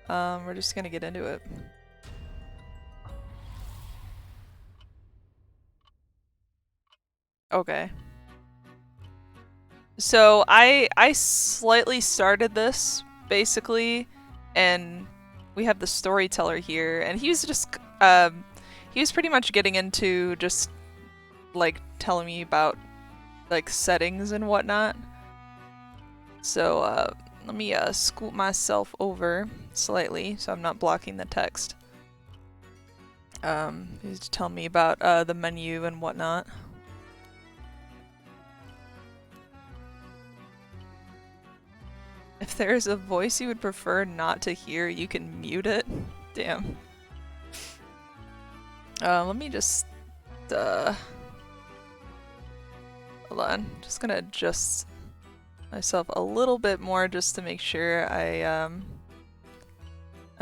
We're just gonna get into it. Okay. So I slightly started this basically, and we have the storyteller here, and he was just he was pretty much getting into just like telling me about like settings and whatnot. So let me scoot myself over slightly so I'm not blocking the text. He's telling me about the menu and whatnot. If there's a voice you would prefer not to hear, you can mute it. Damn. Let me just hold on. Just gonna adjust myself a little bit more just to make sure I'm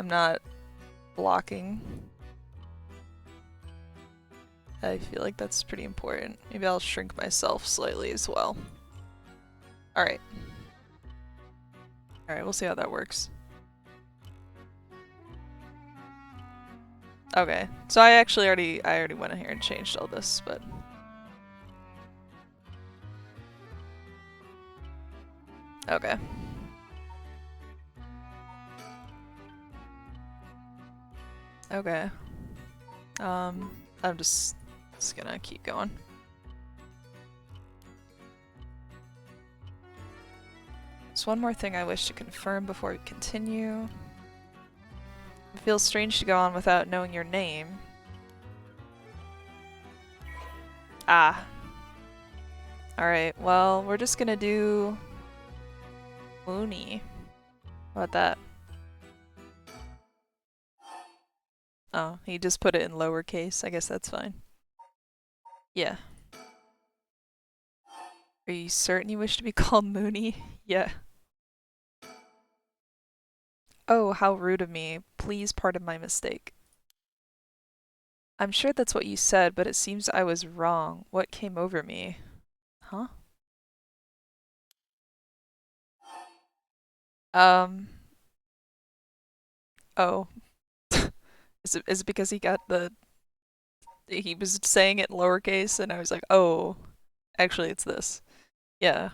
not blocking. I feel like that's pretty important. Maybe I'll shrink myself slightly as well. Alright. Alright, we'll see how that works. Okay, so I already went in here and changed all this, but okay. Okay. I'm just gonna keep going. There's one more thing I wish to confirm before we continue. It feels strange to go on without knowing your name. Ah. Alright, well, we're just gonna do Mooney. How about that? Oh, he just put it in lowercase. I guess that's fine. Yeah. Are you certain you wish to be called Mooney? Yeah. Oh, how rude of me. Please pardon my mistake. I'm sure that's what you said, but it seems I was wrong. What came over me? Huh? Um. Oh. Is it because he got he was saying it in lowercase and I was like, oh, actually it's this. Yeah.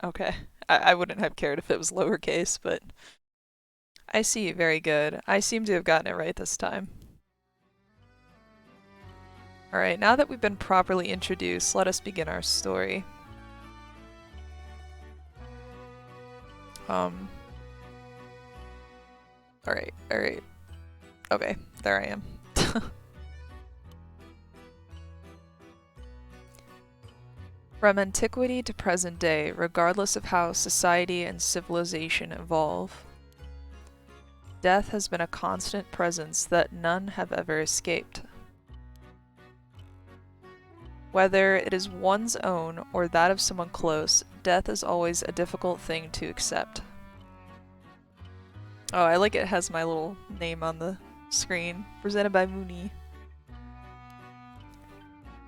Okay. I wouldn't have cared if it was lowercase, but I see. Very good. I seem to have gotten it right this time. Alright, now that we've been properly introduced, let us begin our story. Alright. Okay, there I am. From antiquity to present day, regardless of how society and civilization evolve, death has been a constant presence that none have ever escaped. Whether it is one's own or that of someone close, death is always a difficult thing to accept. Oh, I like it has my little name on the screen. Presented by Mooney.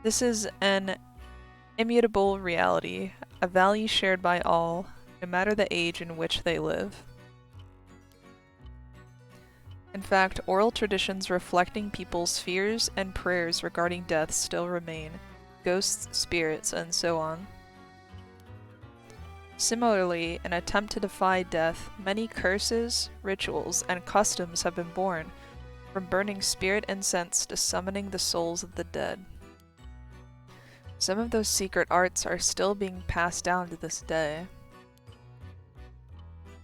This is an immutable reality, a value shared by all, no matter the age in which they live. In fact, oral traditions reflecting people's fears and prayers regarding death still remain, ghosts, spirits, and so on. Similarly, in an attempt to defy death, many curses, rituals, and customs have been born, from burning spirit incense to summoning the souls of the dead. Some of those secret arts are still being passed down to this day.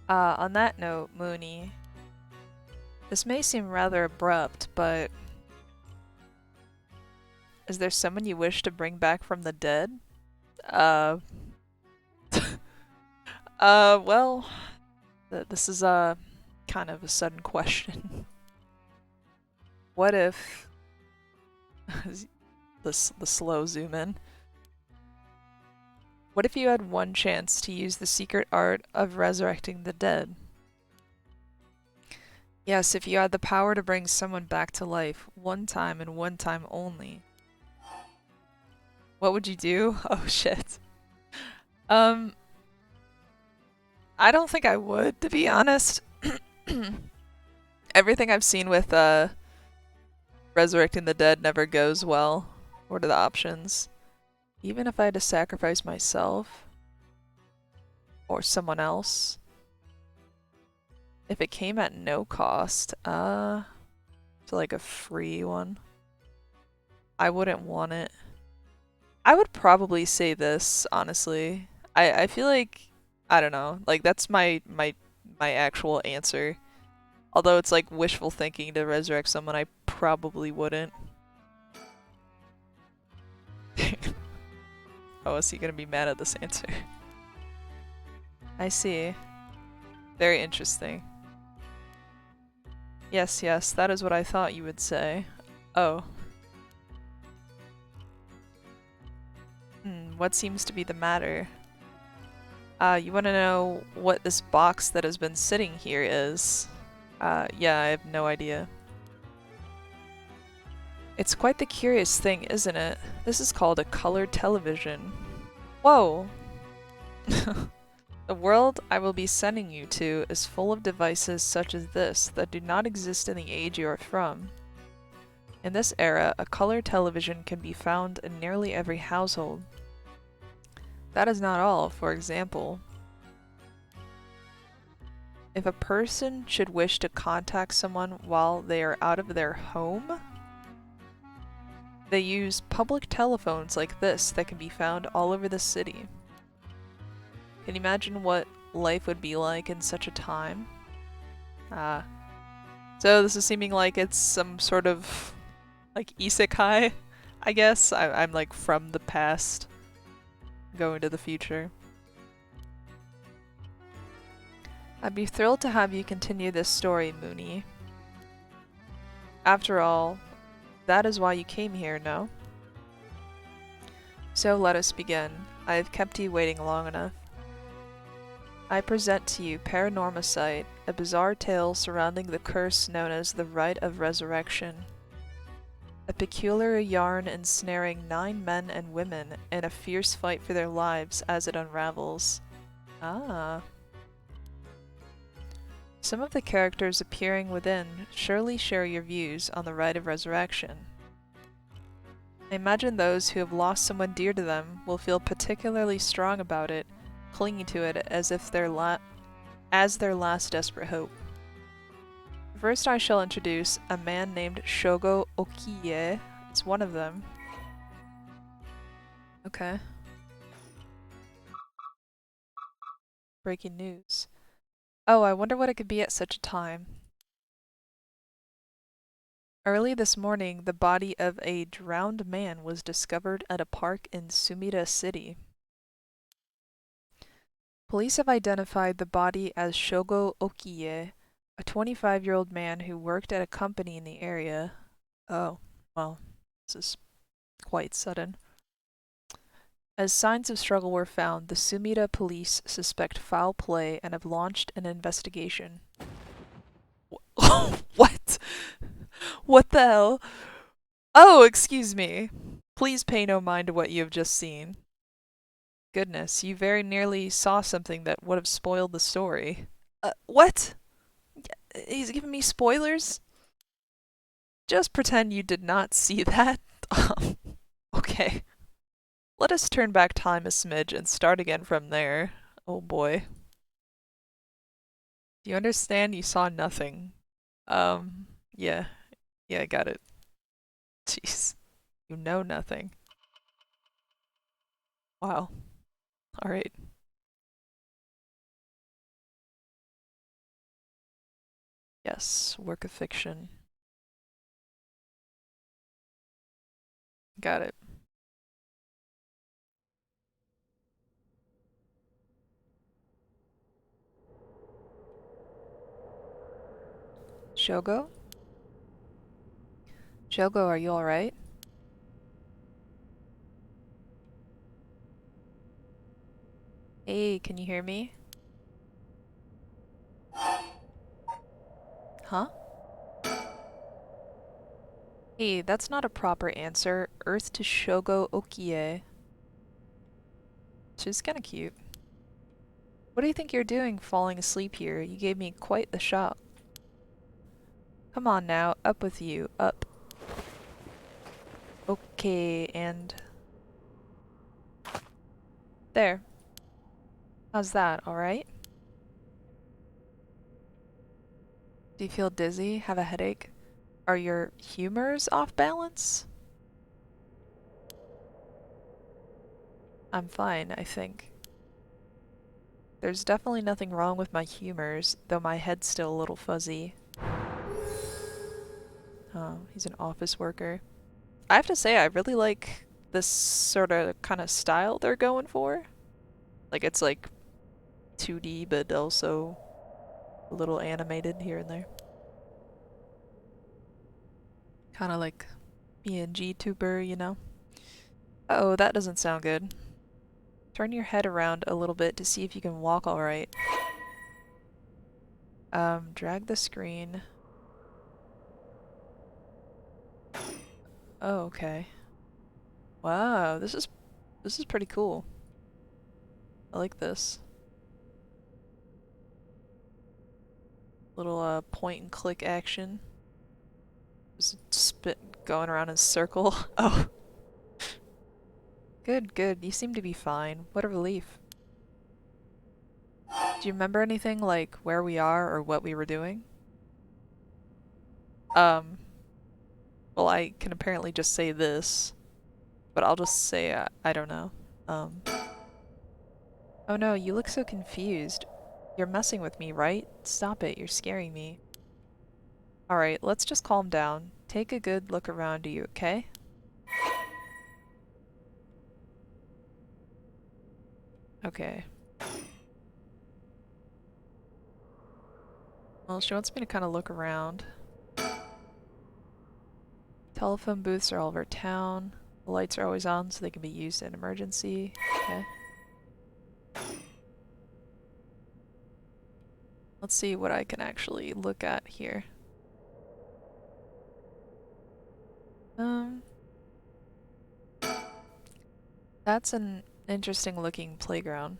On that note, Mooney, this may seem rather abrupt, but is there someone you wish to bring back from the dead? Well, this is kind of a sudden question. What if the slow zoom in? What if you had one chance to use the secret art of resurrecting the dead? Yes, if you had the power to bring someone back to life, one time and one time only. What would you do? Oh shit. I don't think I would, to be honest. Everything I've seen with resurrecting the dead never goes well. What are the options? Even if I had to sacrifice myself or someone else, if it came at no cost, so like a free one, I wouldn't want it. I would probably say this, honestly. I feel like, I don't know, like that's my actual answer. Although it's like wishful thinking to resurrect someone, I probably wouldn't. Oh, is he gonna be mad at this answer? I see. Very interesting. Yes, yes, that is what I thought you would say. Oh. What seems to be the matter? You want to know what this box that has been sitting here is? Yeah, I have no idea. It's quite the curious thing, isn't it? This is called a colored television. Whoa! The world I will be sending you to is full of devices such as this that do not exist in the age you are from. In this era, a color television can be found in nearly every household. That is not all. For example, if a person should wish to contact someone while they are out of their home, they use public telephones like this that can be found all over the city. Can you imagine what life would be like in such a time? So this is seeming like it's some sort of like isekai, I guess. I'm like from the past going to the future. I'd be thrilled to have you continue this story, Mooney. After all, that is why you came here, no? So let us begin. I have kept you waiting long enough. I present to you PARANORMASIGHT, a bizarre tale surrounding the curse known as the Rite of Resurrection. A peculiar yarn ensnaring 9 men and women in a fierce fight for their lives as it unravels. Ah. Some of the characters appearing within surely share your views on the Rite of Resurrection. I imagine those who have lost someone dear to them will feel particularly strong about it, clinging to it as if their last desperate hope. First I shall introduce a man named Shogo Okiye. It's one of them. Okay. Breaking news. Oh, I wonder what it could be at such a time. Early this morning, the body of a drowned man was discovered at a park in Sumida City. Police have identified the body as Shogo Okiye, a 25-year-old man who worked at a company in the area. Oh, well, this is quite sudden. As signs of struggle were found, the Sumida police suspect foul play and have launched an investigation. What? What the hell? Oh, excuse me. Please pay no mind to what you have just seen. Goodness, you very nearly saw something that would have spoiled the story. What? He's giving me spoilers? Just pretend you did not see that. Okay. Let us turn back time a smidge and start again from there. Oh boy. Do you understand? You saw nothing. Yeah. Yeah, I got it. Jeez. You know nothing. Wow. Alright. Yes, work of fiction. Got it. Shogo? Shogo, are you alright? Hey, can you hear me? Huh? Hey, that's not a proper answer. Earth to Shogo Okie. She's kinda cute. What do you think you're doing falling asleep here? You gave me quite the shock. Come on now, up with you, up. Okay, and... there. How's that, alright? Do you feel dizzy? Have a headache? Are your humors off balance? I'm fine, I think. There's definitely nothing wrong with my humors, though my head's still a little fuzzy. Oh, he's an office worker. I have to say, I really like this sort of kind of style they're going for. Like, it's like 2D, but also a little animated here and there. Kind of like PNG tuber, you know? Uh oh, that doesn't sound good. Turn your head around a little bit to see if you can walk alright. Drag the screen. Oh, okay. Wow, this is pretty cool. I like this. Little point and click action. Just spit going around in a circle. Oh. Good, good. You seem to be fine. What a relief. Do you remember anything like where we are or what we were doing? Well, I can apparently just say this, but I'll just say I don't know. Oh no, you look so confused. You're messing with me, right? Stop it, you're scaring me. Alright, let's just calm down. Take a good look around you, okay? Okay. Well, she wants me to kind of look around. Telephone booths are all over town. The lights are always on so they can be used in emergency. Okay. Let's see what I can actually look at here. That's an interesting looking playground.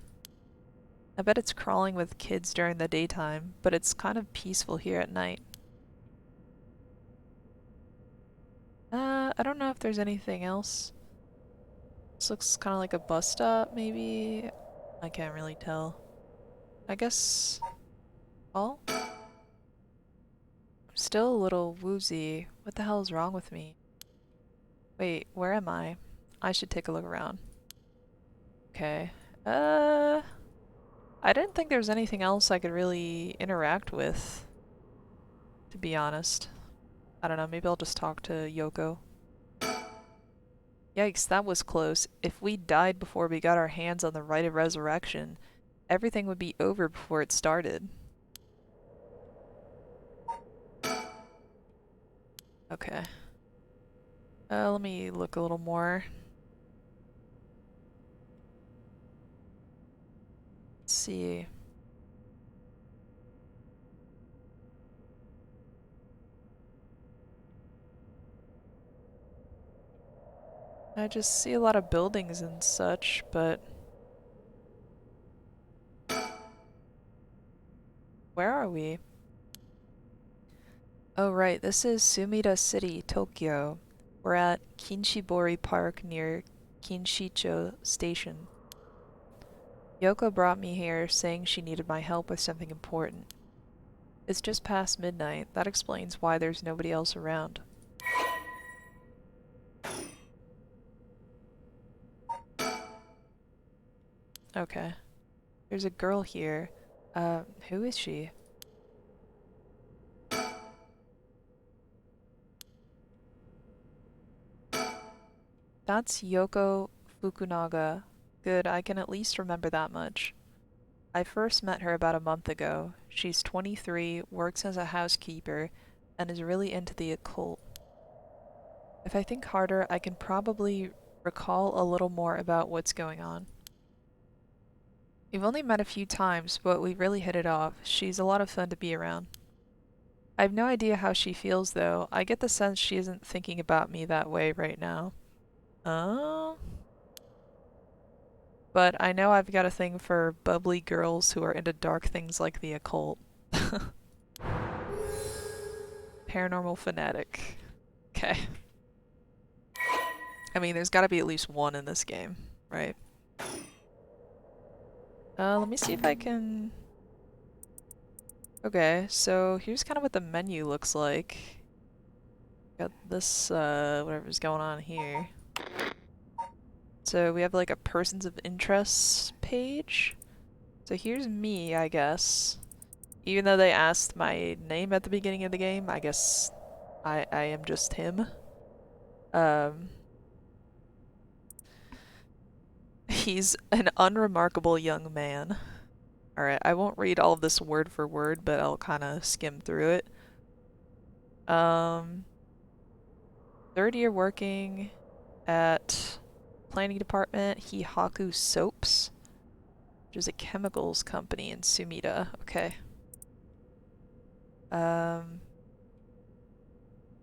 I bet it's crawling with kids during the daytime, but it's kind of peaceful here at night. I don't know if there's anything else. This looks kind of like a bus stop, maybe? I can't really tell. I guess... oh? I'm still a little woozy. What the hell is wrong with me? Wait, where am I? I should take a look around. Okay. I didn't think there was anything else I could really interact with, to be honest. I don't know, maybe I'll just talk to Yoko. Yikes, that was close. If we died before we got our hands on the rite of resurrection, everything would be over before it started. Okay. Let me look a little more. Let's see. I just see a lot of buildings and such, but... where are we? Oh right, this is Sumida City, Tokyo. We're at Kinshibori Park near Kinshicho Station. Yoko brought me here saying she needed my help with something important. It's just past midnight. That explains why there's nobody else around. Okay. There's a girl here. Who is she? That's Yoko Fukunaga. Good, I can at least remember that much. I first met her about a month ago. She's 23, works as a housekeeper, and is really into the occult. If I think harder, I can probably recall a little more about what's going on. We've only met a few times, but we really hit it off. She's a lot of fun to be around. I have no idea how she feels, though. I get the sense she isn't thinking about me that way right now. Oh? But I know I've got a thing for bubbly girls who are into dark things like the occult. Paranormal fanatic. Okay. I mean, there's gotta be at least one in this game, right? Let me see if I can... Okay, so here's kind of what the menu looks like. Got this, whatever's going on here. So we have like a persons of interest page. So here's me, I guess. Even though they asked my name at the beginning of the game, I guess I am just him. He's an unremarkable young man. Alright, I won't read all of this word for word, but I'll kind of skim through it. Third year working at planning department, Hihaku Soaps, which is a chemicals company in Sumida. Okay.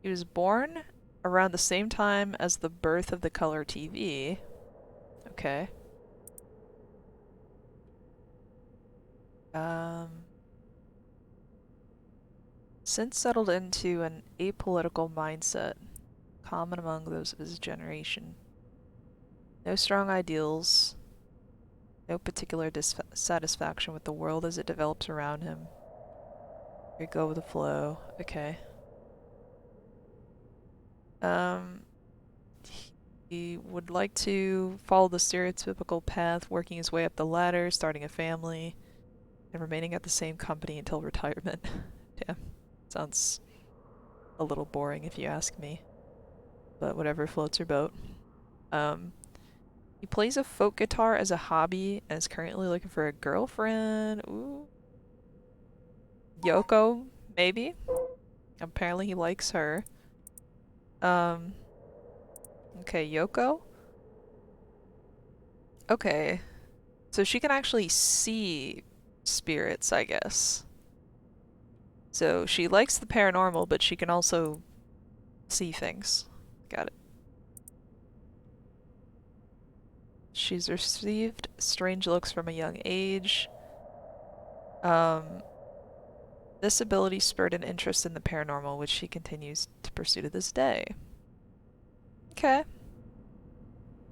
He was born around the same time as the birth of the color TV. Okay. Since settled into an apolitical mindset, common among those of his generation. No strong ideals, no particular dissatisfaction with the world as it develops around him. You go with the flow. Okay. He would like to follow the stereotypical path, working his way up the ladder, starting a family, and remaining at the same company until retirement. Damn. Sounds a little boring if you ask me. But whatever floats your boat. He plays a folk guitar as a hobby and is currently looking for a girlfriend. Ooh. Yoko, maybe? Apparently he likes her. Okay, Yoko? Okay. So she can actually see spirits, I guess. So she likes the paranormal, but she can also see things. Got it. She's received strange looks from a young age. This ability spurred an interest in the paranormal, which she continues to pursue to this day. Okay.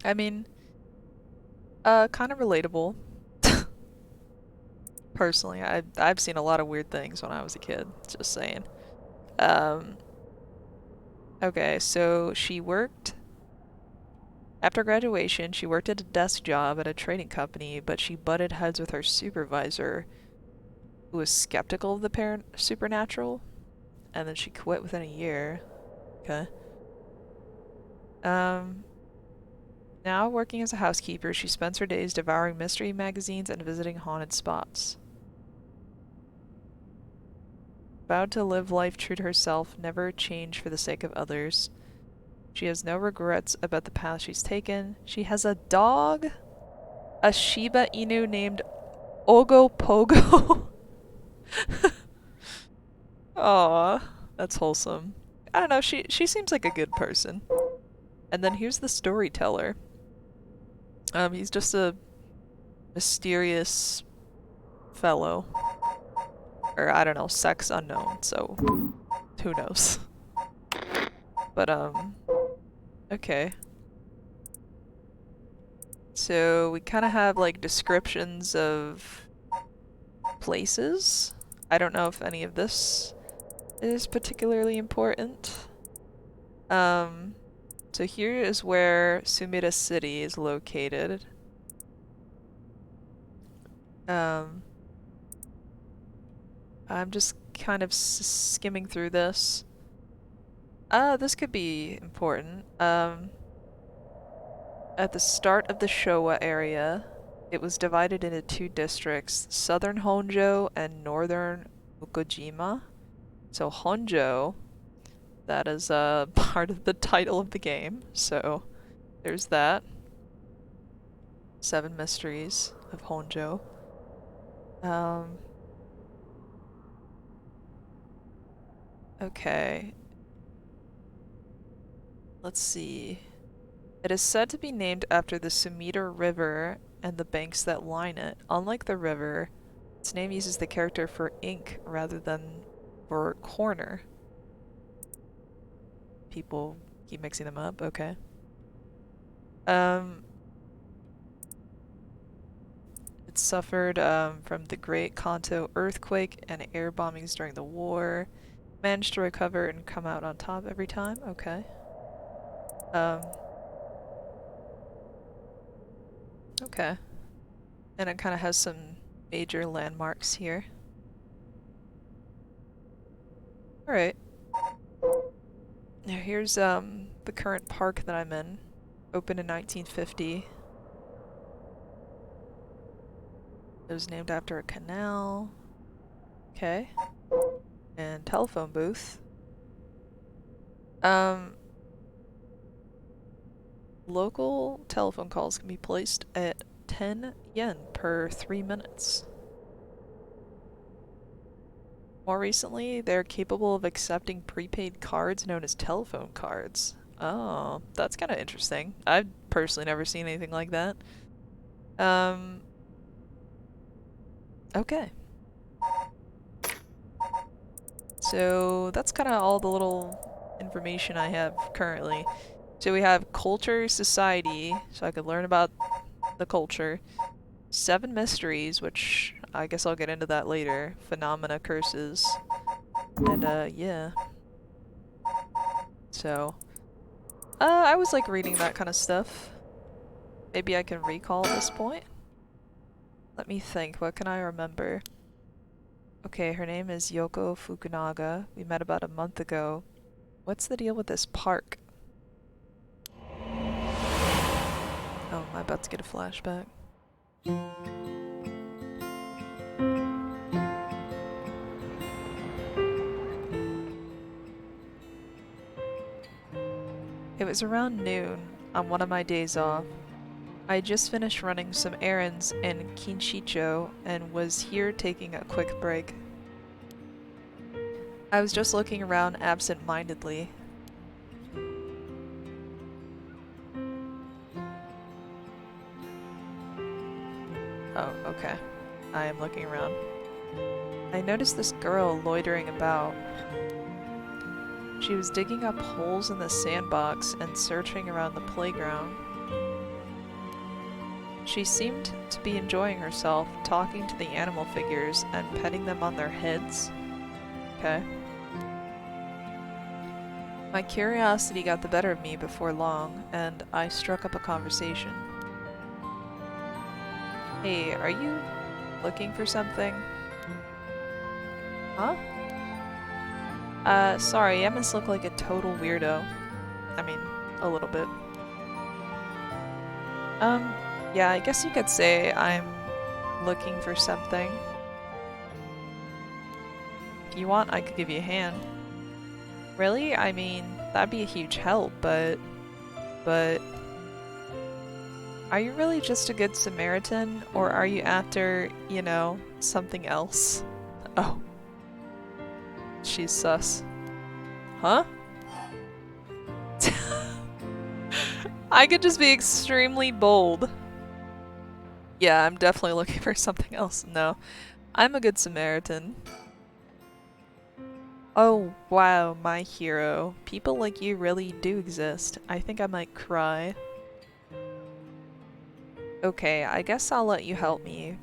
I mean, kind of relatable. Personally, I've seen a lot of weird things when I was a kid, just saying. Okay, so after graduation, she worked at a desk job at a trading company, but she butted heads with her supervisor, who was skeptical of the supernatural, and then she quit within a year. Okay. Now working as a housekeeper, she spends her days devouring mystery magazines and visiting haunted spots. Vowed to live life true to herself, never change for the sake of others. She has no regrets about the path she's taken. She has a dog, a Shiba Inu named Ogo Pogo. Aw, that's wholesome. I don't know, she seems like a good person. And then here's the storyteller. He's just a mysterious fellow. Or, I don't know, sex unknown, so who knows. But, okay. So, we kind of have, like, descriptions of places. I don't know if any of this is particularly important. So here is where Sumida City is located. I'm just kind of skimming through this. This could be important. At the start of the Showa area, it was divided into two districts, Southern Honjo and Northern Ukojima. So Honjo, that is part of the title of the game, so there's that. 7 Mysteries of Honjo. Okay. Let's see. It is said to be named after the Sumida River and the banks that line it. Unlike the river, its name uses the character for ink rather than for corner. People keep mixing them up, okay. It suffered from the Great Kanto earthquake and air bombings during the war. Managed to recover and come out on top every time, okay. Okay. And it kind of has some major landmarks here. Alright. Now here's the current park that I'm in. Opened in 1950. It was named after a canal. Okay. And telephone booth. Local telephone calls can be placed at 10 yen per 3 minutes. More recently, they're capable of accepting prepaid cards known as telephone cards. Oh, that's kind of interesting. I've personally never seen anything like that. Okay. So that's kind of all the little information I have currently. So we have culture, society, so I could learn about the culture. 7 mysteries, which I guess I'll get into that later. Phenomena, curses. And, yeah. So, I was like reading that kind of stuff. Maybe I can recall at this point. Let me think, what can I remember? Okay, her name is Yoko Fukunaga. We met about a month ago. What's the deal with this park? Oh, am I about to get a flashback? It was around noon on one of my days off. I just finished running some errands in Kinshicho and was here taking a quick break. I was just looking around absent-mindedly. Oh, okay. I am looking around. I noticed this girl loitering about. She was digging up holes in the sandbox and searching around the playground. She seemed to be enjoying herself, talking to the animal figures and petting them on their heads. Okay. My curiosity got the better of me before long, and I struck up a conversation. Hey, are you looking for something? Huh? Sorry, I must look like a total weirdo. I mean, a little bit. Yeah, I guess you could say I'm looking for something. If you want, I could give you a hand. Really? I mean, that'd be a huge help, but... Are you really just a good Samaritan, or are you after, you know, something else? Oh. She's sus. Huh? I could just be extremely bold. Yeah, I'm definitely looking for something else. No. I'm a good Samaritan. Oh, wow, my hero. People like you really do exist. I think I might cry. Okay, I guess I'll let you help me.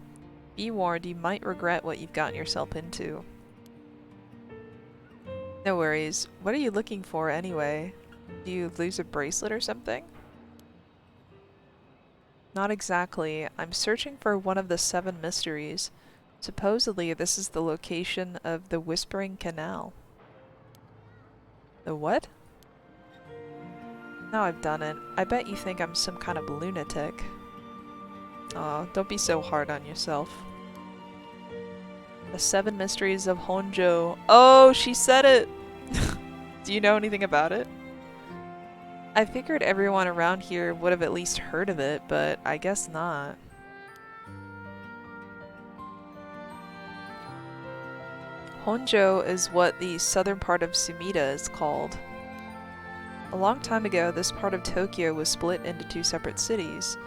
Be warned, you might regret what you've gotten yourself into. No worries. What are you looking for anyway? Do you lose a bracelet or something? Not exactly. I'm searching for one of the 7 mysteries. Supposedly, this is the location of the Whispering Canal. The what? Now I've done it. I bet you think I'm some kind of lunatic. Aw, don't be so hard on yourself. The 7 Mysteries of Honjo. Oh, she said it! Do you know anything about it? I figured everyone around here would have at least heard of it, but I guess not. Honjo is what the southern part of Sumida is called. A long time ago, this part of Tokyo was split into two separate cities.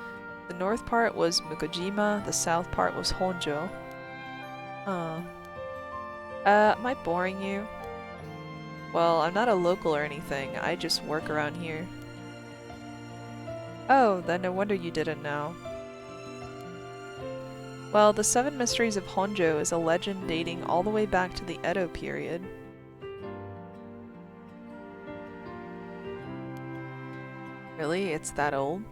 The north part was Mukojima, the south part was Honjo. Huh. Am I boring you? Well, I'm not a local or anything, I just work around here. Oh, then no wonder you didn't know. Well, the Seven Mysteries of Honjo is a legend dating all the way back to the Edo period. Really? It's that old?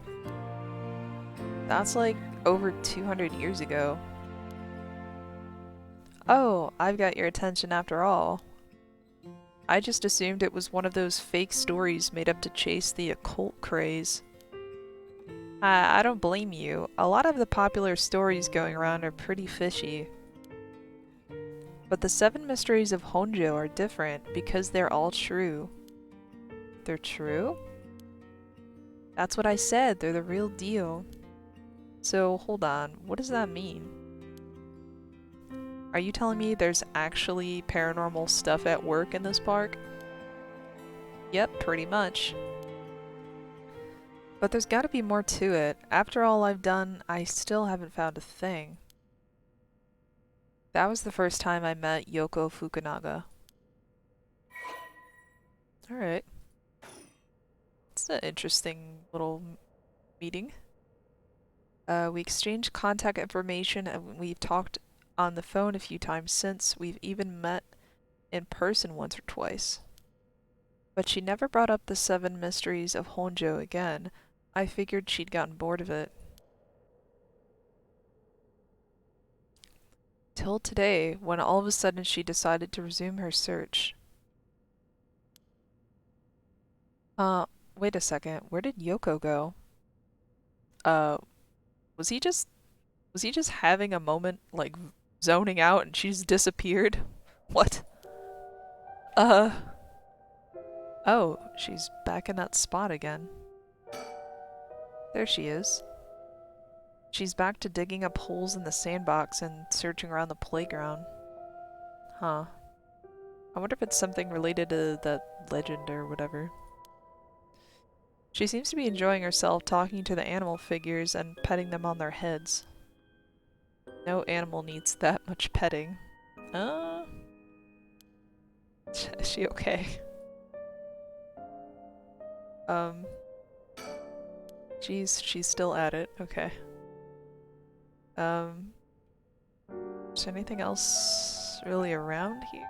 That's like over 200 years ago. Oh, I've got your attention after all. I just assumed it was one of those fake stories made up to chase the occult craze. I don't blame you. A lot of the popular stories going around are pretty fishy. But the Seven Mysteries of Honjo are different because they're all true. They're true? That's what I said, they're the real deal. So, hold on, what does that mean? Are you telling me there's actually paranormal stuff at work in this park? Yep, pretty much. But there's gotta be more to it. After all I've done, I still haven't found a thing. That was the first time I met Yoko Fukunaga. Alright. It's an interesting little meeting. We exchanged contact information and we've talked on the phone a few times since. We've even met in person once or twice. But she never brought up the Seven Mysteries of Honjo again. I figured she'd gotten bored of it. Till today, when all of a sudden she decided to resume her search. Wait a second. Where did Yoko go? Was he just having a moment, like, zoning out and she's disappeared? What? Oh, she's back in that spot again. There she is. She's back to digging up holes in the sandbox and searching around the playground. Huh. I wonder if it's something related to that legend or whatever. She seems to be enjoying herself talking to the animal figures and petting them on their heads. No animal needs that much petting. Is she okay? She's still at it. Okay. Is anything else really around here?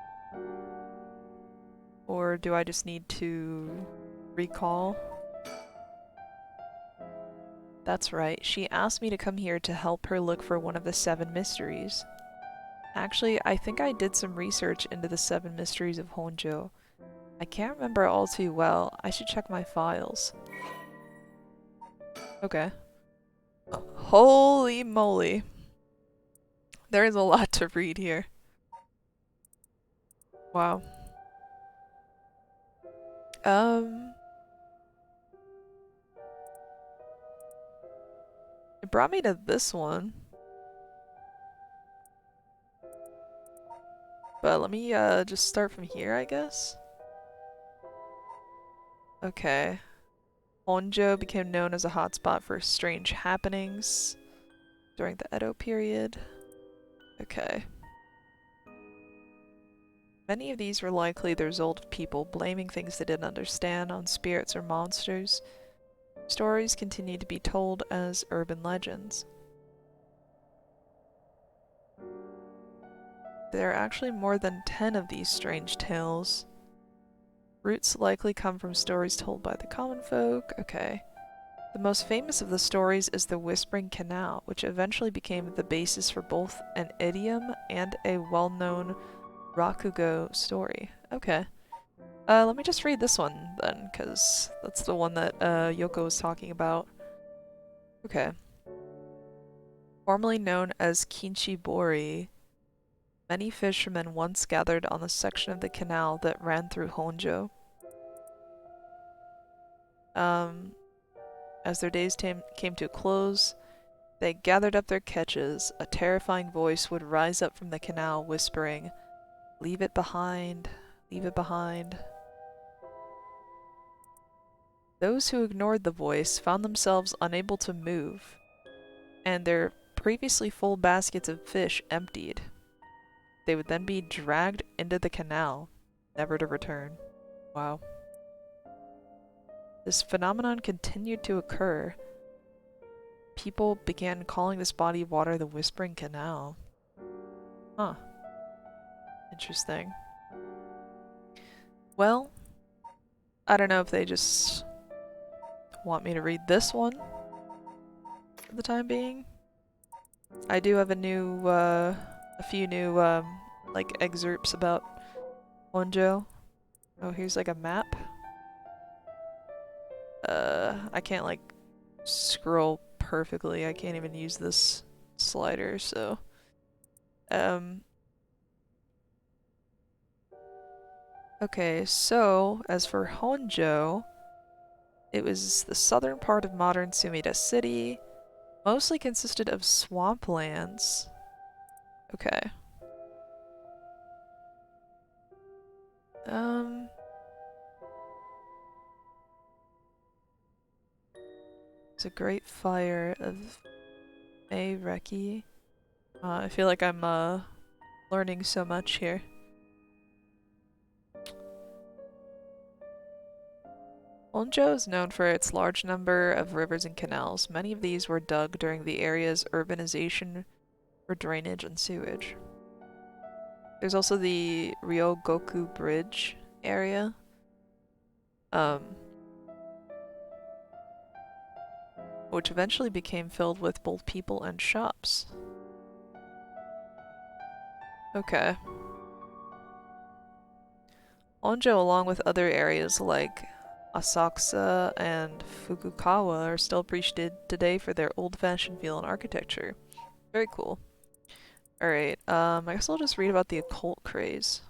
Or do I just need to recall? That's right, she asked me to come here to help her look for one of the Seven Mysteries. Actually, I think I did some research into the Seven Mysteries of Honjo. I can't remember all too well. I should check my files. Okay. Holy moly. There is a lot to read here. Wow. It brought me to this one. But let me just start from here, I guess. Okay. Honjo became known as a hotspot for strange happenings during the Edo period. Okay. Many of these were likely the result of people blaming things they didn't understand on spirits or monsters. Stories continue to be told as urban legends. There are actually more than 10 of these strange tales. Roots likely come from stories told by the common folk. Okay. The most famous of the stories is the Whispering Canal, which eventually became the basis for both an idiom and a well-known Rakugo story. Okay. Let me just read this one then, because that's the one that Yoko was talking about. Okay. Formerly known as Kinchibori, many fishermen once gathered on the section of the canal that ran through Honjo. As their days came to a close, they gathered up their catches. A terrifying voice would rise up from the canal, whispering, "Leave it behind, leave it behind." Those who ignored the voice found themselves unable to move, and their previously full baskets of fish emptied. They would then be dragged into the canal, never to return. Wow. This phenomenon continued to occur. People began calling this body of water the Whispering Canal. Huh. Interesting. Well, I don't know if they just want me to read this one for the time being. I do have a few new, like, excerpts about Honjo. Oh, here's like a map. I can't, like, scroll perfectly. I can't even use this slider, so... Okay, so, as for Honjo, it was the southern part of modern Sumida City, mostly consisted of swamplands. Okay. It's a great fire of May Reki. I feel like I'm, learning so much here. Honjo is known for its large number of rivers and canals. Many of these were dug during the area's urbanization for drainage and sewage. There's also the Ryogoku Bridge area. Which eventually became filled with both people and shops. Okay. Honjo, along with other areas like Asakusa and Fukuoka, are still appreciated today for their old-fashioned feel and architecture. Very cool. Alright, I guess I'll just read about the occult craze.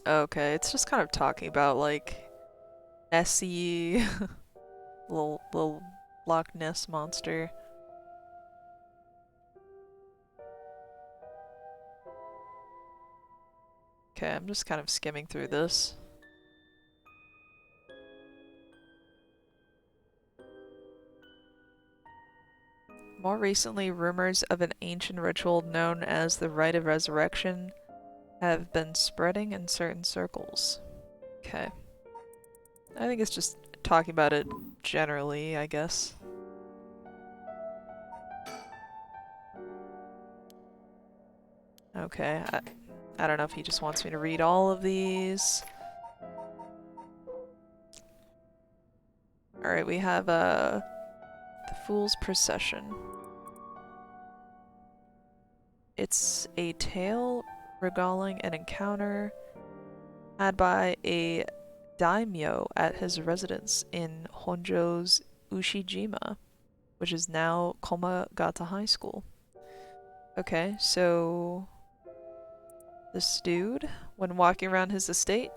Okay, it's just kind of talking about, like, Nessie, little Loch Ness monster. Okay, I'm just kind of skimming through this. More recently, rumors of an ancient ritual known as the Rite of Resurrection have been spreading in certain circles. Okay. I think it's just talking about it generally, I guess. Okay, I don't know if he just wants me to read all of these. Alright, we have, the Fool's Procession. It's a tale regaling an encounter had by a daimyo at his residence in Honjo's Ushijima, which is now Komagata High School. Okay, so this dude, when walking around his estate,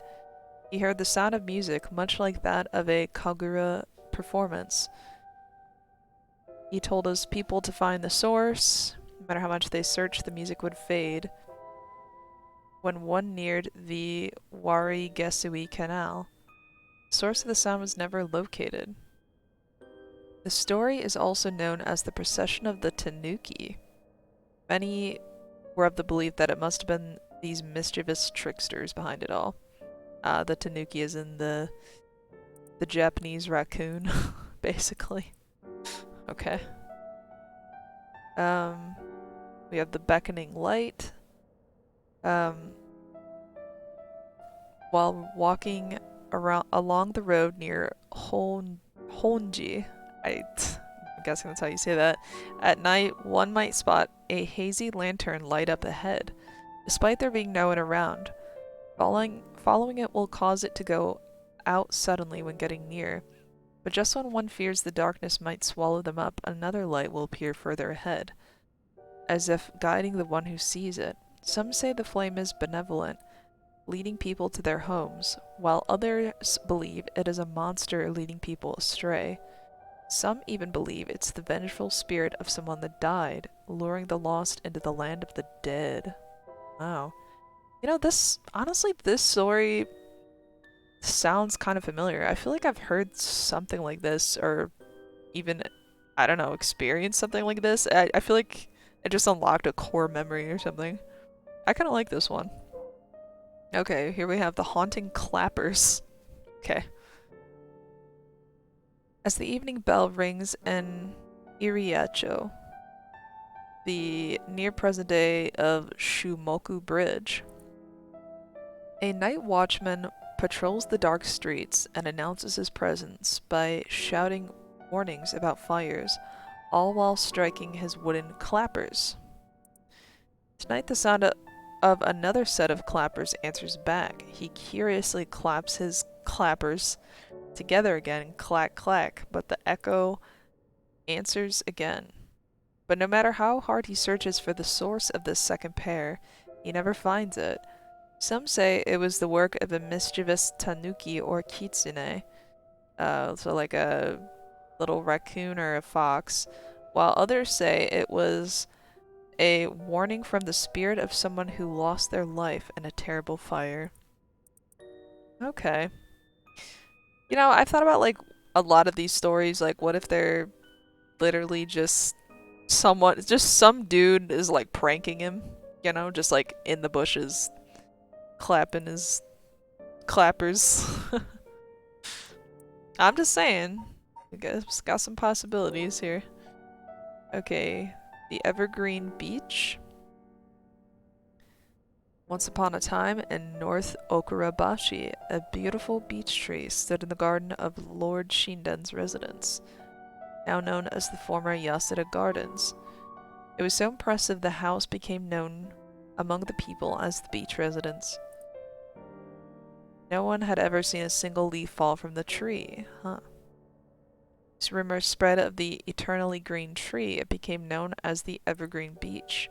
he heard the sound of music much like that of a kagura performance. He told his people to find the source. No matter how much they searched, the music would fade. When one neared the Wari-Gesui Canal, the source of the sound was never located. The story is also known as the Procession of the Tanuki. Many were of the belief that it must have been these mischievous tricksters behind it all. The Tanuki is in the Japanese raccoon, basically. Okay. We have the Beckoning Light. While walking along the road near Honji, I'm guessing that's how you say that, at night one might spot a hazy lantern light up ahead, despite there being no one around. Following it will cause it to go out suddenly when getting near, but just when one fears the darkness might swallow them up, another light will appear further ahead, as if guiding the one who sees it. Some say the flame is benevolent, leading people to their homes, while others believe it is a monster leading people astray. Some even believe it's the vengeful spirit of someone that died, luring the lost into the land of the dead. Wow. You know, honestly, this story sounds kind of familiar. I feel like I've heard something like this, or even, I don't know, experienced something like this. I feel like it just unlocked a core memory or something. I kind of like this one. Okay, here we have the haunting clappers. Okay. As the evening bell rings in Iriacho, the near present day of Shumoku Bridge, a night watchman patrols the dark streets and announces his presence by shouting warnings about fires, all while striking his wooden clappers. Tonight the sound of another set of clappers answers back. He curiously claps his clappers together again, clack clack, but the echo answers again. But no matter how hard he searches for the source of this second pair, he never finds it. Some say it was the work of a mischievous tanuki or kitsune, so like a little raccoon or a fox, while others say it was a warning from the spirit of someone who lost their life in a terrible fire. Okay. You know, I've thought about like a lot of these stories, like what if they're literally just some dude is like pranking him, you know, just like in the bushes, clapping his clappers. I'm just saying. I guess got some possibilities here. Okay, the Evergreen Beach. Once upon a time in North Okurabashi, a beautiful beech tree stood in the garden of Lord Shinden's residence, now known as the former Yasuda Gardens. It was so impressive the house became known among the people as the beach residence. No one had ever seen a single leaf fall from the tree, huh? As rumors spread of the eternally green tree, it became known as the Evergreen Beach.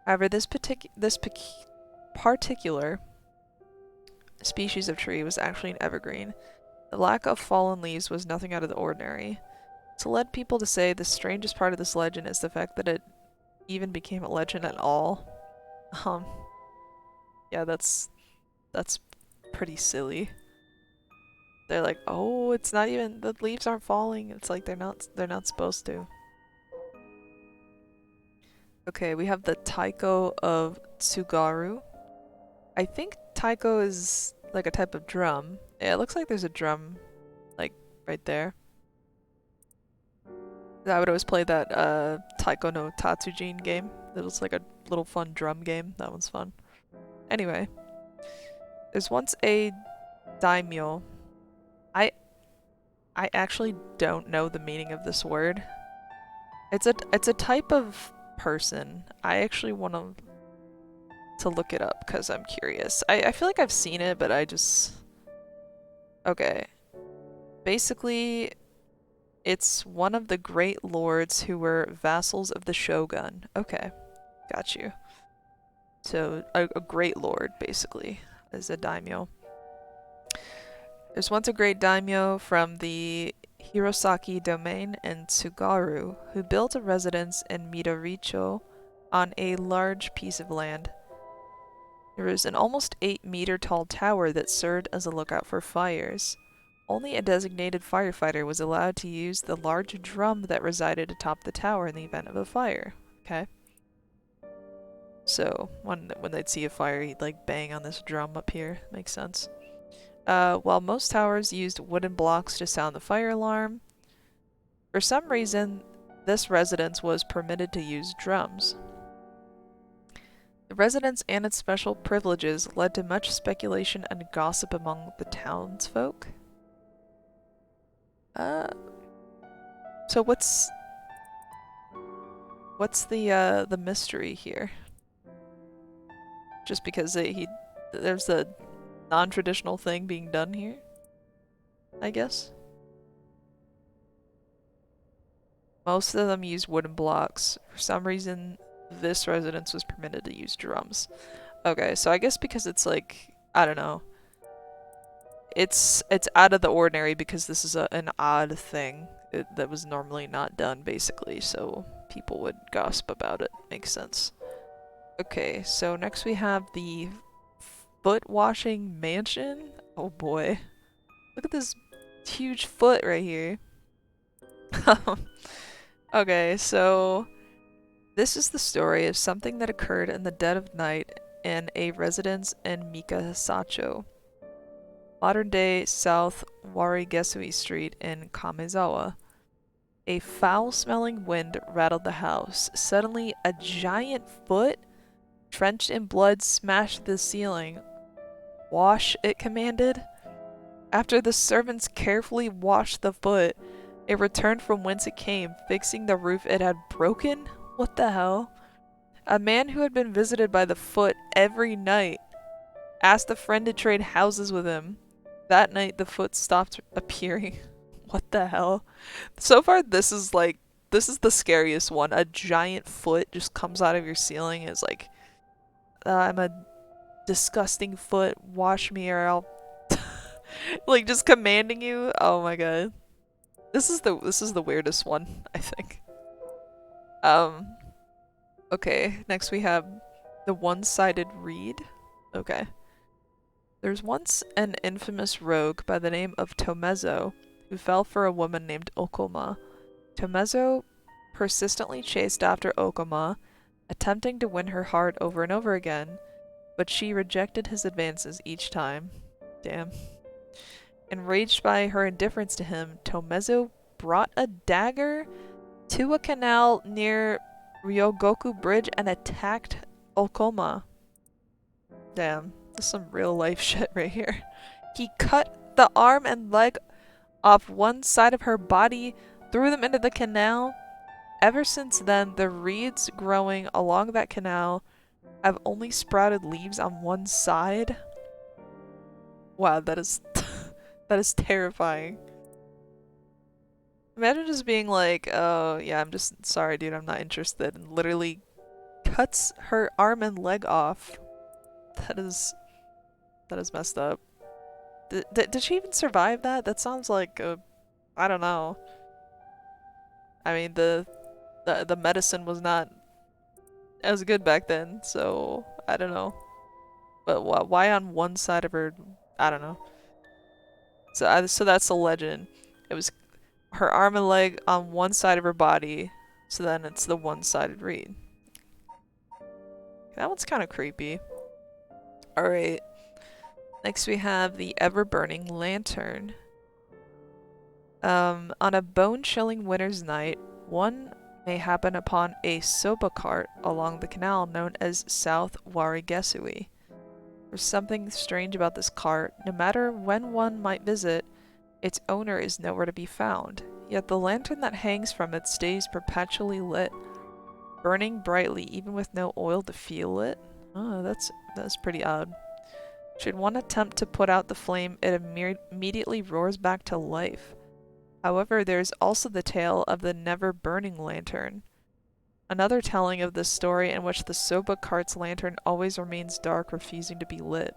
However, this particular species of tree was actually an evergreen. The lack of fallen leaves was nothing out of the ordinary. This led people to say the strangest part of this legend is the fact that it even became a legend at all. Um, yeah, that's pretty silly. They're like, oh, it's not even, the leaves aren't falling. It's like they're not supposed to. Okay, we have the taiko of Tsugaru. I think taiko is like a type of drum. Yeah, it looks like there's a drum, like, right there. I would always play that Taiko no Tatsujin game. It was like a little fun drum game. That one's fun. Anyway, there's once a daimyo. I actually don't know the meaning of this word. It's a type of person. I actually want to look it up because I'm curious. I feel like I've seen it, but I just... Okay. Basically, it's one of the great lords who were vassals of the shogun. Okay, got you. So, a great lord, basically, is a daimyo. There's once a great daimyo from the Hirosaki domain in Tsugaru who built a residence in Midoricho on a large piece of land. There was an almost 8-meter tall tower that served as a lookout for fires. Only a designated firefighter was allowed to use the large drum that resided atop the tower in the event of a fire. Okay. So, when they'd see a fire, he'd like bang on this drum up here. Makes sense. While most towers used wooden blocks to sound the fire alarm, for some reason, this residence was permitted to use drums. The residence and its special privileges led to much speculation and gossip among the townsfolk. So what's the mystery here? Just because there's a non-traditional thing being done here, I guess. Most of them use wooden blocks. For some reason, this residence was permitted to use drums. Okay, so I guess because it's like, I don't know. It's out of the ordinary because this is an odd thing that was normally not done, basically, so people would gossip about it. Makes sense. Okay, so next we have the foot washing mansion? Oh boy. Look at this huge foot right here. Okay, so this is the story of something that occurred in the dead of night in a residence in Mikasacho, modern-day South Warigesui Street in Kamezawa. A foul-smelling wind rattled the house. Suddenly, a giant foot, drenched in blood, smashed the ceiling. "Wash," it commanded. After the servants carefully washed the foot, it returned from whence it came, fixing the roof it had broken? What the hell? A man who had been visited by the foot every night asked a friend to trade houses with him. That night, the foot stopped appearing. What the hell? So far, this is the scariest one. A giant foot just comes out of your ceiling and is like, I'm a disgusting foot, wash me or I'll like just commanding you. Oh my god. This is the weirdest one, I think. Okay, next we have the one-sided reed. Okay. There's once an infamous rogue by the name of Tomezo who fell for a woman named Okoma. Tomezo persistently chased after Okoma, attempting to win her heart over and over again, but she rejected his advances each time. Damn. Enraged by her indifference to him, Tomezo brought a dagger to a canal near Ryogoku Bridge and attacked Okoma. Damn, this is some real life shit right here. He cut the arm and leg off one side of her body, threw them into the canal. Ever since then, the reeds growing along that canal have only sprouted leaves on one side. Wow, that is that is terrifying. Imagine just being like, oh yeah, I'm just sorry dude, I'm not interested, and literally cuts her arm and leg off. That is messed up. Did she even survive that? That sounds like I don't know. I mean, the medicine was not as good back then, so I don't know. But why on one side of her? I don't know. So that's the legend. It was her arm and leg on one side of her body, so then it's the one-sided reed. That one's kind of creepy. Alright. Next we have the ever-burning lantern. On a bone-chilling winter's night, one may happen upon a soba cart along the canal known as South Warigesui. There's something strange about this cart. No matter when one might visit, its owner is nowhere to be found. Yet the lantern that hangs from it stays perpetually lit, burning brightly even with no oil to fuel it. Oh, that's pretty odd. Should one attempt to put out the flame, it immediately roars back to life. However, there is also the tale of the never-burning lantern, another telling of this story in which the soba cart's lantern always remains dark, refusing to be lit.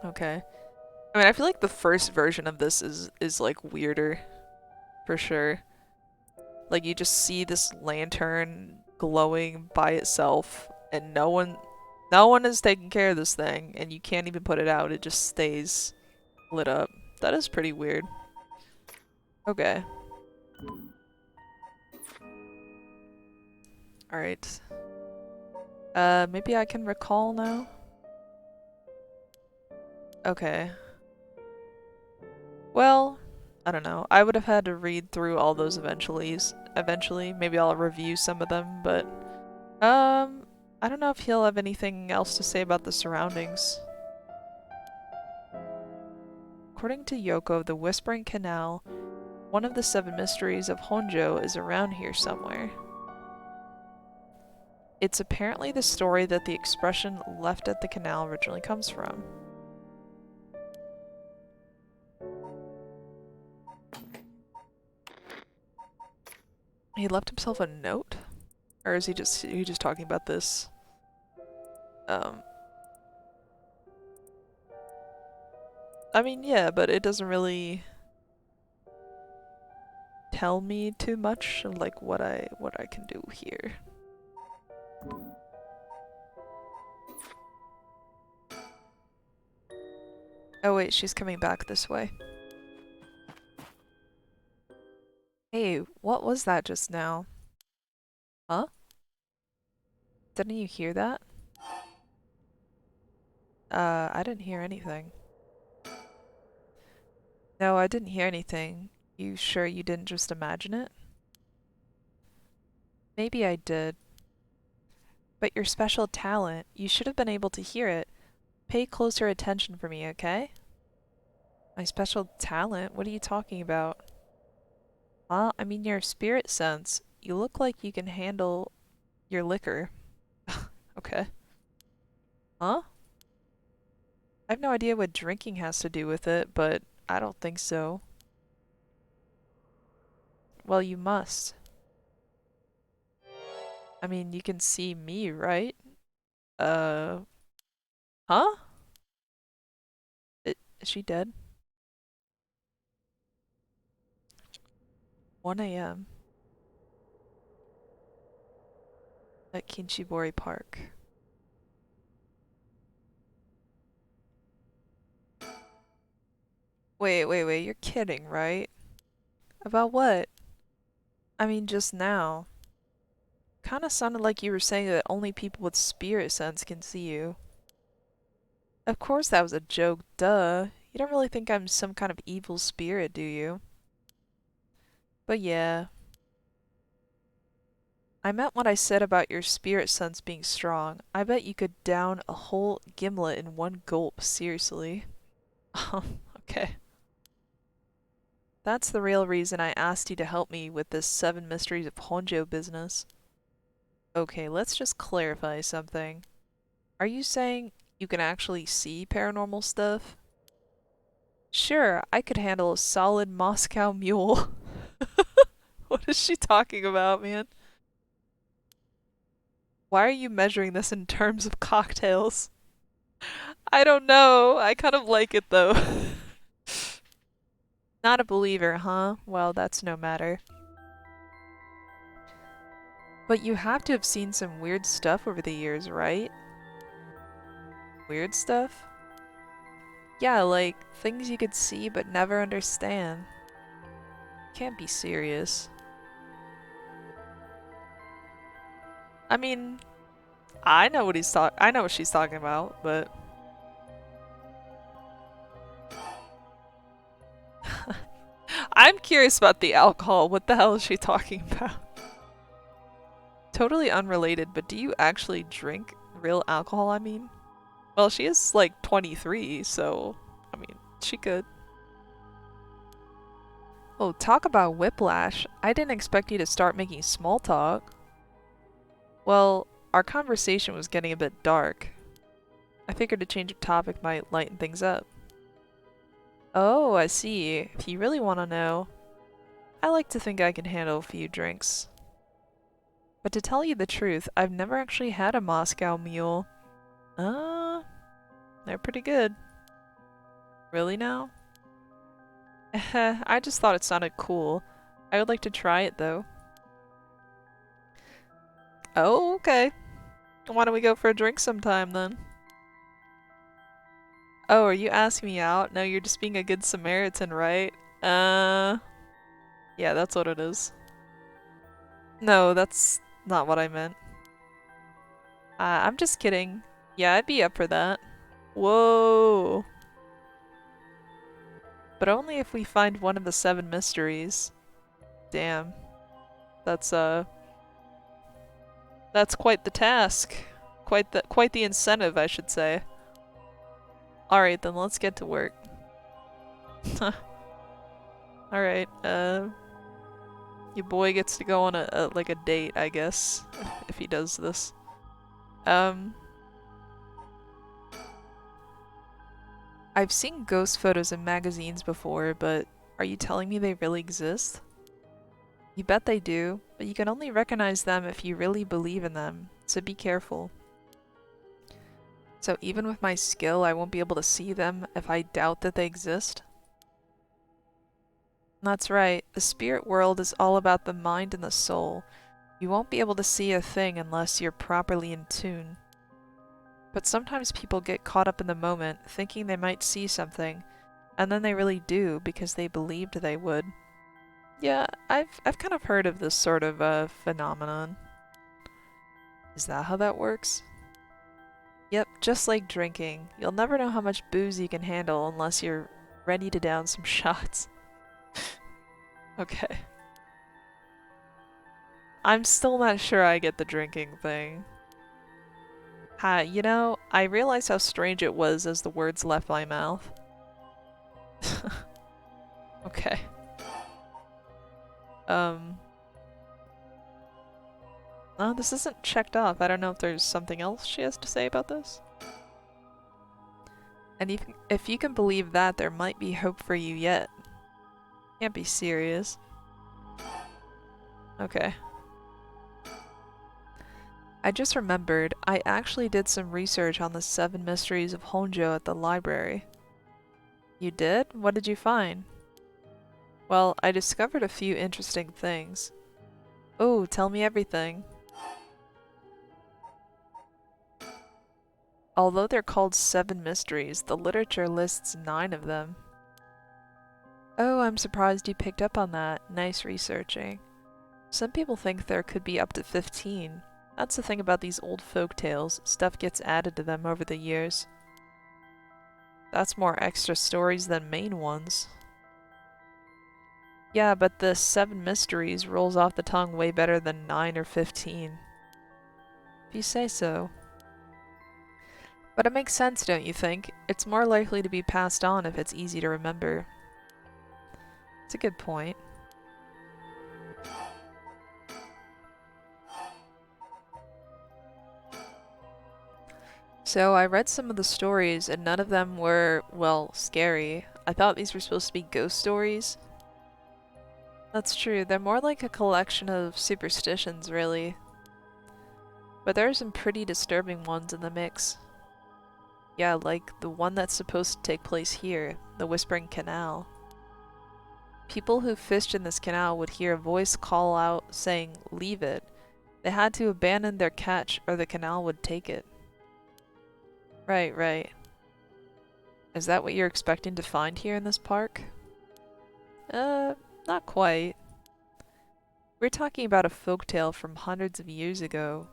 Okay. I mean, I feel like the first version of this is like weirder, for sure. Like you just see this lantern glowing by itself, and no one is taking care of this thing, and you can't even put it out. It just stays lit up. That is pretty weird. Okay. Alright. Maybe I can recall now? Okay. Well, I don't know. I would have had to read through all those eventually. Maybe I'll review some of them, but I don't know if he'll have anything else to say about the surroundings. According to Yoko, the Whispering Canal, one of the 7 mysteries of Honjo, is around here somewhere. It's apparently the story that the expression "left at the canal" originally comes from. He left himself a note? Or is he just talking about this? I mean, yeah, but it doesn't really tell me too much of like what I can do here. Oh wait, she's coming back this way. Hey, what was that just now? Huh? Didn't you hear that? I didn't hear anything. No, I didn't hear anything. You sure you didn't just imagine it? Maybe I did. But your special talent, you should have been able to hear it. Pay closer attention for me, okay? My special talent? What are you talking about? Well, I mean your spirit sense. You look like you can handle your liquor. Okay. Huh? I have no idea what drinking has to do with it, but I don't think so. Well, you must. I mean, you can see me, right? Uh, huh? Is she dead? 1 a.m. at Kinchibori Park. Wait, you're kidding, right? About what? I mean, just now. Kinda sounded like you were saying that only people with spirit sense can see you. Of course that was a joke, duh. You don't really think I'm some kind of evil spirit, do you? But yeah. I meant what I said about your spirit sense being strong. I bet you could down a whole gimlet in one gulp, seriously. Okay. That's the real reason I asked you to help me with this 7 Mysteries of Honjo business. Okay, let's just clarify something. Are you saying you can actually see paranormal stuff? Sure, I could handle a solid Moscow mule. What is she talking about, man? Why are you measuring this in terms of cocktails? I don't know. I kind of like it though. Not a believer, huh? Well, that's no matter. But you have to have seen some weird stuff over the years, right? Weird stuff? Yeah, like things you could see but never understand. Can't be serious. I mean, I know what she's talking about, but I'm curious about the alcohol. What the hell is she talking about? Totally unrelated, but do you actually drink real alcohol, I mean? Well, she is like 23, so I mean, she could. Oh, talk about whiplash. I didn't expect you to start making small talk. Well, our conversation was getting a bit dark. I figured a change of topic might lighten things up. Oh, I see. If you really want to know, I like to think I can handle a few drinks. But to tell you the truth, I've never actually had a Moscow mule. Uh, they're pretty good. Really now? I just thought it sounded cool. I would like to try it though. Oh, okay. Why don't we go for a drink sometime then? Oh, are you asking me out? No, you're just being a good Samaritan, right? Yeah, that's what it is. No, that's not what I meant. I'm just kidding. Yeah, I'd be up for that. Whoa. But only if we find one of the 7 mysteries. Damn. That's, that's quite the task. Quite the incentive, I should say. Alright, then let's get to work. Alright, your boy gets to go on like a date, I guess, if he does this. I've seen ghost photos in magazines before, but are you telling me they really exist? You bet they do, but you can only recognize them if you really believe in them, so be careful. So even with my skill, I won't be able to see them if I doubt that they exist? That's right, the spirit world is all about the mind and the soul. You won't be able to see a thing unless you're properly in tune. But sometimes people get caught up in the moment, thinking they might see something, and then they really do because they believed they would. Yeah, I've kind of heard of this sort of phenomenon. Is that how that works? Yep, just like drinking. You'll never know how much booze you can handle unless you're ready to down some shots. Okay. I'm still not sure I get the drinking thing. You know, I realized how strange it was as the words left my mouth. Okay. No, this isn't checked off. I don't know if there's something else she has to say about this. And if you can believe that, there might be hope for you yet. Can't be serious. Okay. I just remembered, I actually did some research on the 7 mysteries of Honjo at the library. You did? What did you find? Well, I discovered a few interesting things. Oh, tell me everything. Although they're called 7 mysteries, the literature lists 9 of them. Oh, I'm surprised you picked up on that. Nice researching. Some people think there could be up to 15. That's the thing about these old folk tales. Stuff gets added to them over the years. That's more extra stories than main ones. Yeah, but the 7 mysteries rolls off the tongue way better than 9 or 15. If you say so. But it makes sense, don't you think? It's more likely to be passed on if it's easy to remember. It's a good point. So I read some of the stories and none of them were, well, scary. I thought these were supposed to be ghost stories. That's true, they're more like a collection of superstitions, really. But there are some pretty disturbing ones in the mix. Yeah, like the one that's supposed to take place here, the Whispering Canal. People who fished in this canal would hear a voice call out saying, "Leave it." They had to abandon their catch or the canal would take it. Right, right. Is that what you're expecting to find here in this park? Not quite. We're talking about a folktale from hundreds of years ago.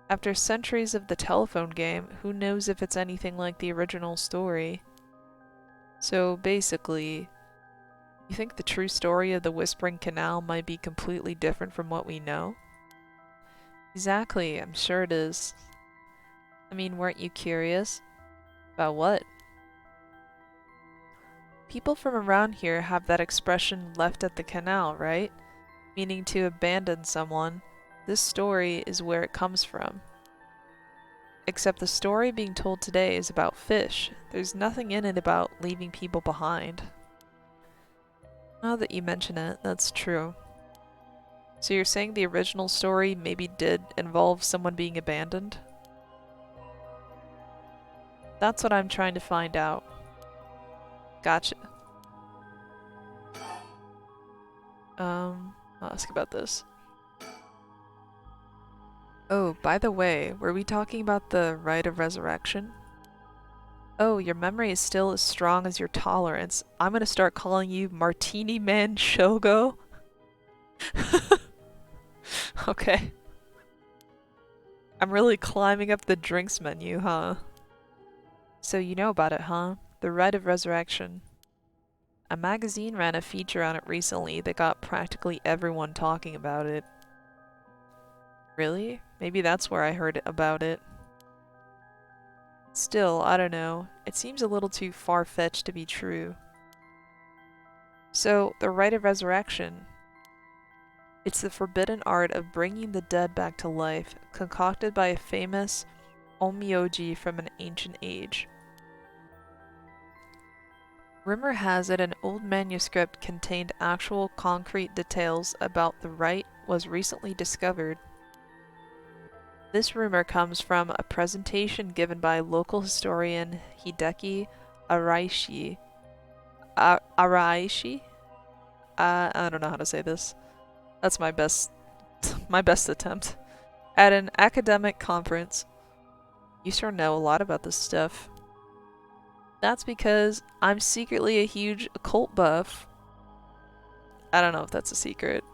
After centuries of the telephone game, who knows if it's anything like the original story? So basically, you think the true story of the Whispering Canal might be completely different from what we know? Exactly, I'm sure it is. I mean, weren't you curious? About what? People from around here have that expression left at the canal, right? Meaning to abandon someone. This story is where it comes from. Except the story being told today is about fish. There's nothing in it about leaving people behind. Now that you mention it, that's true. So you're saying the original story maybe did involve someone being abandoned? That's what I'm trying to find out. Gotcha. I'll ask about this. Oh, by the way, were we talking about the rite of resurrection? Oh, your memory is still as strong as your tolerance. I'm gonna start calling you Martini Man Shogo. Okay. I'm really climbing up the drinks menu, huh? So you know about it, huh? The rite of resurrection. A magazine ran a feature on it recently that got practically everyone talking about it. Really? Maybe that's where I heard about it. Still, I don't know. It seems a little too far-fetched to be true. So, the rite of resurrection. It's the forbidden art of bringing the dead back to life, concocted by a famous onmyoji from an ancient age. Rumor has it an old manuscript contained actual concrete details about the rite was recently discovered. This rumor comes from a presentation given by local historian Hideki Araishi. Araishi? I don't know how to say this. That's my best attempt. At an academic conference. You sure know a lot about this stuff. That's because I'm secretly a huge occult buff. I don't know if that's a secret.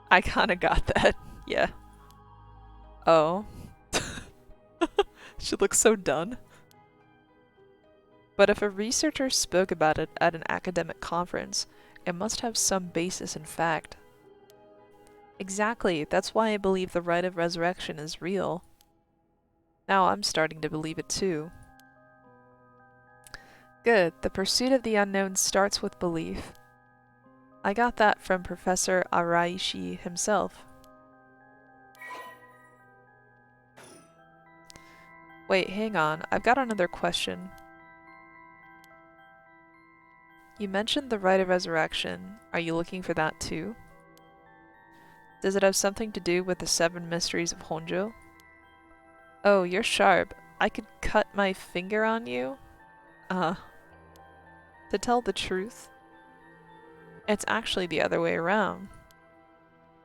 I kinda got that. Yeah. Oh. She looks so done. But if a researcher spoke about it at an academic conference, it must have some basis in fact. Exactly, that's why I believe the rite of resurrection is real. Now I'm starting to believe it too. Good, the pursuit of the unknown starts with belief. I got that from Professor Araishi himself. Wait, hang on, I've got another question. You mentioned the rite of resurrection. Are you looking for that too? Does it have something to do with the 7 mysteries of Honjo? Oh, you're sharp. I could cut my finger on you? To tell the truth, it's actually the other way around.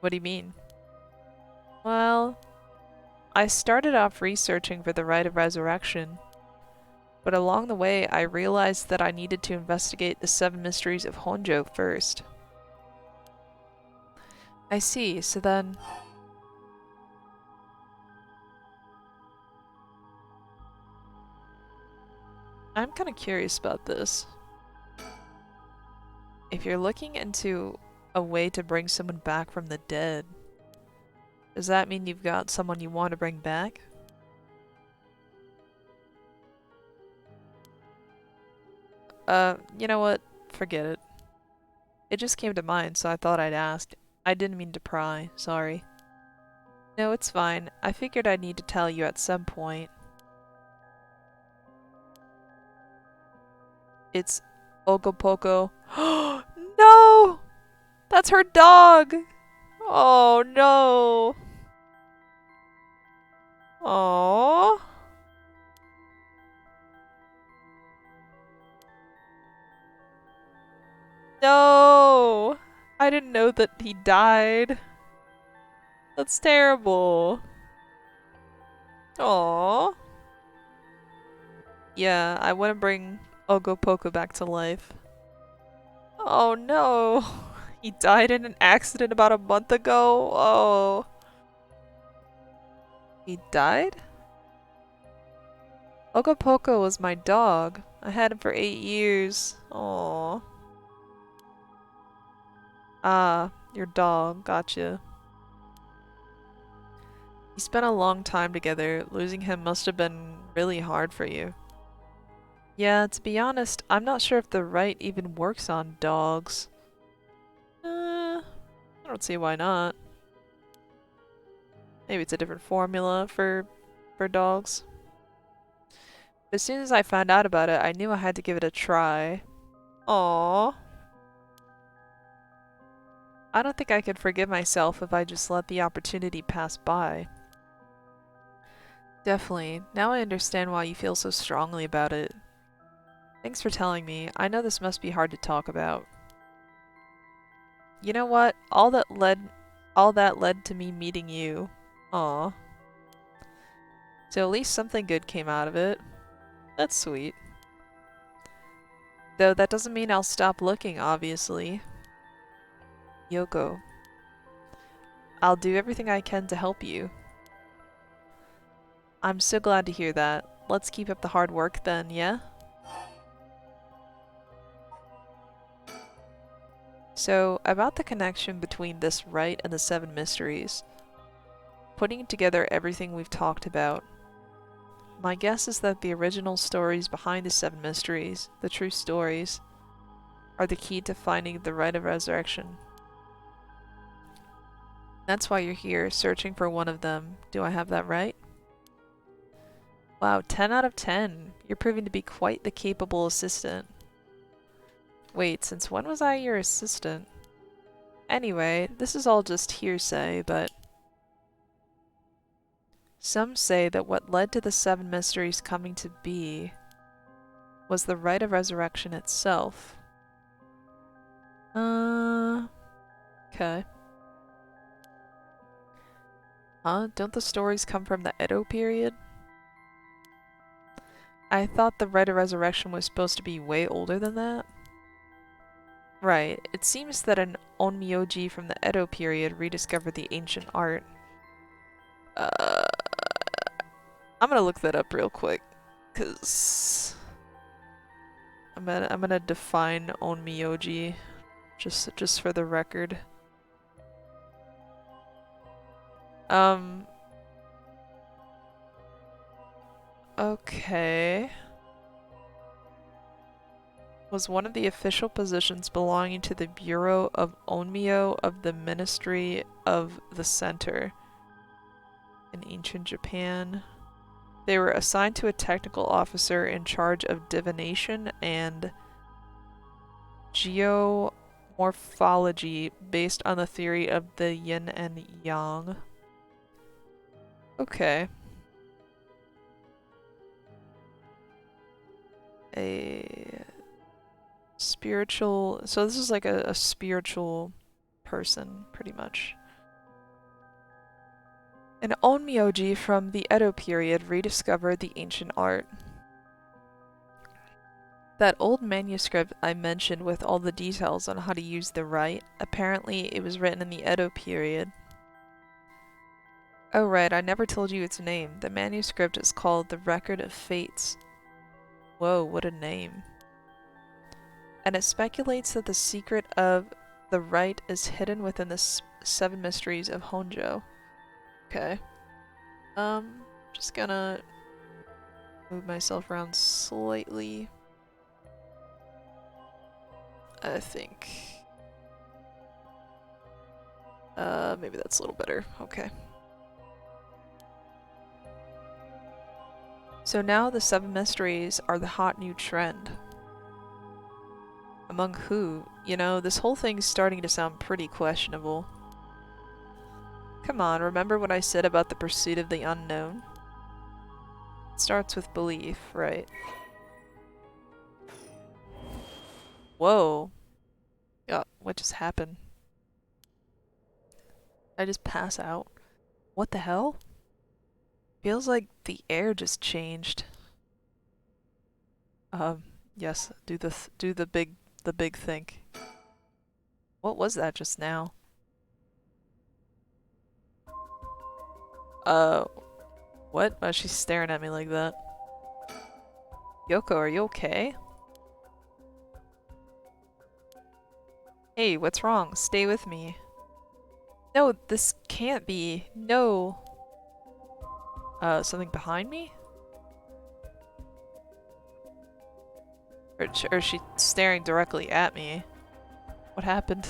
What do you mean? Well, I started off researching for the rite of resurrection, but along the way I realized that I needed to investigate the 7 mysteries of Honjo first. I see, so then... I'm kinda curious about this. If you're looking into a way to bring someone back from the dead, does that mean you've got someone you want to bring back? You know what? Forget it. It just came to mind, so I thought I'd ask. I didn't mean to pry, sorry. No, it's fine. I figured I'd need to tell you at some point. It's Ogopoko. No! That's her dog! Oh no! Aww. No! I didn't know that he died. That's terrible. Aww. Yeah, I want to bring Ogopoko back to life. Oh no! He died in an accident about a month ago? Oh. He died? Ogopoko was my dog. I had him for 8 years. Aww. Ah, your dog. Gotcha. You spent a long time together. Losing him must have been really hard for you. Yeah, to be honest, I'm not sure if the rite even works on dogs. I don't see why not. Maybe it's a different formula for dogs. But as soon as I found out about it, I knew I had to give it a try. Aww. I don't think I could forgive myself if I just let the opportunity pass by. Definitely. Now I understand why you feel so strongly about it. Thanks for telling me. I know this must be hard to talk about. You know what? All that led to me meeting you. Aw. So at least something good came out of it. That's sweet. Though that doesn't mean I'll stop looking, obviously. Yoko. I'll do everything I can to help you. I'm so glad to hear that. Let's keep up the hard work then, yeah? So, about the connection between this rite and the 7 mysteries. Putting together everything we've talked about. My guess is that the original stories behind the 7 mysteries, the true stories, are the key to finding the rite of resurrection. That's why you're here, searching for one of them. Do I have that right? Wow, 10 out of 10. You're proving to be quite the capable assistant. Wait, since when was I your assistant? Anyway, this is all just hearsay, but... Some say that what led to the 7 mysteries coming to be was the rite of resurrection itself. Okay. Huh? Don't the stories come from the Edo period? I thought the Rite of Resurrection was supposed to be way older than that. Right. It seems that an onmyoji from the Edo period rediscovered the ancient art. Uh, I'm gonna look that up real quick, cause I'm gonna define onmyoji, just for the record. Okay. Was one of the official positions belonging to the Bureau of Onmyo of the Ministry of the Center in ancient Japan. They were assigned to a technical officer in charge of divination and geomorphology based on the theory of the yin and yang. Okay. A spiritual... So this is like a spiritual person, pretty much. An onmyoji from the Edo period rediscovered the ancient art. That old manuscript I mentioned with all the details on how to use the rite, apparently it was written in the Edo period. Oh right, I never told you its name. The manuscript is called The Record of Fates. Whoa, what a name. And it speculates that the secret of the rite is hidden within the seven mysteries of Honjo. Okay. Just gonna move myself around slightly. I think. Maybe that's a little better. Okay. So now the seven mysteries are the hot new trend. Among who? You know, this whole thing's starting to sound pretty questionable. Come on, remember what I said about the pursuit of the unknown? It starts with belief, right? Whoa. Yeah, what just happened? I just pass out? What the hell? Feels like the air just changed. Yes, do the big think. What was that just now? What? Oh, she's staring at me like that. Yoko, are you okay? Hey, what's wrong? Stay with me. No, this can't be. No. Something behind me? Or is she staring directly at me? What happened?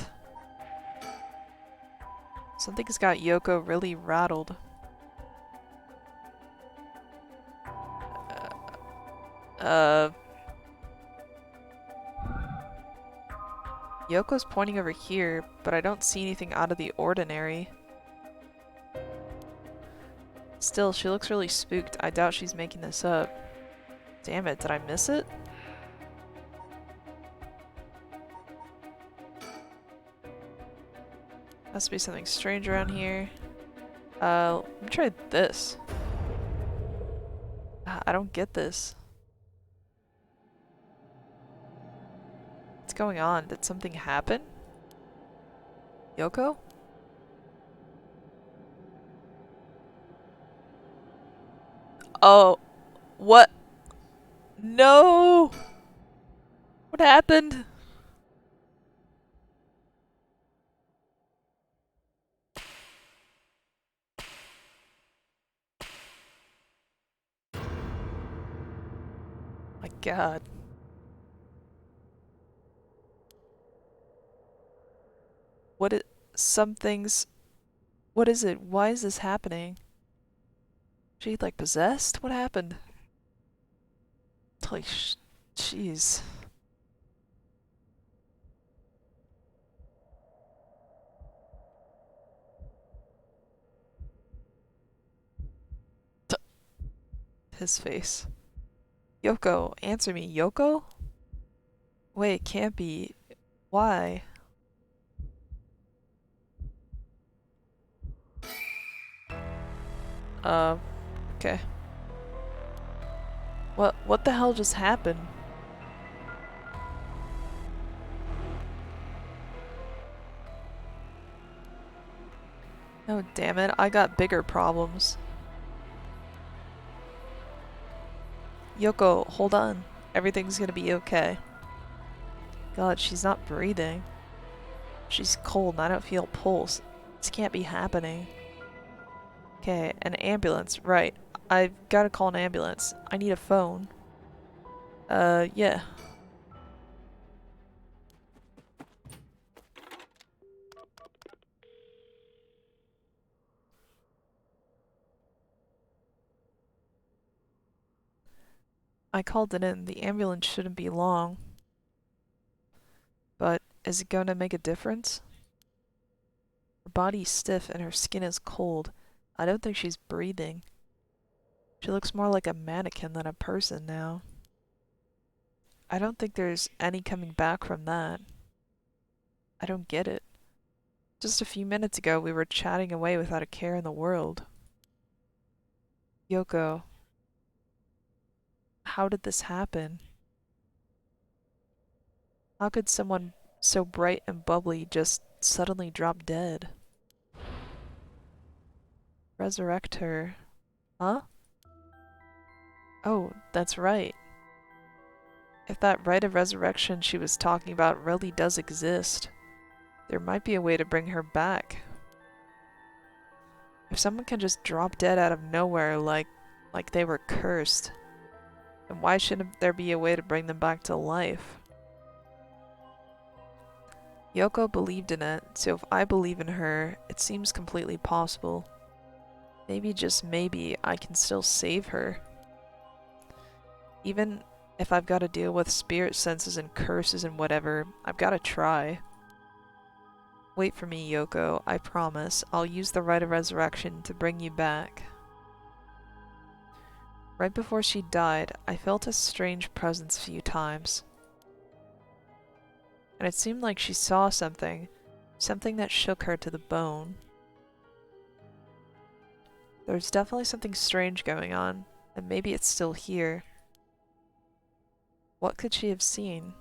Something's got Yoko really rattled. Yoko's pointing over here, but I don't see anything out of the ordinary. Still, she looks really spooked. I doubt she's making this up. Damn it, did I miss it? Must be something strange around here. Let me try this. I don't get this. What's going on? Did something happen? Yoko? Oh, what? No! What happened? My God. What is... Some things... What is it? Why is this happening? She like possessed? What happened? Like, jeez. His face. Yoko, answer me. Yoko? Wait, it can't be. Why? Okay. What the hell just happened? Oh, damn it, I got bigger problems. Yoko, hold on. Everything's gonna be okay. God, she's not breathing. She's cold and I don't feel a pulse. This can't be happening. Okay, an ambulance. Right. I've gotta call an ambulance. I need a phone. Yeah. I called it in. The ambulance shouldn't be long. But is it gonna make a difference? Her body's stiff and her skin is cold. I don't think she's breathing. She looks more like a mannequin than a person now. I don't think there's any coming back from that. I don't get it. Just a few minutes ago we were chatting away without a care in the world. Yoko, how did this happen? How could someone so bright and bubbly just suddenly drop dead? Resurrect her. Huh? Oh, that's right. If that rite of resurrection she was talking about really does exist, there might be a way to bring her back. If someone can just drop dead out of nowhere like they were cursed, then why shouldn't there be a way to bring them back to life? Yoko believed in it, so if I believe in her, it seems completely possible. Maybe, just maybe, I can still save her. Even if I've got to deal with spirit senses and curses and whatever, I've got to try. Wait for me, Yoko. I promise. I'll use the rite of resurrection to bring you back. Right before she died, I felt a strange presence a few times. And it seemed like she saw something. Something that shook her to the bone. There's definitely something strange going on, and maybe it's still here. What could she have seen?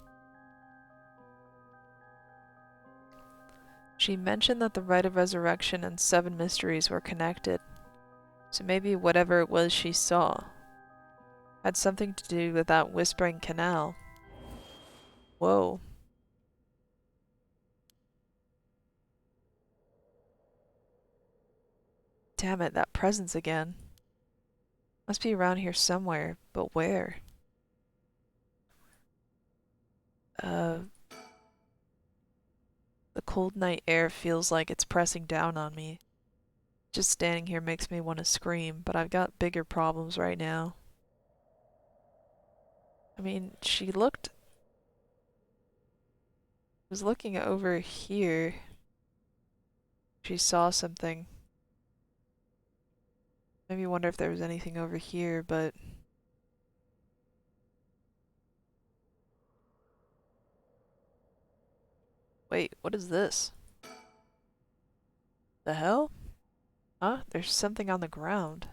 She mentioned that the rite of resurrection and 7 mysteries were connected, so maybe whatever it was she saw had something to do with that whispering canal. Whoa. Damn it, that presence again. Must be around here somewhere, but where? The cold night air feels like it's pressing down on me. Just standing here makes me want to scream, but I've got bigger problems right now. I mean, she was looking over here. She saw something. Maybe wonder if there was anything over here, but... Wait, what is this? The hell? Huh? There's something on the ground.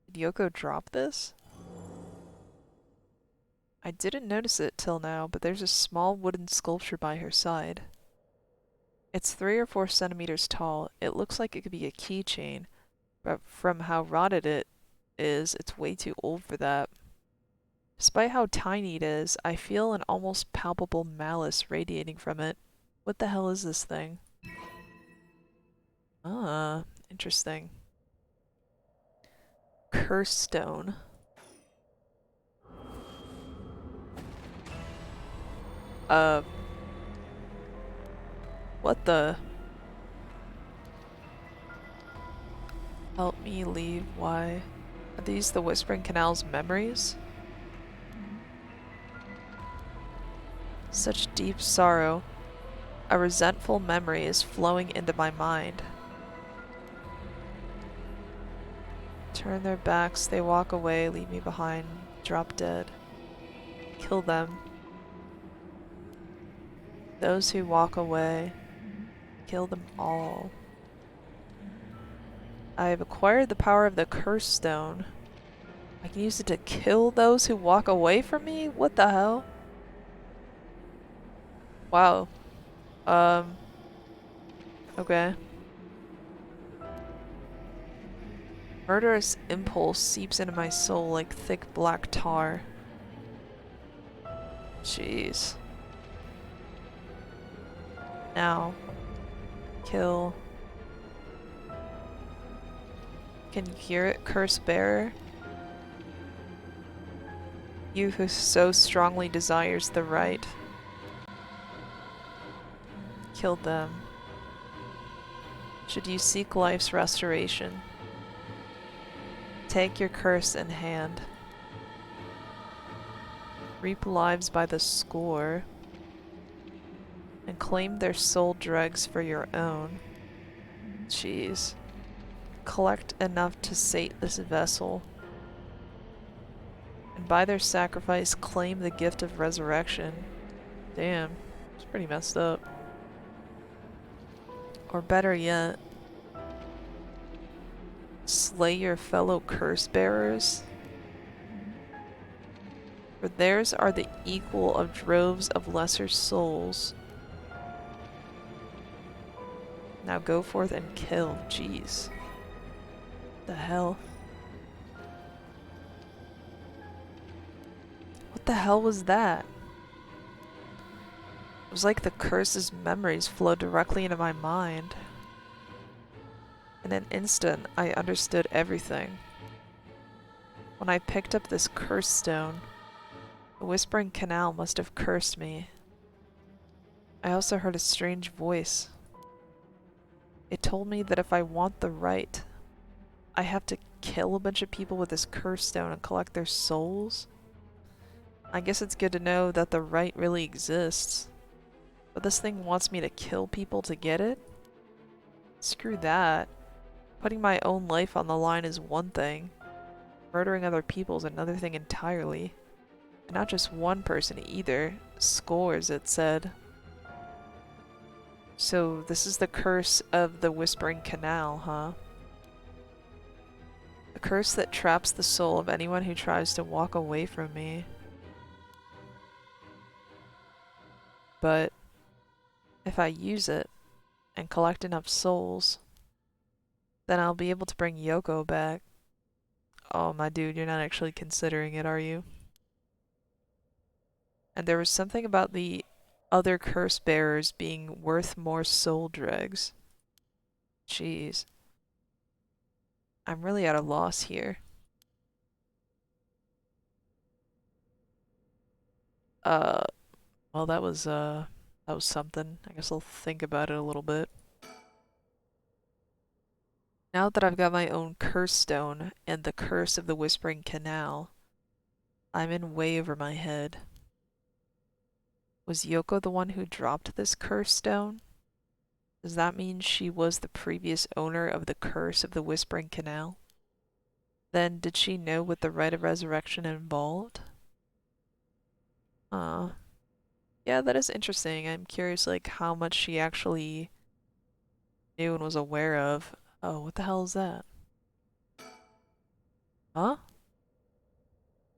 Did Yoko drop this? I didn't notice it till now, but there's a small wooden sculpture by her side. It's 3 or 4 centimeters tall. It looks like it could be a keychain, but from how rotted it is, it's way too old for that. Despite how tiny it is, I feel an almost palpable malice radiating from it. What the hell is this thing? Ah, interesting. Curse stone. What the? Help me leave, why? Are these the Whispering Canal's memories? Such deep sorrow. A resentful memory is flowing into my mind. Turn their backs, they walk away, leave me behind, drop dead. Kill them. Those who walk away, kill them all. I have acquired the power of the Curse Stone. I can use it to kill those who walk away from me? What the hell? Wow. Um, okay. Murderous impulse seeps into my soul like thick black tar. Jeez. Now. Kill. Can you hear it, curse bearer? You who so strongly desires the right. Kill them. Should you seek life's restoration, take your curse in hand. Reap lives by the score, and claim their soul dregs for your own. Jeez. Collect enough to sate this vessel, and by their sacrifice claim the gift of resurrection. Damn, it's pretty messed up. Or better yet, slay your fellow curse bearers, for theirs are the equal of droves of lesser souls. Now go forth and kill. Jeez. The hell? What the hell was that? It was like the curse's memories flowed directly into my mind. In an instant, I understood everything. When I picked up this curse stone, the Whispering Canal must have cursed me. I also heard a strange voice. It told me that if I want the right, I have to kill a bunch of people with this curse stone and collect their souls? I guess it's good to know that the right really exists. But this thing wants me to kill people to get it? Screw that. Putting my own life on the line is one thing. Murdering other people is another thing entirely. And not just one person either. Scores, it said. So this is the curse of the Whispering Canal, huh? A curse that traps the soul of anyone who tries to walk away from me. But if I use it and collect enough souls, then I'll be able to bring Yoko back. Oh, my dude, you're not actually considering it, are you? And there was something about the other curse bearers being worth more soul dregs. Jeez. I'm really at a loss here. Uh, well, that was something. I guess I'll think about it a little bit. Now that I've got my own curse stone and the curse of the Whispering Canal, I'm in way over my head. Was Yoko the one who dropped this curse stone? Does that mean she was the previous owner of the curse of the Whispering Canal? Then did she know what the rite of resurrection involved? Yeah, that is interesting. I'm curious, like, how much she actually knew and was aware of. Oh, what the hell is that? Huh?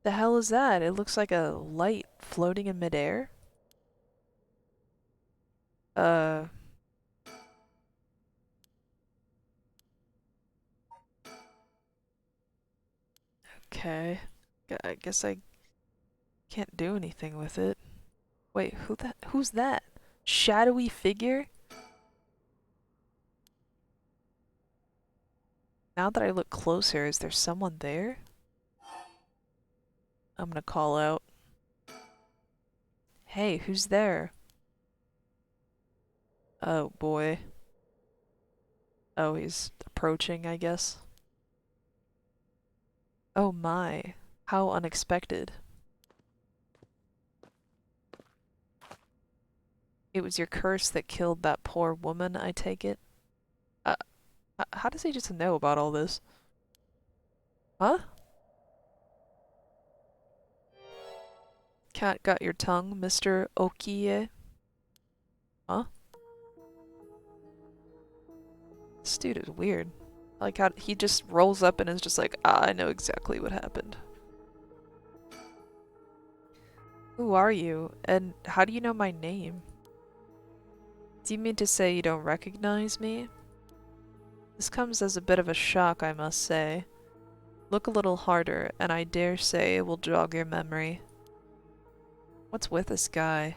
The hell is that? It looks like a light floating in midair. Uh... Okay. I guess I can't do anything with it. Wait, who's that? Shadowy figure? Now that I look closer, is there someone there? I'm gonna call out. Hey, who's there? Oh boy. Oh, he's approaching, I guess. Oh my. How unexpected. It was your curse that killed that poor woman, I take it? Uh, how does he just know about all this? Huh? Cat got your tongue, Mr. Okie? Huh? This dude is weird. Like how he just rolls up and is just like, ah, I know exactly what happened. Who are you? And how do you know my name? Do you mean to say you don't recognize me? This comes as a bit of a shock, I must say. Look a little harder, and I dare say it will jog your memory. What's with this guy?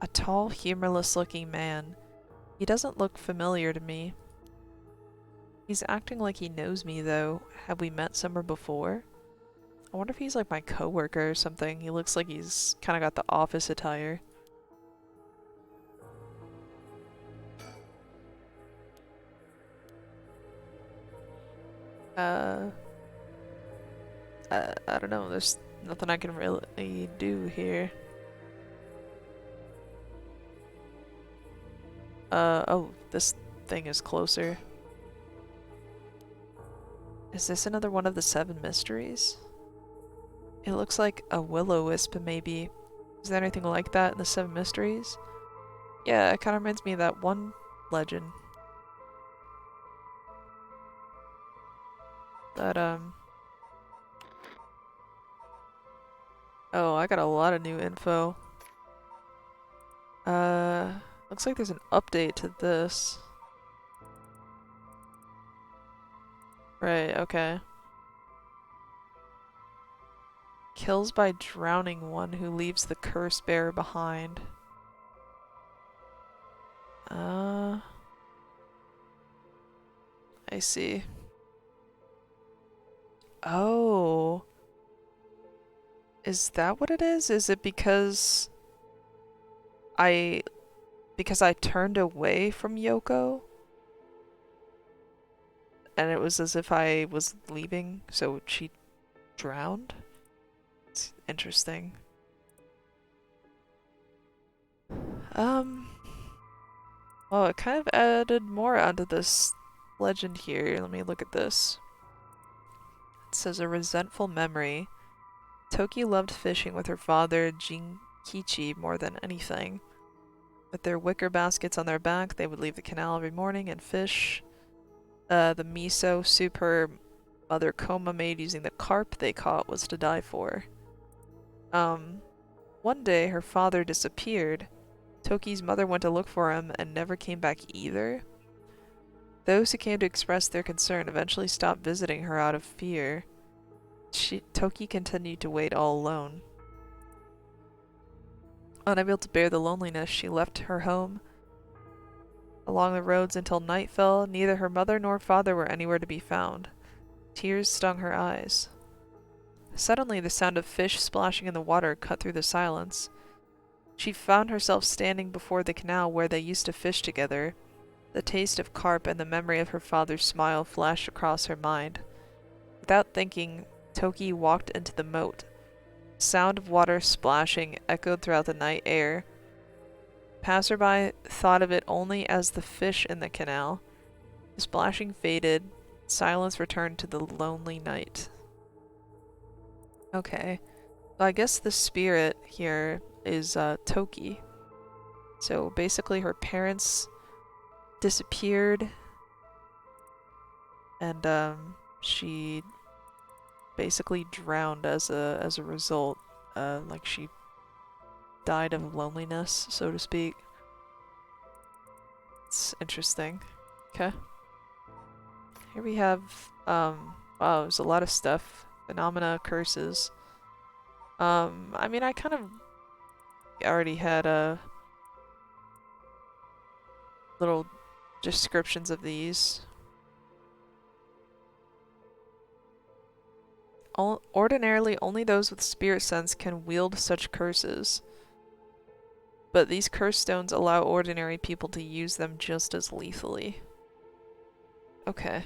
A tall, humorless-looking man. He doesn't look familiar to me. He's acting like he knows me, though. Have we met somewhere before? I wonder if he's like my coworker or something. He looks like he's kind of got the office attire. Uh, I don't know. There's nothing I can really do here. Oh, this thing is closer. Is this another one of the 7 mysteries? It looks like a will-o-wisp, maybe. Is there anything like that in the 7 mysteries? Yeah, it kind of reminds me of that one legend. But, oh, I got a lot of new info. Looks like there's an update to this. Right, okay. Kills by drowning one who leaves the curse bearer behind. I see. Oh. Is that what it is? Is it because I turned away from Yoko? And it was as if I was leaving, so she drowned? It's interesting. Well, it kind of added more onto this legend here. Let me look at this. It says a resentful memory. Toki loved fishing with her father, Jinkichi, more than anything. With their wicker baskets on their back, they would leave the canal every morning and fish. The miso soup her mother Koma made using the carp they caught was to die for. One day her father disappeared. Toki's mother went to look for him and never came back either. Those who came to express their concern eventually stopped visiting her out of fear. Toki continued to wait all alone. Unable to bear the loneliness, she left her home along the roads until night fell. Neither her mother nor father were anywhere to be found. Tears stung her eyes. Suddenly, the sound of fish splashing in the water cut through the silence. She found herself standing before the canal where they used to fish together. The taste of carp and the memory of her father's smile flashed across her mind. Without thinking, Toki walked into the moat. The sound of water splashing echoed throughout the night air. Passerby thought of it only as the fish in the canal. The splashing faded. Silence returned to the lonely night. Okay. Well, I guess the spirit here is Toki. So basically her parents disappeared and she basically drowned as a result. Like she died of loneliness, so to speak. It's interesting. Okay. Here we have wow, there's a lot of stuff. Phenomena, curses. I mean, I kind of already had little descriptions of these. Ordinarily, only those with spirit sense can wield such curses. But these curse stones allow ordinary people to use them just as lethally. Okay.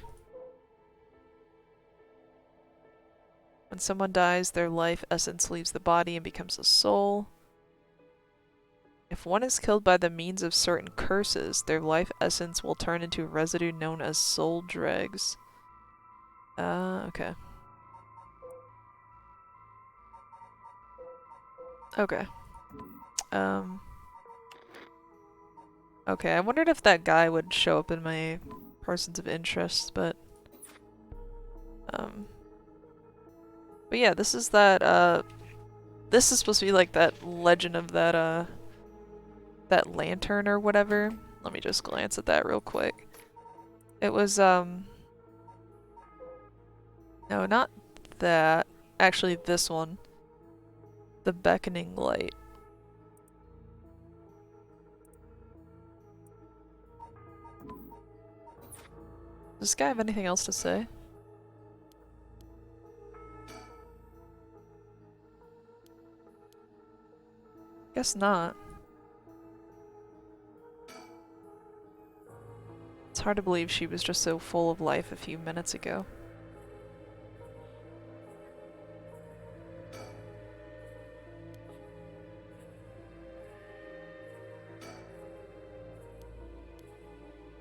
When someone dies, their life essence leaves the body and becomes a soul. If one is killed by the means of certain curses, their life essence will turn into a residue known as soul dregs. Okay. Okay. Okay, I wondered if that guy would show up in my persons of interest, but But yeah, this is that, this is supposed to be like that legend of that, that lantern or whatever. Let me just glance at that real quick. It was, no, not that. Actually, this one. The beckoning light. Does this guy have anything else to say? Guess not. It's hard to believe she was just so full of life a few minutes ago.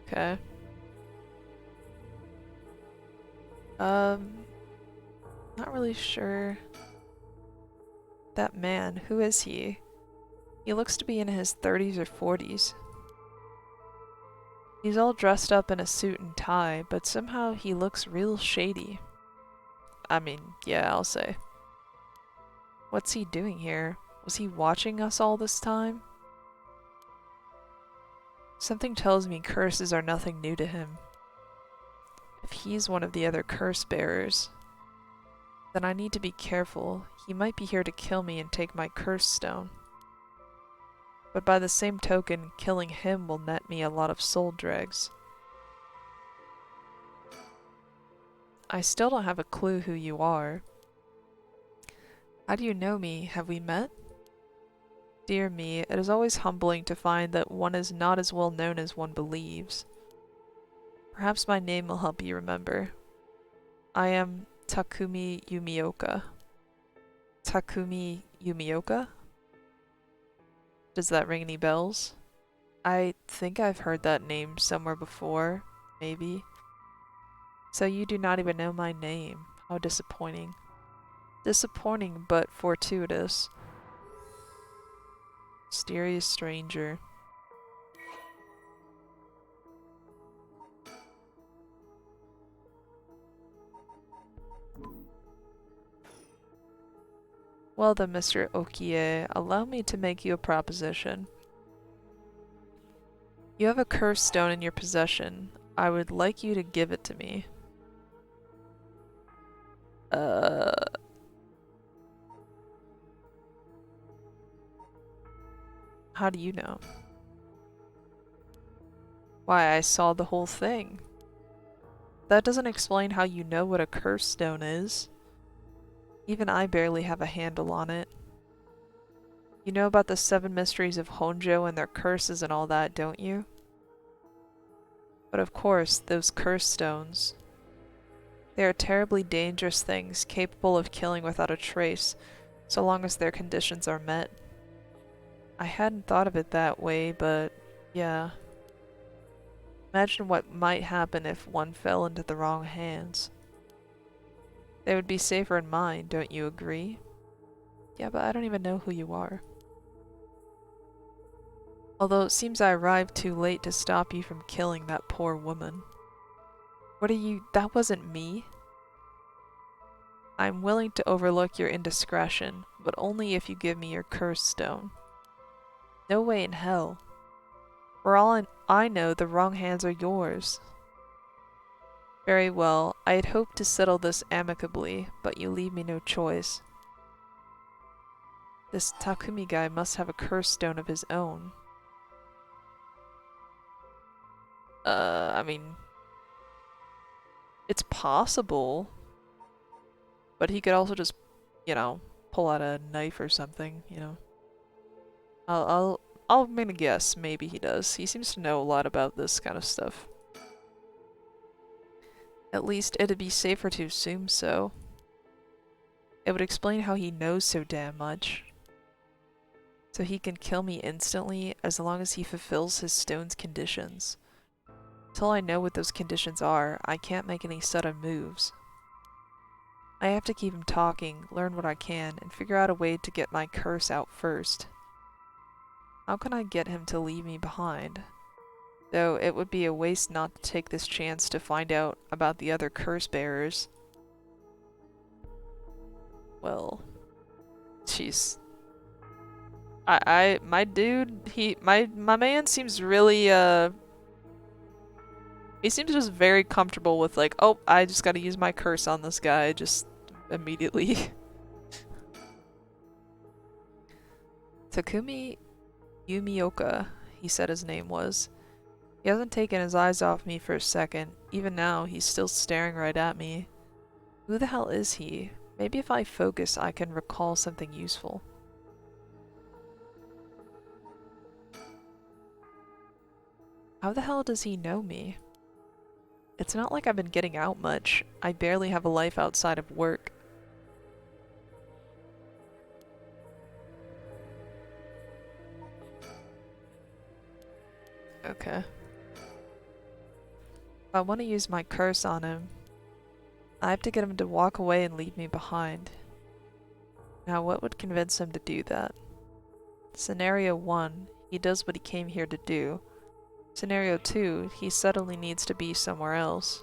Okay. Not really sure. That man, who is he? He looks to be in his 30s or 40s. He's all dressed up in a suit and tie, but somehow he looks real shady. I mean, yeah, I'll say. What's he doing here? Was he watching us all this time? Something tells me curses are nothing new to him. If he's one of the other curse bearers, then I need to be careful. He might be here to kill me and take my curse stone. But by the same token, killing him will net me a lot of soul dregs. I still don't have a clue who you are. How do you know me? Have we met? Dear me, it is always humbling to find that one is not as well known as one believes. Perhaps my name will help you remember. I am Takumi Yumioka. Takumi Yumioka? Does that ring any bells? I think I've heard that name somewhere before, maybe. So you do not even know my name. How disappointing. Disappointing, but fortuitous. Mysterious stranger. Well then, Mr. Okie, allow me to make you a proposition. You have a curse stone in your possession. I would like you to give it to me. How do you know? Why, I saw the whole thing. That doesn't explain how you know what a curse stone is. Even I barely have a handle on it. You know about the 7 mysteries of Honjo and their curses and all that, don't you? But of course, those curse stones. They are terribly dangerous things, capable of killing without a trace, so long as their conditions are met. I hadn't thought of it that way, but yeah. Imagine what might happen if one fell into the wrong hands. They would be safer in mine, don't you agree? Yeah, but I don't even know who you are. Although it seems I arrived too late to stop you from killing that poor woman. What are you— that wasn't me? I'm willing to overlook your indiscretion, but only if you give me your curse stone. No way in hell. For all I know, the wrong hands are yours. Very well, I had hoped to settle this amicably, but you leave me no choice. This Takumi guy must have a curse stone of his own. I mean, it's possible, but he could also just, you know, pull out a knife or something, you know. I'm gonna guess maybe he does. He seems to know a lot about this kind of stuff. At least it'd be safer to assume so. It would explain how he knows so damn much. So he can kill me instantly as long as he fulfills his stone's conditions. Till I know what those conditions are, I can't make any sudden moves. I have to keep him talking, learn what I can, and figure out a way to get my curse out first. How can I get him to leave me behind? Though it would be a waste not to take this chance to find out about the other curse bearers. Well, jeez. My dude, my man seems really, he seems just very comfortable with like, oh, I just gotta use my curse on this guy, just immediately. Takumi Yumioka, he said his name was. He hasn't taken his eyes off me for a second. Even now, he's still staring right at me. Who the hell is he? Maybe if I focus, I can recall something useful. How the hell does he know me? It's not like I've been getting out much. I barely have a life outside of work. Okay. If I want to use my curse on him, I have to get him to walk away and leave me behind. Now, what would convince him to do that? Scenario 1, he does what he came here to do. Scenario 2, he suddenly needs to be somewhere else.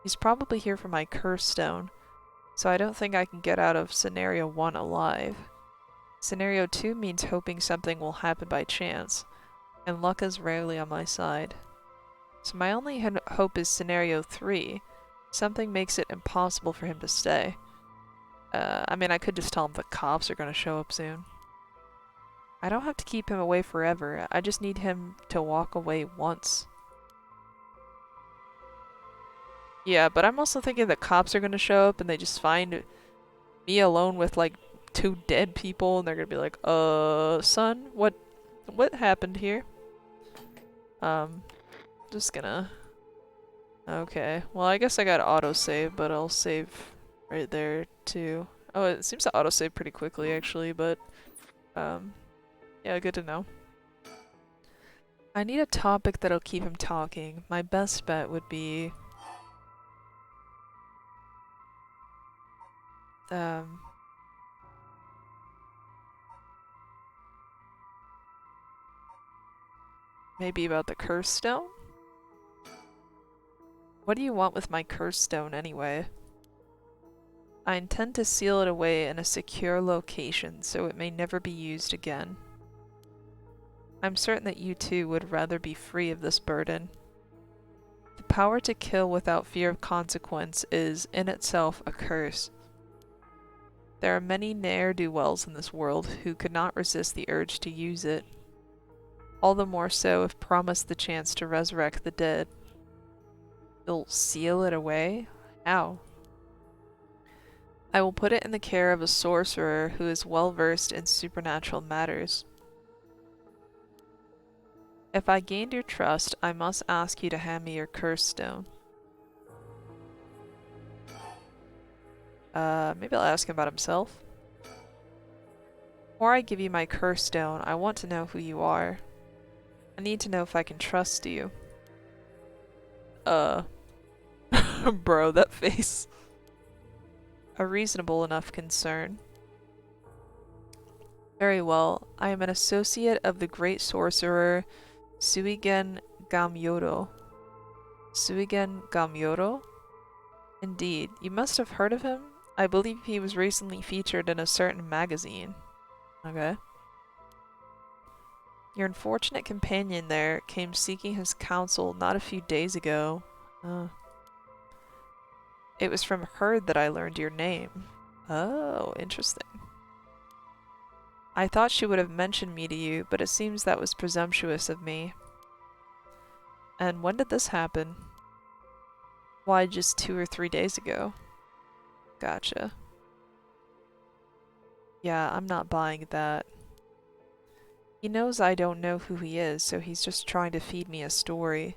He's probably here for my curse stone, so I don't think I can get out of Scenario 1 alive. Scenario 2 means hoping something will happen by chance, and luck is rarely on my side. So my only hope is Scenario 3. Something makes it impossible for him to stay. I mean, I could just tell him the cops are gonna show up soon. I don't have to keep him away forever, I just need him to walk away once. Yeah, but I'm also thinking the cops are gonna show up and they just find me alone with like 2 dead people and they're gonna be like, son, what happened here? Just gonna... Okay, well I guess I got autosave, but I'll save right there too. Oh, it seems to autosave pretty quickly actually, but yeah, good to know. I need a topic that'll keep him talking. My best bet would be maybe about the curse stone? What do you want with my curse stone anyway? I intend to seal it away in a secure location so it may never be used again. I'm certain that you too would rather be free of this burden. The power to kill without fear of consequence is, in itself, a curse. There are many ne'er-do-wells in this world who could not resist the urge to use it. All the more so if promised the chance to resurrect the dead. You'll seal it away? How? I will put it in the care of a sorcerer who is well versed in supernatural matters. If I gained your trust, I must ask you to hand me your curse stone. Maybe I'll ask him about himself. Before I give you my curse stone, I want to know who you are. I need to know if I can trust you. Bro, that face. A reasonable enough concern. Very well. I am an associate of the great sorcerer Suigen Gamyoro. Suigen Gamyoro? Indeed. You must have heard of him? I believe he was recently featured in a certain magazine. Okay. Your unfortunate companion there came seeking his counsel not a few days ago. It was from her that I learned your name. Oh, interesting. I thought she would have mentioned me to you, but it seems that was presumptuous of me. And when did this happen? Why, just 2 or 3 days ago. Gotcha. Yeah, I'm not buying that. He knows I don't know who he is, so he's just trying to feed me a story.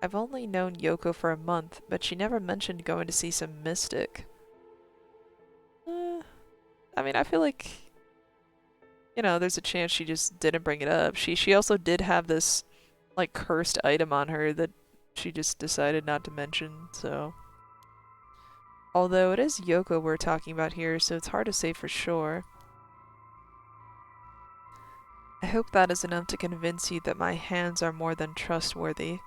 I've only known Yoko for a month, but she never mentioned going to see some mystic. I mean, I feel like, you know, there's a chance she just didn't bring it up. She also did have this, like, cursed item on her that she just decided not to mention, so... Although it is Yoko we're talking about here, so it's hard to say for sure. I hope that is enough to convince you that my hands are more than trustworthy.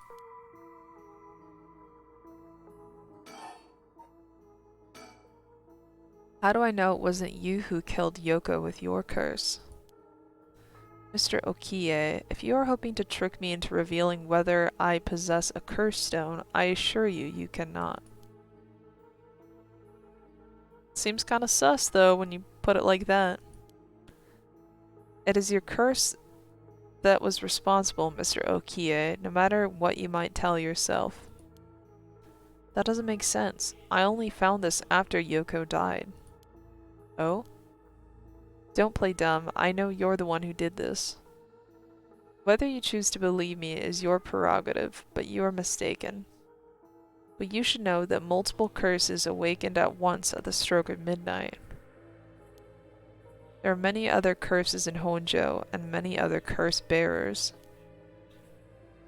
How do I know it wasn't you who killed Yoko with your curse? Mr. Okie, if you are hoping to trick me into revealing whether I possess a curse stone, I assure you, you cannot. Seems kinda sus, though, when you put it like that. It is your curse that was responsible, Mr. Okie, no matter what you might tell yourself. That doesn't make sense. I only found this after Yoko died. Oh? Don't play dumb. I know you're the one who did this. Whether you choose to believe me is your prerogative, but you are mistaken. But you should know that multiple curses awakened at once at the stroke of midnight. There are many other curses in Honjo, and many other curse bearers.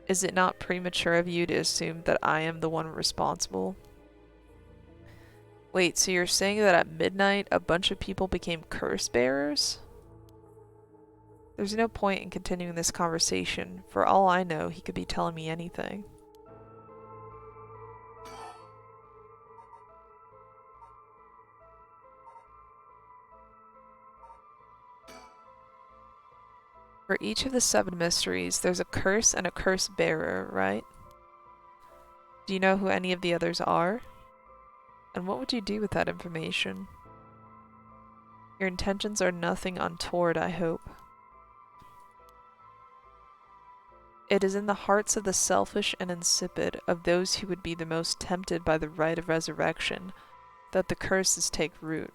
Is it not premature of you to assume that I am the one responsible? Wait, so you're saying that at midnight a bunch of people became curse bearers? There's no point in continuing this conversation. For all I know, he could be telling me anything. For each of the 7 mysteries, there's a curse and a curse bearer, right? Do you know who any of the others are? And what would you do with that information? Your intentions are nothing untoward, I hope. It is in the hearts of the selfish and insipid, of those who would be the most tempted by the rite of resurrection, that the curses take root.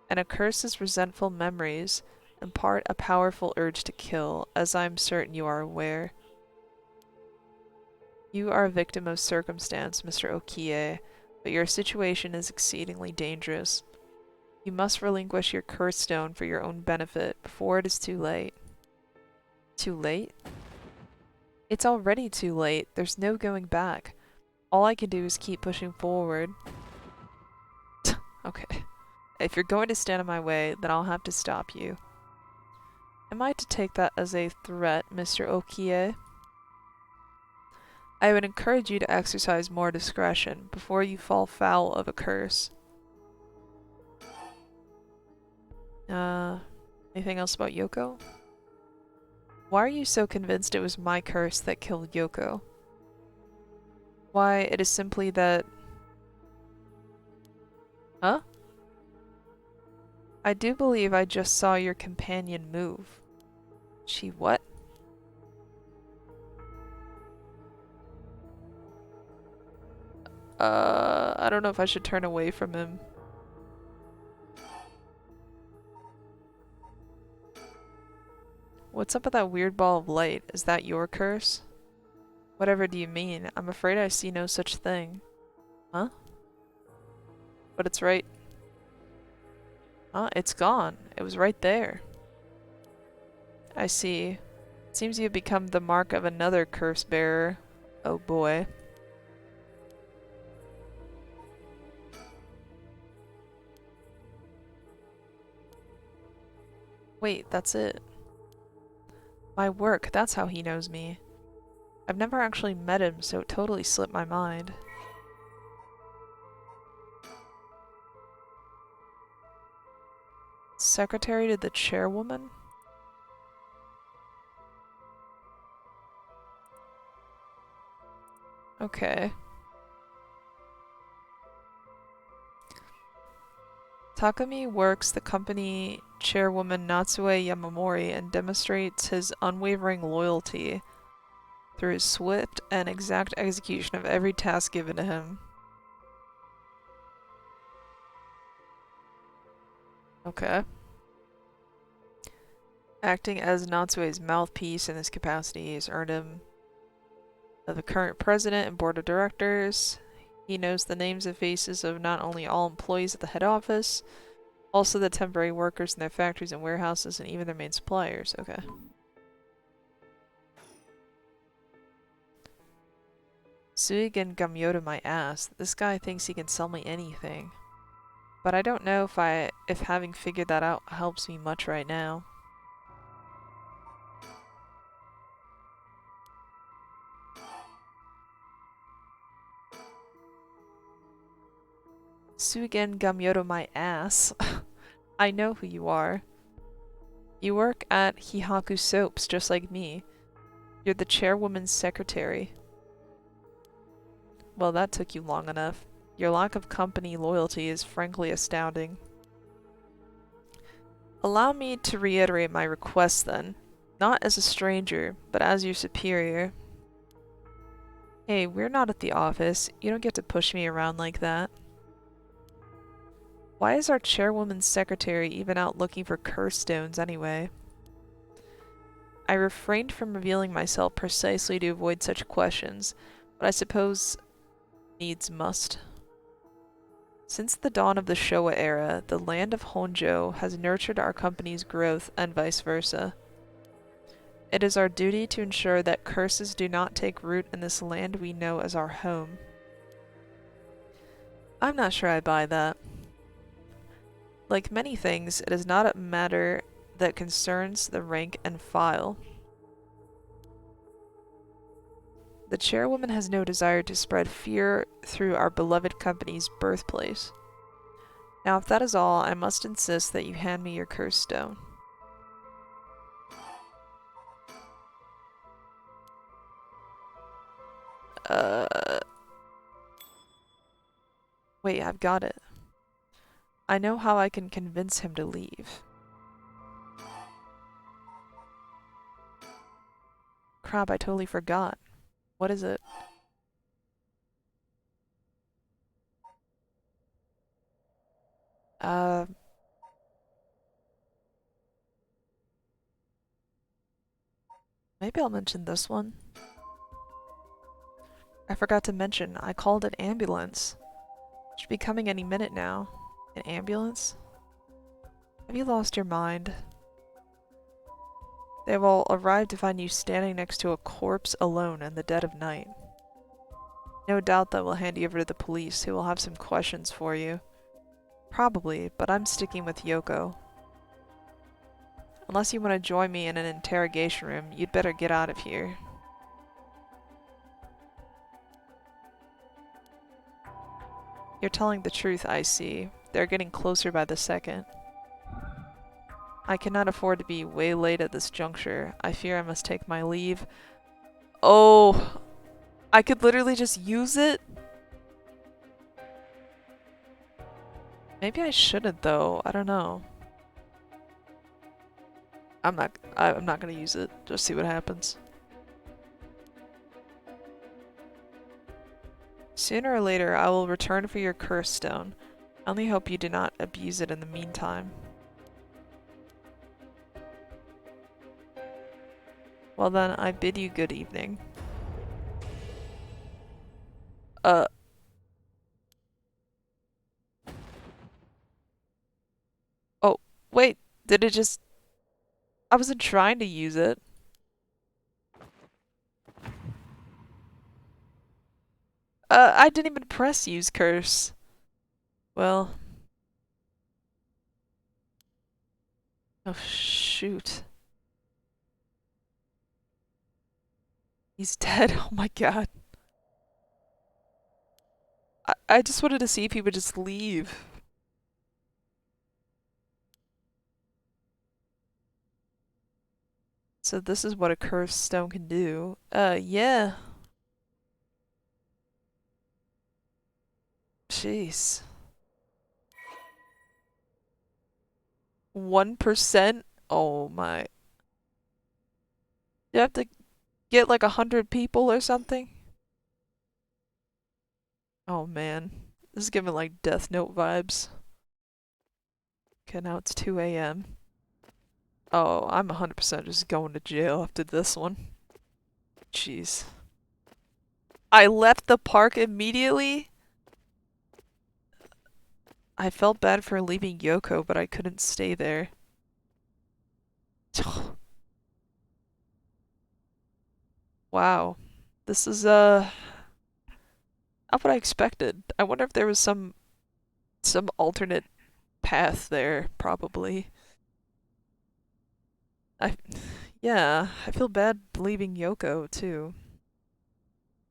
And a curse's resentful memories impart a powerful urge to kill, as I am certain you are aware. You are a victim of circumstance, Mr. Okie, but your situation is exceedingly dangerous. You must relinquish your curse stone for your own benefit before it is too late. Too late? It's already too late. There's no going back. All I can do is keep pushing forward. Okay. If you're going to stand in my way, then I'll have to stop you. Am I to take that as a threat, Mr. Okie? I would encourage you to exercise more discretion before you fall foul of a curse. Anything else about Yoko? Why are you so convinced it was my curse that killed Yoko? Why, it is simply that... Huh? I do believe I just saw your companion move. She what? I don't know if I should turn away from him. What's up with that weird ball of light? Is that your curse? Whatever do you mean? I'm afraid I see no such thing. Huh? But it's right... Huh? It's gone. It was right there. I see. It seems you have become the mark of another curse bearer. Oh boy. Wait, that's it. My work, that's how he knows me. I've never actually met him, so it totally slipped my mind. Secretary to the chairwoman? Okay. Takumi works the company chairwoman Natsue Yamamori and demonstrates his unwavering loyalty through his swift and exact execution of every task given to him. Okay. Acting as Natsue's mouthpiece in this capacity has earned him the current president and board of directors. He knows the names and faces of not only all employees at the head office, also the temporary workers in their factories and warehouses, and even their main suppliers. Okay. Suigen Gamyoda my ass. This guy thinks he can sell me anything. But I don't know if having figured that out helps me much right now. Suigen Gamyoto my ass. I know who you are. You work at Hihaku Soaps just like me. You're the chairwoman's secretary. Well, that took you long enough. Your lack of company loyalty is frankly astounding. Allow me to reiterate my request then. Not as a stranger, but as your superior. Hey, we're not at the office. You don't get to push me around like that. Why is our chairwoman's secretary even out looking for curse stones anyway? I refrained from revealing myself precisely to avoid such questions, but I suppose needs must. Since the dawn of the Showa era, the land of Honjo has nurtured our company's growth and vice versa. It is our duty to ensure that curses do not take root in this land we know as our home. I'm not sure I buy that. Like many things, it is not a matter that concerns the rank and file. The chairwoman has no desire to spread fear through our beloved company's birthplace. Now, if that is all, I must insist that you hand me your curse stone. Wait, I've got it. I know how I can convince him to leave. Crap, I totally forgot. What is it? Maybe I'll mention this one. I forgot to mention, I called an ambulance. Should be coming any minute now. An ambulance? Have you lost your mind? They will arrive to find you standing next to a corpse alone in the dead of night. No doubt that will hand you over to the police, who will have some questions for you. Probably, but I'm sticking with Yoko. Unless you want to join me in an interrogation room, you'd better get out of here. You're telling the truth, I see. They're getting closer by the second. I cannot afford to be way late at this juncture. I fear I must take my leave. Oh, I could literally just use it? Maybe I shouldn't though. I don't know. I'm not gonna use it. Just see what happens. Sooner or later, I will return for your curse stone. I only hope you do not abuse it in the meantime. Well then, I bid you good evening. Oh, wait, did it just... I wasn't trying to use it. I didn't even press use curse. Well... Oh, shoot. He's dead? Oh my god. I just wanted to see if he would just leave. So this is what a cursed stone can do. Yeah. Jeez. 1%? Oh my. You have to get like 100 people or something? Oh man. This is giving like Death Note vibes. Okay, now it's 2 a.m. Oh, I'm 100% just going to jail after this one. Jeez. I left the park immediately? I felt bad for leaving Yoko, but I couldn't stay there. Wow. This is, not what I expected. I wonder if there was some alternate path there, probably. I, yeah, I feel bad leaving Yoko, too.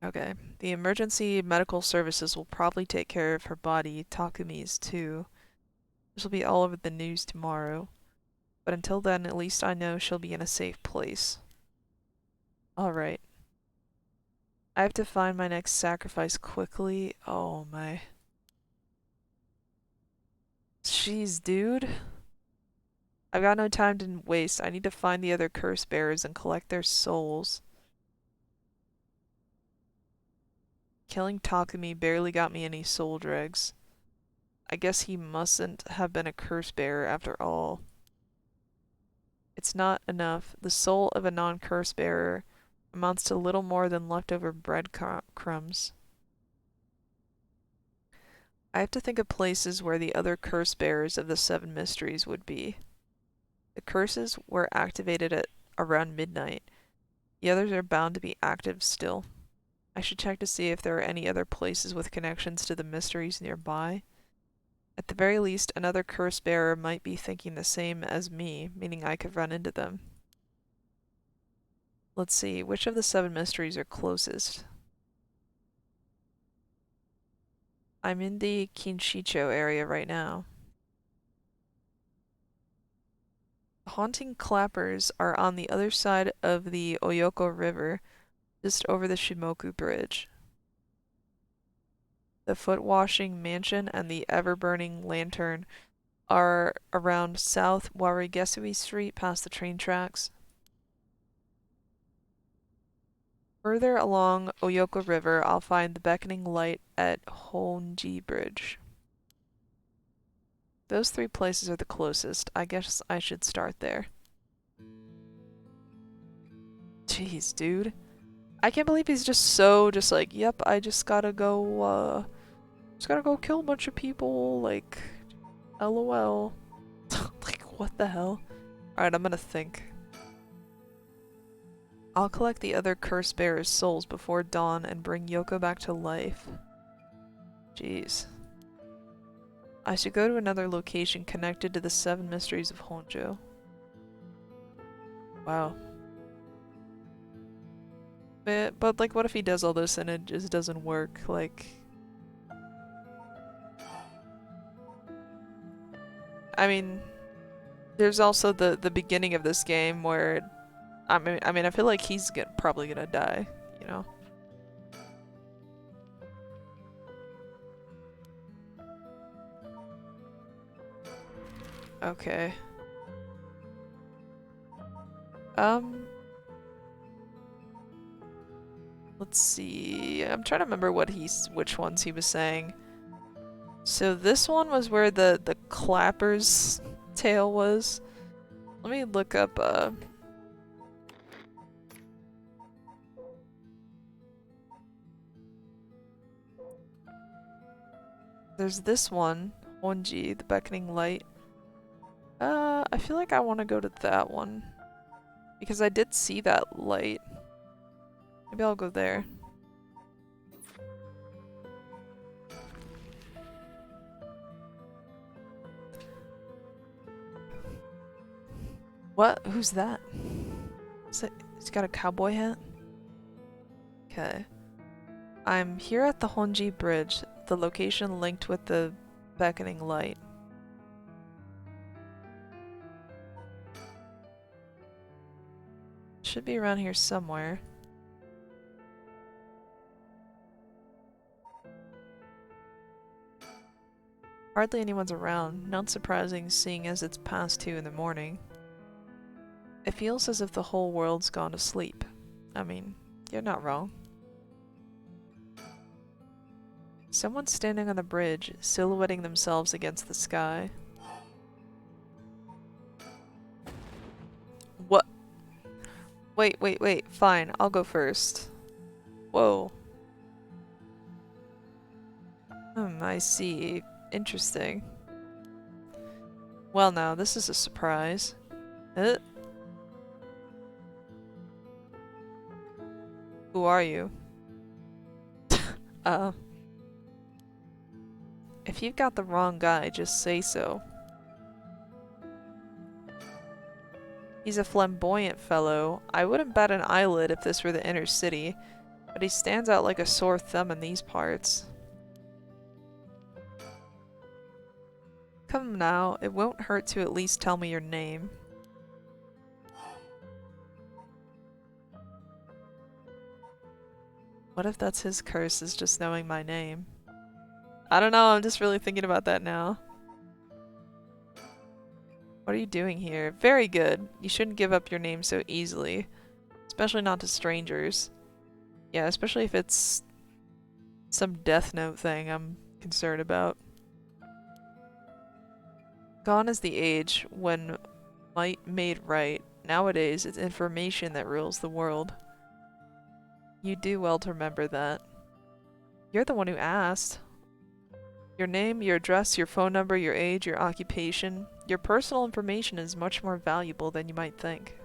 Okay. The emergency medical services will probably take care of her body. Takumi's too. This will be all over the news tomorrow. But until then, at least I know she'll be in a safe place. Alright. I have to find my next sacrifice quickly. Oh my. Jeez, dude. I've got no time to waste. I need to find the other curse bearers and collect their souls. Killing Takumi barely got me any soul dregs. I guess he mustn't have been a curse bearer after all. It's not enough. The soul of a non-curse bearer amounts to little more than leftover bread crumbs. I have to think of places where the other curse bearers of the seven mysteries would be. The curses were activated at around midnight. The others are bound to be active still. I should check to see if there are any other places with connections to the mysteries nearby. At the very least, another curse bearer might be thinking the same as me, meaning I could run into them. Let's see, which of the seven mysteries are closest? I'm in the Kinshicho area right now. The haunting clappers are on the other side of the Oyoko River, just over the Shimoku Bridge. The foot-washing mansion and the ever-burning lantern are around South Warigesui Street past the train tracks. Further along Oyoko River, I'll find the beckoning light at Honji Bridge. Those three places are the closest. I guess I should start there. Jeez, dude. I can't believe he's just like, yep, I just gotta go kill a bunch of people, like, LOL. Like, what the hell? Alright, I'm gonna think. I'll collect the other curse bearers' souls before dawn and bring Yoko back to life. Jeez. I should go to another location connected to the seven mysteries of Honjo. Wow. But like, what if he does all this and it just doesn't work? Like, I mean, there's also the beginning of this game where, I mean, I feel like he's probably gonna die, you know? Okay. Let's see. I'm trying to remember which ones he was saying. So this one was where the clapper's tail was. Let me look up, there's this one, Honji, the beckoning light. I feel like I want to go to that one. Because I did see that light. Maybe I'll go there. What? Who's that? He's got a cowboy hat? Okay. I'm here at the Honji Bridge, the location linked with the beckoning light. Should be around here somewhere. Hardly anyone's around, not surprising seeing as it's past 2 in the morning. It feels as if the whole world's gone to sleep. I mean, you're not wrong. Someone's standing on the bridge, silhouetting themselves against the sky. What? Wait. Fine, I'll go first. Whoa. I see. Interesting. Well now, this is a surprise. Who are you? If you've got the wrong guy, just say so. He's a flamboyant fellow. I wouldn't bat an eyelid if this were the inner city. But he stands out like a sore thumb in these parts. Come now, it won't hurt to at least tell me your name. What if that's his curse, is just knowing my name? I don't know, I'm just really thinking about that now. What are you doing here? Very good. You shouldn't give up your name so easily. Especially not to strangers. Yeah, especially if it's some Death Note thing I'm concerned about. Gone is the age when might made right. Nowadays, it's information that rules the world. You do well to remember that. You're the one who asked. Your name, your address, your phone number, your age, your occupation. Your personal information is much more valuable than you might think.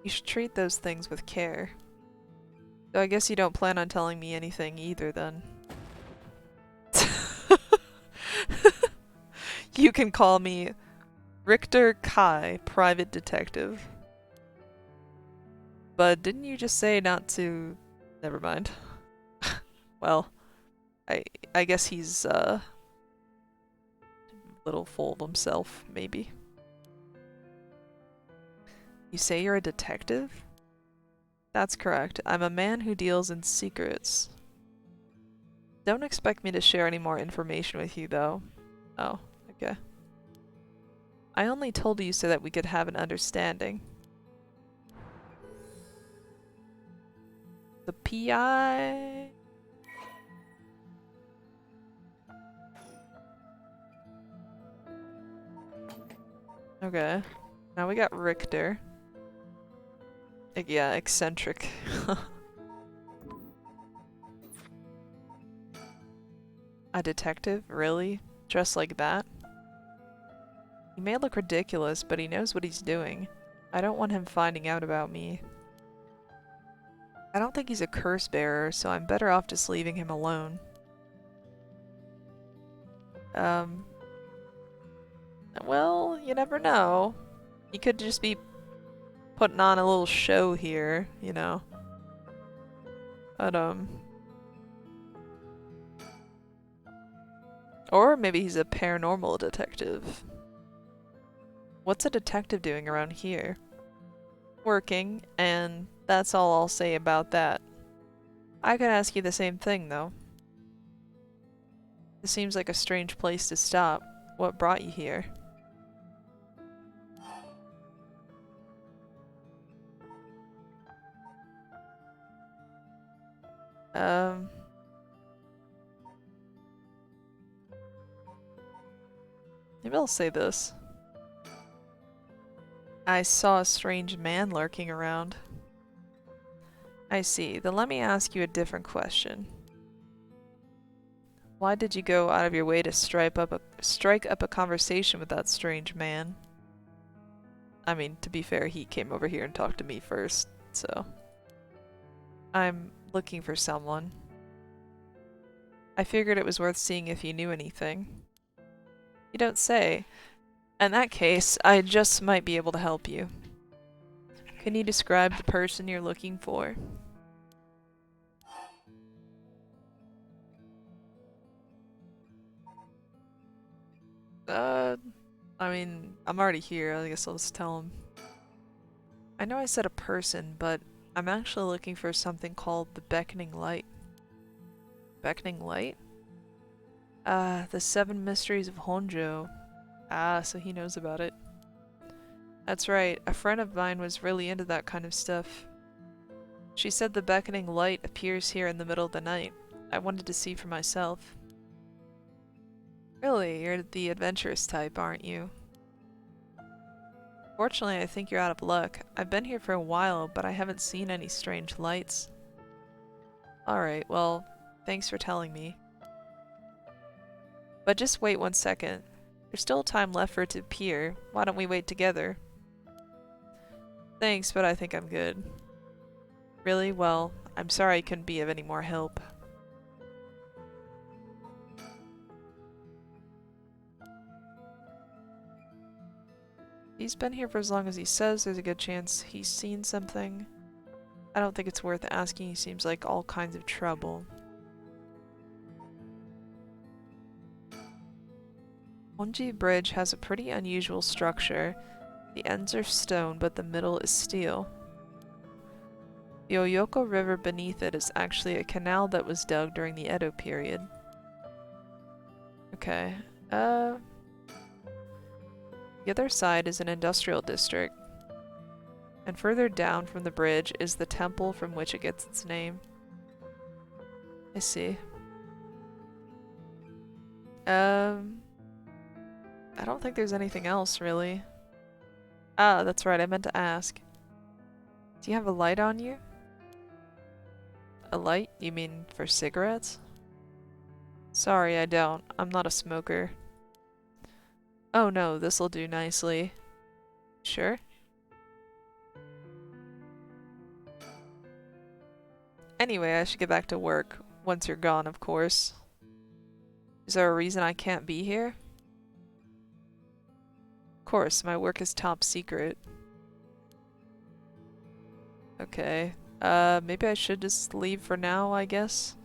You should treat those things with care. So I guess you don't plan on telling me anything either then. You can call me Richter Kai, private detective. But didn't you just say not to... Never mind. Well, I guess he's a little full of himself, maybe. You say you're a detective? That's correct. I'm a man who deals in secrets. Don't expect me to share any more information with you, though. Oh, okay. I only told you so that we could have an understanding. The PI... Okay. Now we got Richter. Yeah, eccentric. A detective? Really? Dressed like that? He may look ridiculous, but he knows what he's doing. I don't want him finding out about me. I don't think he's a curse bearer, so I'm better off just leaving him alone. Well, you never know. He could just be putting on a little show here, you know. But, or maybe he's a paranormal detective. What's a detective doing around here? Working, and that's all I'll say about that. I could ask you the same thing, though. This seems like a strange place to stop. What brought you here? Maybe I'll say this. I saw a strange man lurking around. I see. Then let me ask you a different question. Why did you go out of your way to strike up a conversation with that strange man? I mean, to be fair, he came over here and talked to me first, so... I'm looking for someone. I figured it was worth seeing if you knew anything. You don't say. In that case, I just might be able to help you. Can you describe the person you're looking for? I mean, I'm already here. I guess I'll just tell him. I know I said a person, but I'm actually looking for something called the Beckoning Light. Beckoning Light? The Seven Mysteries of Honjo. Ah, so he knows about it. That's right, a friend of mine was really into that kind of stuff. She said the Beckoning Light appears here in the middle of the night. I wanted to see for myself. Really, you're the adventurous type, aren't you? Fortunately, I think you're out of luck. I've been here for a while, but I haven't seen any strange lights. Alright, well, thanks for telling me. But just wait 1 second. There's still time left for it to appear. Why don't we wait together? Thanks, but I think I'm good. Really? Well, I'm sorry I couldn't be of any more help. He's been here for as long as he says. There's a good chance he's seen something. I don't think it's worth asking. He seems like all kinds of trouble. Onji Bridge has a pretty unusual structure. The ends are stone, but the middle is steel. The Oyoko River beneath it is actually a canal that was dug during the Edo period. Okay. The other side is an industrial district. And further down from the bridge is the temple from which it gets its name. I see. I don't think there's anything else, really. Ah, that's right, I meant to ask. Do you have a light on you? A light? You mean for cigarettes? Sorry, I don't. I'm not a smoker. Oh no, this'll do nicely. Sure? Anyway, I should get back to work. Once you're gone, of course. Is there a reason I can't be here? Of course, my work is top secret. Okay. Maybe I should just leave for now, I guess?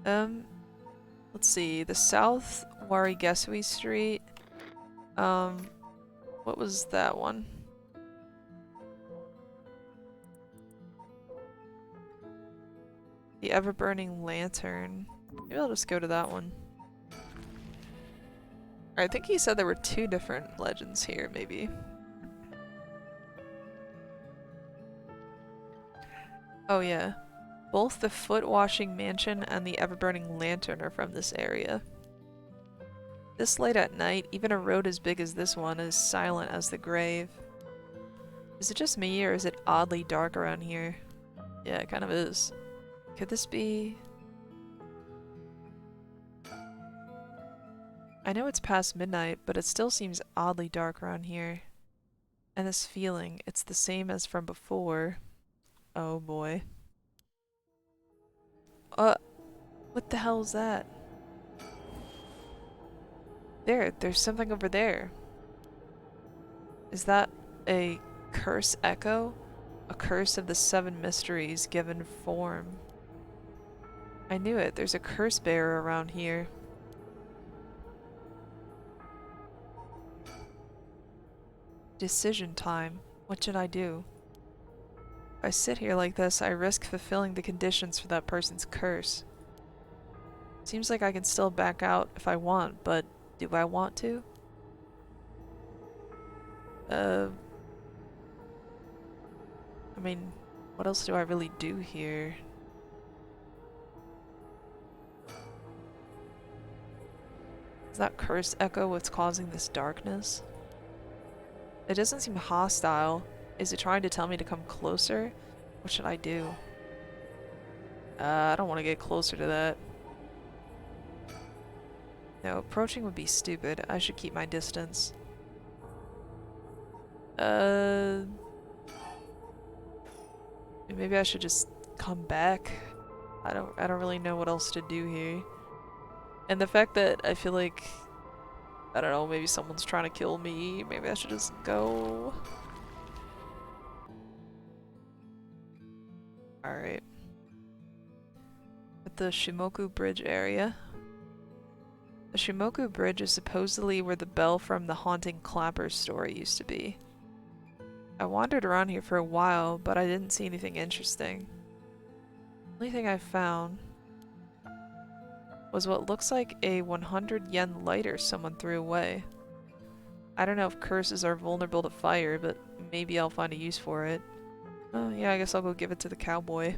Let's see. The South Warigesui Street. What was that one? The Ever-Burning Lantern. Maybe I'll just go to that one. I think he said there were 2 different legends here, maybe. Oh yeah. Both the Foot-Washing Mansion and the Ever-Burning Lantern are from this area. This late at night, even a road as big as this one is silent as the grave. Is it just me, or is it oddly dark around here? Yeah, it kind of is. Could this be... I know it's past midnight, but it still seems oddly dark around here. And this feeling, it's the same as from before. Oh boy. What the hell is that? There's something over there. Is that a curse echo? A curse of the 7 mysteries given form. I knew it. There's a curse bearer around here. Decision time. What should I do? If I sit here like this, I risk fulfilling the conditions for that person's curse. Seems like I can still back out if I want, but do I want to? I mean, what else do I really do here? Is that curse echo what's causing this darkness? It doesn't seem hostile. Is it trying to tell me to come closer? What should I do? I don't want to get closer to that. No, approaching would be stupid. I should keep my distance. Maybe I should just come back. I don't really know what else to do here. And the fact that I feel like, I don't know, maybe someone's trying to kill me. Maybe I should just go. Alright. At the Shimoku Bridge area. The Shimoku Bridge is supposedly where the bell from the Haunting Clapper story used to be. I wandered around here for a while, but I didn't see anything interesting. The only thing I found was what looks like a 100 yen lighter someone threw away. I don't know if curses are vulnerable to fire, but maybe I'll find a use for it. Oh yeah, I guess I'll go give it to the cowboy.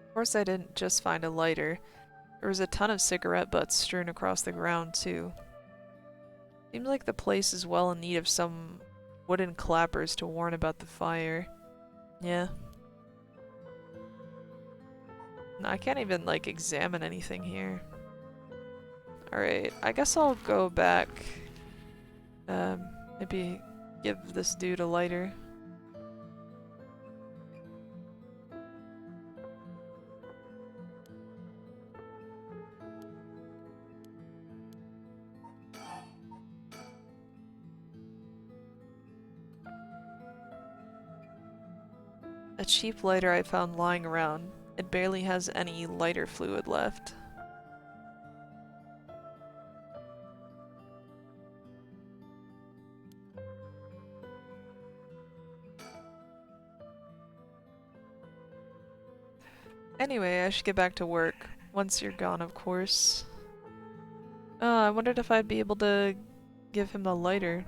Of course I didn't just find a lighter. There was a ton of cigarette butts strewn across the ground too. Seems like the place is well in need of some wooden clappers to warn about the fire. Yeah. No, I can't even, like, examine anything here. Alright, I guess I'll go back. Maybe give this dude a lighter. A cheap lighter I found lying around. It barely has any lighter fluid left. Anyway, I should get back to work. Once you're gone, of course. I wondered if I'd be able to give him the lighter.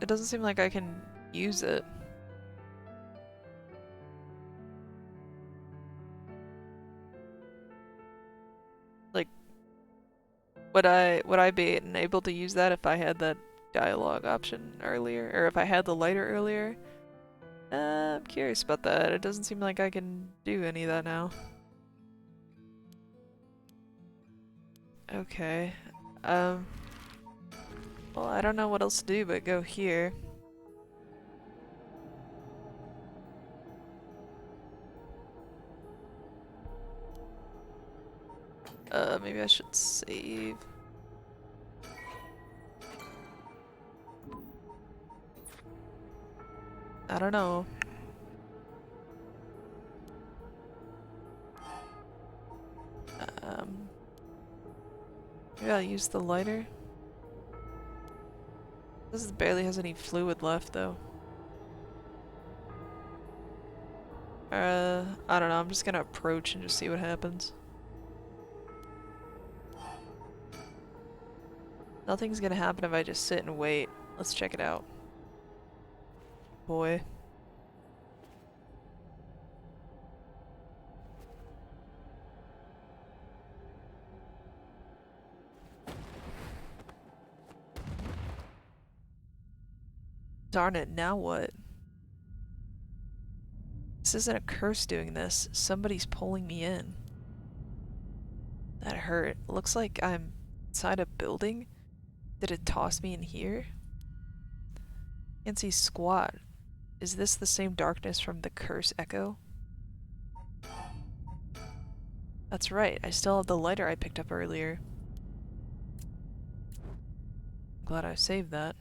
It doesn't seem like I can use it. Like, would I be able to use that if I had that dialogue option earlier? Or if I had the lighter earlier? I'm curious about that. It doesn't seem like I can do any of that now. Okay. Well, I don't know what else to do but go here. Maybe I should save. I don't know. Maybe I'll use the lighter. This barely has any fluid left, though. I don't know. I'm just gonna approach and just see what happens. Nothing's gonna happen if I just sit and wait. Let's check it out. Boy. Darn it, now what? This isn't a curse doing this. Somebody's pulling me in. That hurt. Looks like I'm inside a building. Did it toss me in here? Can't see squat. Is this the same darkness from the curse echo? That's right, I still have the lighter I picked up earlier. Glad I saved that.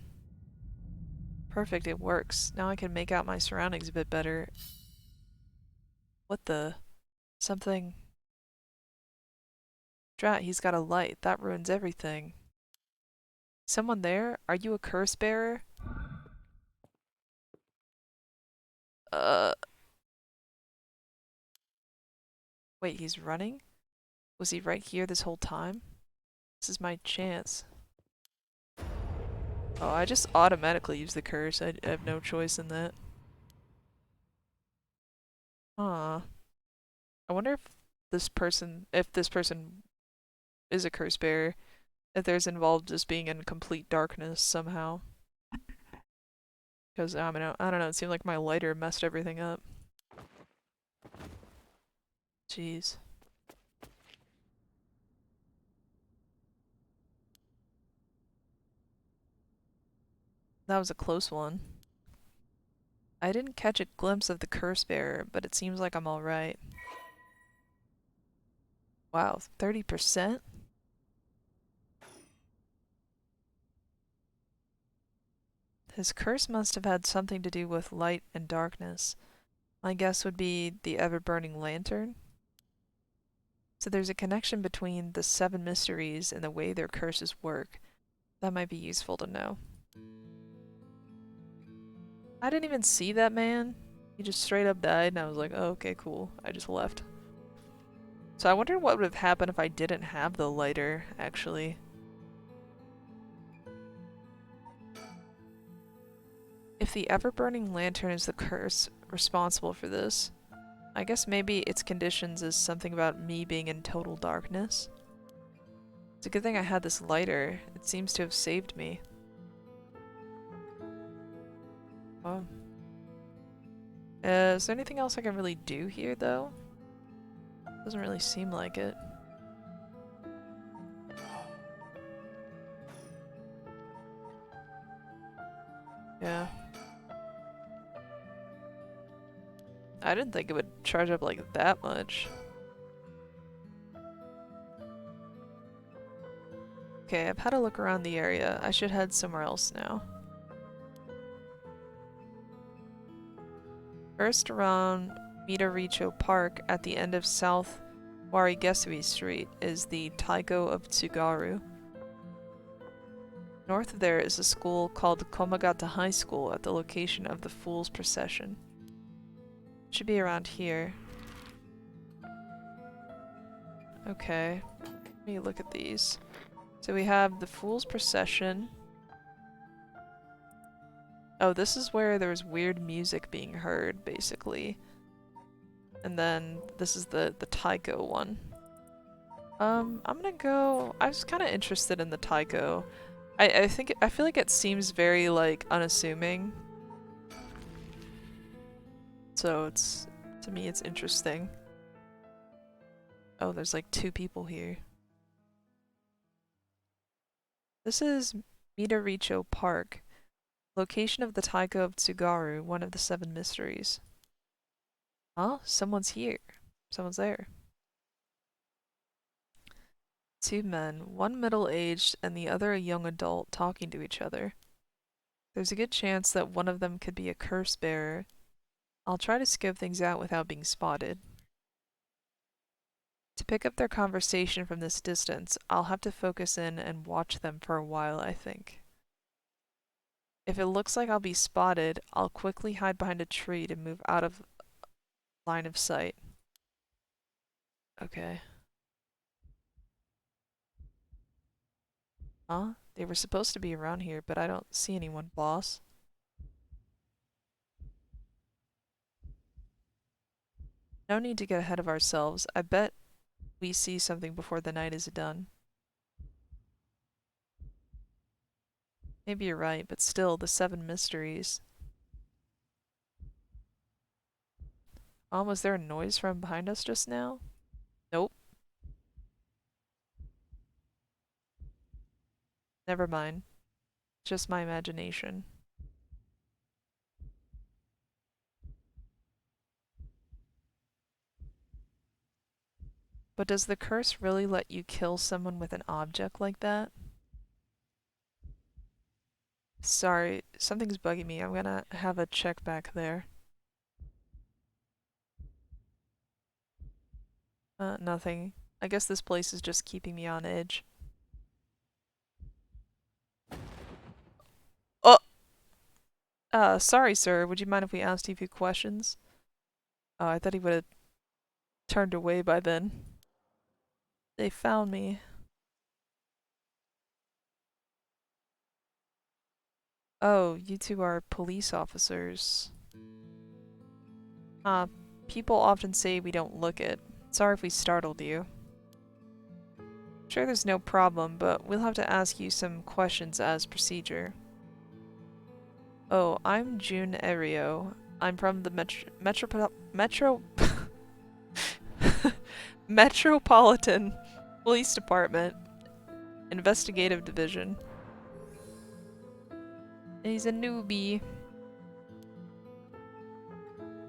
Perfect, it works. Now I can make out my surroundings a bit better. What the? Something... Drat, he's got a light. That ruins everything. Someone there? Are you a curse bearer? Wait, he's running? Was he right here this whole time? This is my chance. Oh, I just automatically use the curse. I have no choice in that. Huh. I wonder if this person is a curse bearer, if there's involved just being in complete darkness somehow. Because, I don't know, it seemed like my lighter messed everything up. Jeez. That was a close one. I didn't catch a glimpse of the curse bearer, but it seems like I'm alright. Wow, 30%? His curse must have had something to do with light and darkness. My guess would be the ever-burning lantern. So there's a connection between the 7 mysteries and the way their curses work. That might be useful to know. I didn't even see that man. He just straight up died and I was like, oh, okay, cool. I just left. So I wonder what would have happened if I didn't have the lighter, actually. If the ever-burning lantern is the curse responsible for this, I guess maybe its conditions is something about me being in total darkness. It's a good thing I had this lighter. It seems to have saved me. Oh. Is there anything else I can really do here, though? Doesn't really seem like it. Yeah. I didn't think it would charge up like that much. Okay, I've had a look around the area. I should head somewhere else now. First around Midoricho Park at the end of South Warigesui Street is the Taigo of Tsugaru. North of there is a school called Komagata High School at the location of the Fool's Procession. Should be around here. Okay, let me look at these. So we have the Fool's Procession. Oh, this is where there's weird music being heard, basically. And then this is the Taigo one. I'm gonna go... I was kind of interested in the Taigo. I feel like it seems very, like, unassuming. So it's... to me, it's interesting. Oh, there's like 2 people here. This is Midoricho Park, location of the Taiga of Tsugaru, one of the 7 mysteries. Huh? Someone's here. Someone's there. 2 men, one middle-aged and the other a young adult, talking to each other. There's a good chance that one of them could be a curse bearer. I'll try to scope things out without being spotted. To pick up their conversation from this distance, I'll have to focus in and watch them for a while, I think. If it looks like I'll be spotted, I'll quickly hide behind a tree to move out of line of sight. Okay. Huh? They were supposed to be around here, but I don't see anyone, boss. No need to get ahead of ourselves. I bet we see something before the night is done. Maybe you're right, but still, the 7 mysteries. Was there a noise from behind us just now? Nope. Never mind. Just my imagination. But does the curse really let you kill someone with an object like that? Sorry, something's bugging me. I'm gonna have a check back there. Nothing. I guess this place is just keeping me on edge. Oh! Sorry, sir. Would you mind if we asked you a few questions? Oh, I thought he would have turned away by then. They found me. Oh, you 2 are police officers. People often say we don't look it. Sorry if we startled you. Sure, there's no problem, but we'll have to ask you some questions as procedure. Oh, I'm June Erio. I'm from the Metropolitan Police Department, Investigative Division. He's a newbie.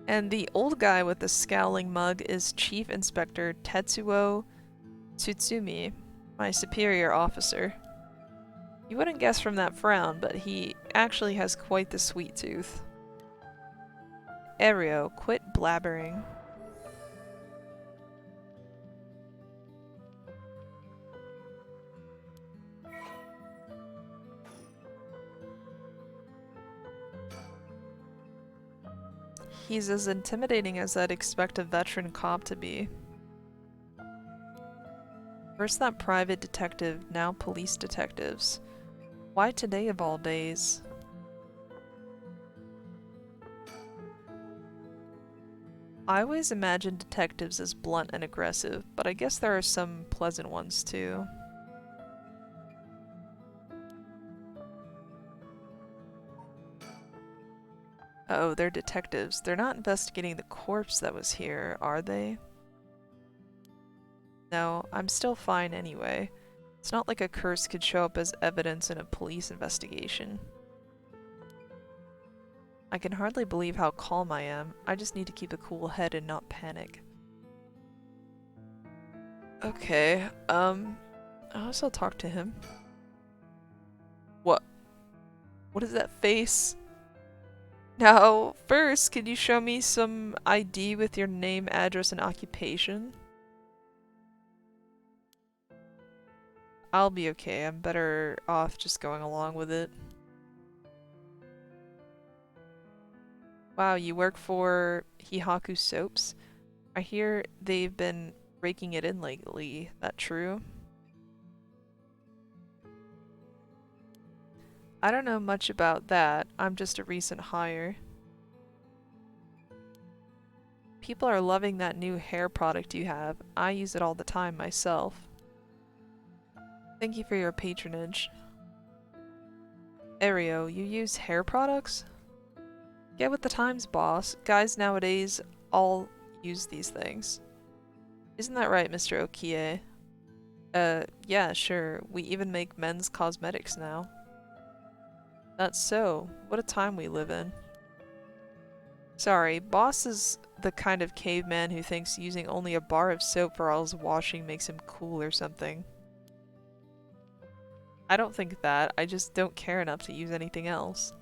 And the old guy with the scowling mug is Chief Inspector Tetsuo Tsutsumi, my superior officer. You wouldn't guess from that frown, but he actually has quite the sweet tooth. Ario, quit blabbering. He's as intimidating as I'd expect a veteran cop to be. First that private detective, now police detectives. Why today of all days? I always imagined detectives as blunt and aggressive, but I guess there are some pleasant ones too. Oh, they're detectives. They're not investigating the corpse that was here, are they? No, I'm still fine anyway. It's not like a curse could show up as evidence in a police investigation. I can hardly believe how calm I am. I just need to keep a cool head and not panic. Okay, I'll also talk to him. What is that face? Now, first, can you show me some ID with your name, address, and occupation? I'll be okay. I'm better off just going along with it. Wow, you work for Hihaku Soaps? I hear they've been raking it in lately. That true? I don't know much about that. I'm just a recent hire. People are loving that new hair product you have. I use it all the time myself. Thank you for your patronage. Ario, you use hair products? Get with the times, boss. Guys nowadays all use these things. Isn't that right, Mr. Okie? Yeah, sure. We even make men's cosmetics now. That's so. What a time we live in. Sorry, boss is the kind of caveman who thinks using only a bar of soap for all his washing makes him cool or something. I don't think that. I just don't care enough to use anything else.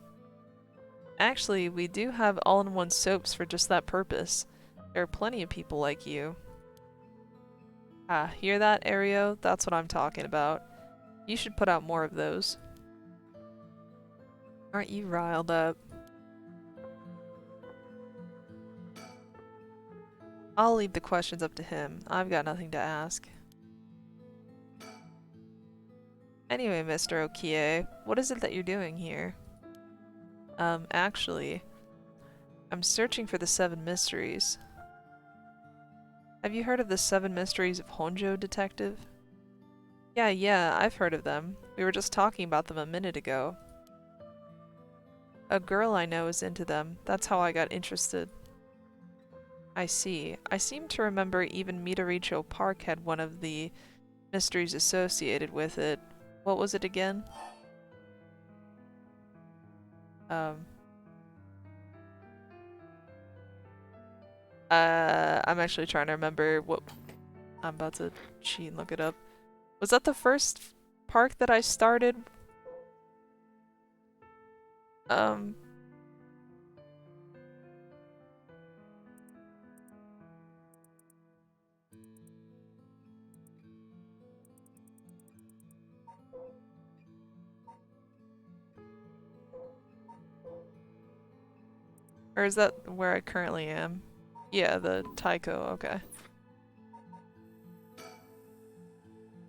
Actually, we do have all-in-one soaps for just that purpose. There are plenty of people like you. Ah, hear that, Ario? That's what I'm talking about. You should put out more of those. Aren't you riled up? I'll leave the questions up to him. I've got nothing to ask. Anyway, Mr. Okie, what is it that you're doing here? Actually, I'm searching for the 7 mysteries. Have you heard of the 7 mysteries of Honjo, detective? Yeah, I've heard of them. We were just talking about them a minute ago. A girl I know is into them. That's how I got interested. I see. I seem to remember even Midoricho Park had one of the mysteries associated with it. What was it again? I'm actually trying to remember what... I'm about to cheat and look it up. Was that the first park that I started? Or is that where I currently am? Yeah, the Taiko, okay.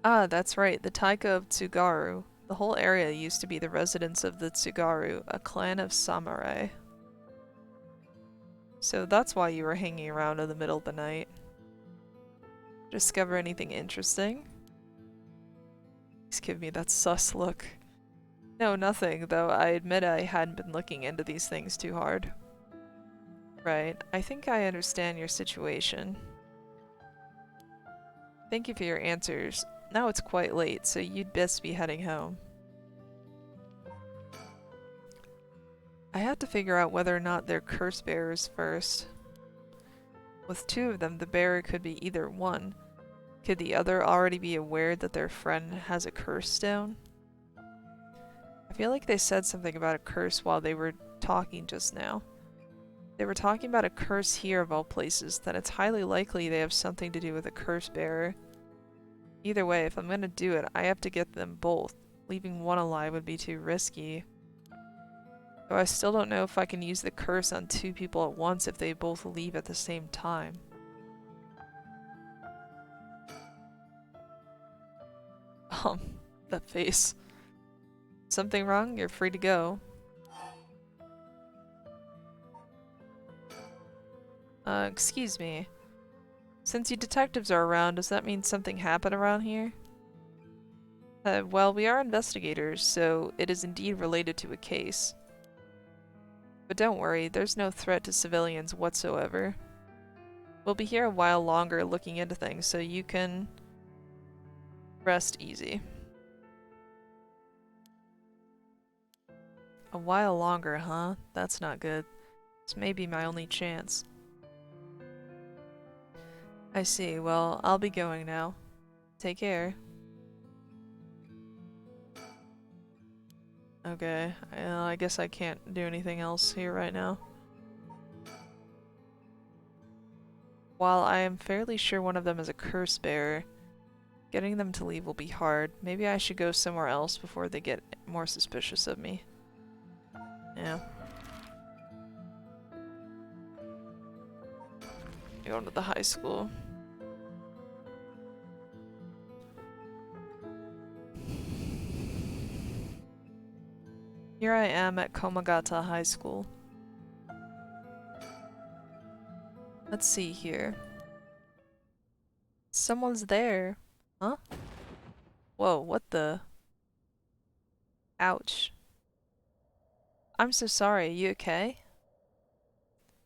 Ah, that's right, the Taiko of Tsugaru. The whole area used to be the residence of the Tsugaru, a clan of samurai. So that's why you were hanging around in the middle of the night. Discover anything interesting? Please give me that sus look. No, nothing, though I admit I hadn't been looking into these things too hard. Right, I think I understand your situation. Thank you for your answers. Now it's quite late, so you'd best be heading home. I have to figure out whether or not they're curse bearers first. With 2 of them, the bearer could be either one. Could the other already be aware that their friend has a curse stone? I feel like they said something about a curse while they were talking just now. They were talking about a curse here of all places, then it's highly likely they have something to do with a curse bearer. Either way, if I'm gonna do it, I have to get them both. Leaving one alive would be too risky. Though I still don't know if I can use the curse on 2 people at once if they both leave at the same time. That face. Something wrong? You're free to go. Excuse me. Since you detectives are around, does that mean something happened around here? Well, we are investigators, so it is indeed related to a case. But don't worry, there's no threat to civilians whatsoever. We'll be here a while longer looking into things, so you can rest easy. A while longer, huh? That's not good. This may be my only chance. I see. Well, I'll be going now. Take care. Okay, I guess I can't do anything else here right now. While I am fairly sure one of them is a curse bearer, getting them to leave will be hard. Maybe I should go somewhere else before they get more suspicious of me. Yeah. Going to the high school. Here I am at Komagata High School. Let's see here. Someone's there. Huh? Whoa, what the? Ouch. I'm so sorry, you okay?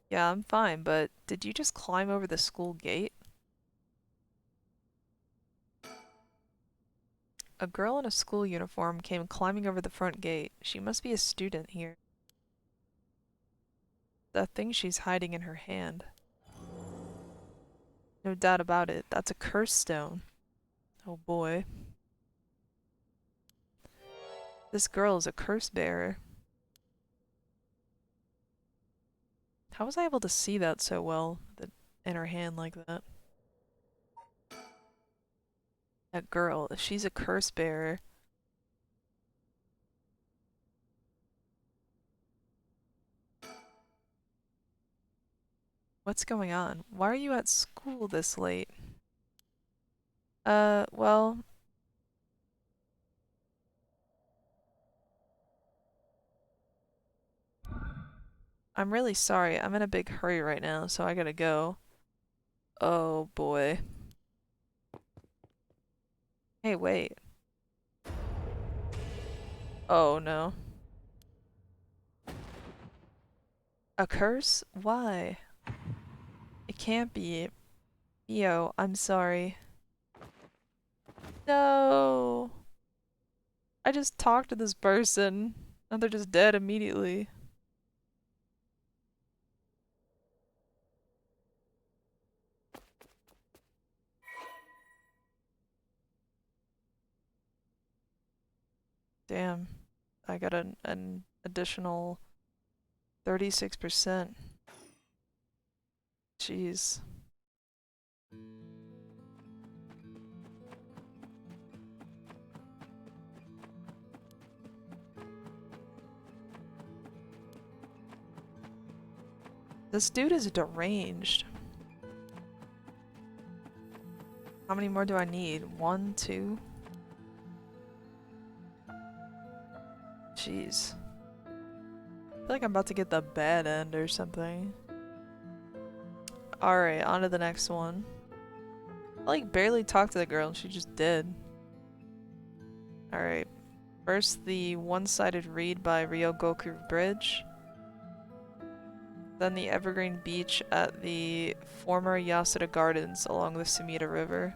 Yeah, I'm fine, but did you just climb over the school gate? A girl in a school uniform came climbing over the front gate. She must be a student here. The thing she's hiding in her hand. No doubt about it, that's a curse stone. Oh boy. This girl is a curse bearer. How was I able to see that so well in her hand like that? That girl, if she's a curse bearer. What's going on? Why are you at school this late? Well, I'm really sorry. I'm in a big hurry right now, so I gotta go. Oh boy. Hey, wait. Oh no. A curse? Why? It can't be. Yo, I'm sorry. No. I just talked to this person, and they're just dead immediately. Damn. I got an additional 36%. Jeez. This dude is deranged. How many more do I need? 1, 2? Jeez. I feel like I'm about to get the bad end or something. Alright, on to the next one. I like barely talked to the girl and she just did. Alright. First, the one-sided read by Ryogoku Bridge. Then the evergreen beach at the former Yasuda Gardens along the Sumida River.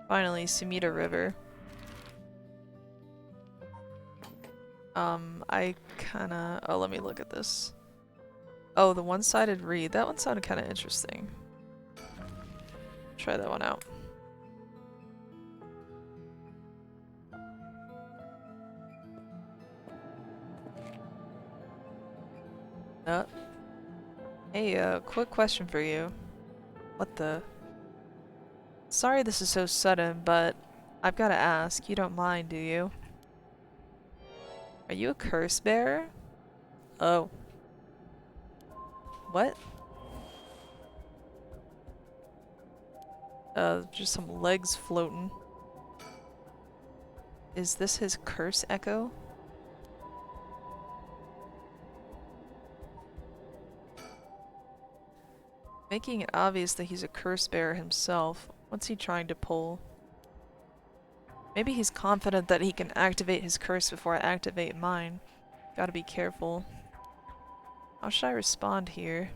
Finally, Sumida River. I kinda... Oh, let me look at this. Oh, the one-sided read. That one sounded kinda interesting. Try that one out. Hey, quick question for you. What the? Sorry this is so sudden, but I've gotta ask. You don't mind, do you? Are you a curse bearer? Oh. What? Just some legs floating. Is this his curse echo? Making it obvious that he's a curse bearer himself. What's he trying to pull? Maybe he's confident that he can activate his curse before I activate mine. Gotta be careful. How should I respond here?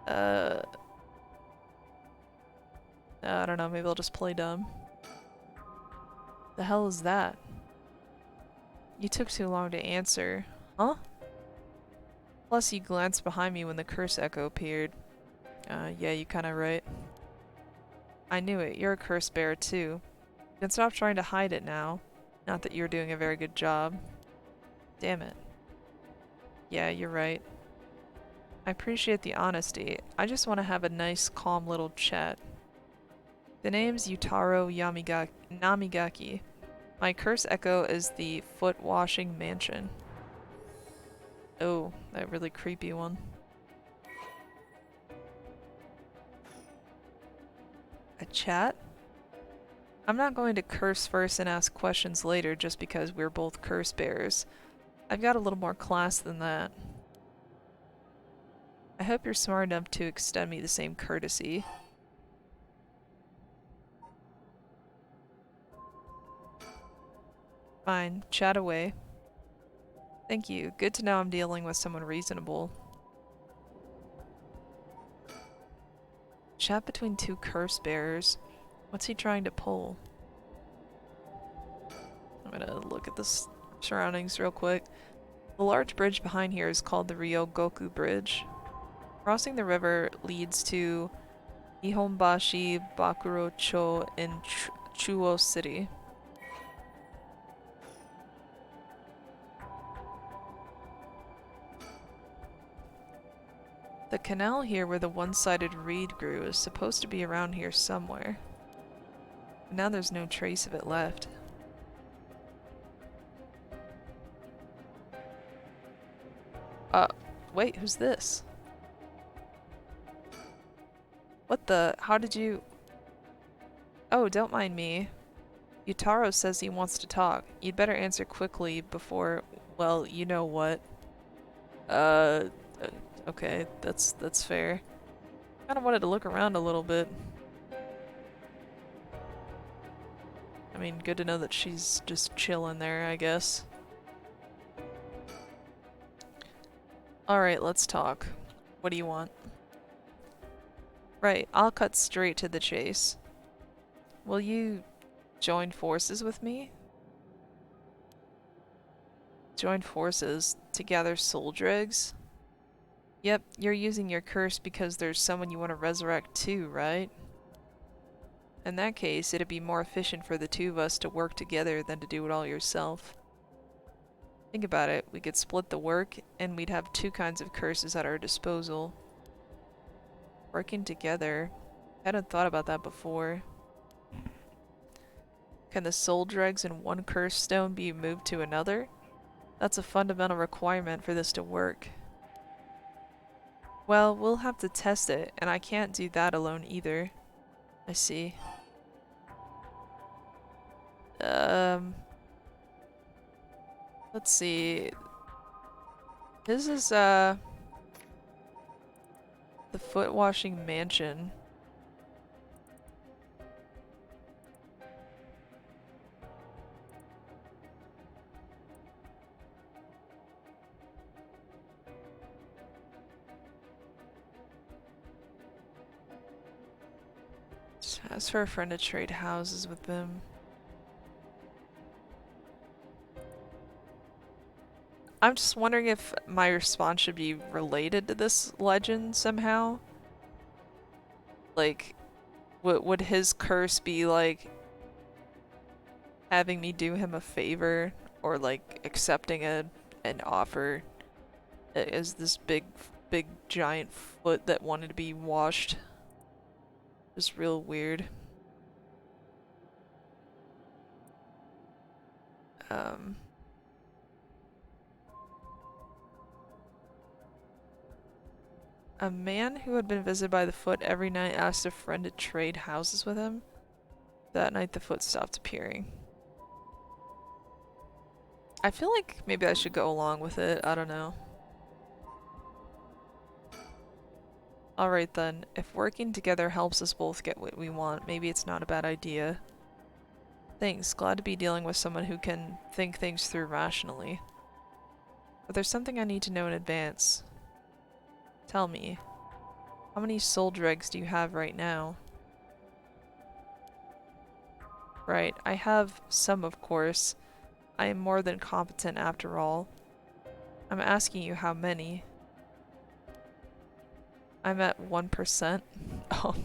I don't know, maybe I'll just play dumb. The hell is that? You took too long to answer. Huh? Plus you glanced behind me when the curse echo appeared. Yeah, you kinda right. I knew it, you're a curse bearer too. You can stop trying to hide it now. Not that you're doing a very good job. Damn it. Yeah, you're right. I appreciate the honesty. I just want to have a nice, calm little chat. The name's Yutaro Namigaki. My curse echo is the foot-washing mansion. Oh, that really creepy one. A chat? I'm not going to curse first and ask questions later just because we're both curse bearers. I've got a little more class than that. I hope you're smart enough to extend me the same courtesy. Fine, chat away. Thank you. Good to know I'm dealing with someone reasonable. Chat between two curse bearers. What's he trying to pull? I'm gonna look at the surroundings real quick. The large bridge behind here is called the Ryogoku Bridge. Crossing the river leads to Nihonbashi Bakuro-cho in Chuo City. The canal here where the one-sided reed grew is supposed to be around here somewhere. But now there's no trace of it left. Wait, who's this? What the? How did you... Oh, don't mind me. Yutaro says he wants to talk. You'd better answer quickly before... Well, you know what. Okay, that's fair. Kinda wanted to look around a little bit. I mean, good to know that she's just chilling there, I guess. Alright, let's talk. What do you want? Right, I'll cut straight to the chase. Will you join forces with me? Join forces to gather soul dregs? Yep, you're using your curse because there's someone you want to resurrect too, right? In that case, it'd be more efficient for the two of us to work together than to do it all yourself. Think about it, we could split the work, and we'd have two kinds of curses at our disposal. Working together? I hadn't thought about that before. Can the soul dregs in one curse stone be moved to another? That's a fundamental requirement for this to work. Well, we'll have to test it, and I can't do that alone either. I see. Let's see. This is, the foot washing mansion. Just ask for a friend to trade houses with them. I'm just wondering if my response should be related to this legend somehow. Like, would his curse be like having me do him a favor, or like accepting an offer as this big giant foot that wanted to be washed? Just real weird. A man who had been visited by the foot every night asked a friend to trade houses with him. That night the foot stopped appearing. I feel like maybe I should go along with it, I don't know. Alright then, if working together helps us both get what we want, maybe it's not a bad idea. Thanks, glad to be dealing with someone who can think things through rationally. But there's something I need to know in advance. Tell me, how many soul dregs do you have right now? Right, I have some of course. I am more than competent after all. I'm asking you how many. I'm at 1%. Oh.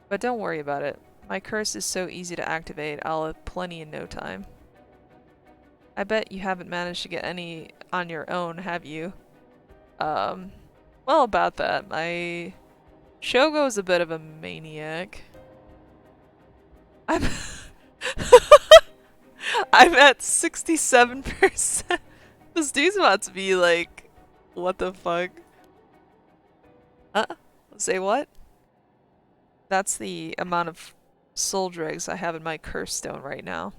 But don't worry about it. My curse is so easy to activate, I'll have plenty in no time. I bet you haven't managed to get any on your own, have you? Well, about that, my Shogo's a bit of a maniac. I'm I'm at 67%. This dude's about to be like, what the fuck? Say what? That's the amount of soul dregs I have in my curse stone right now.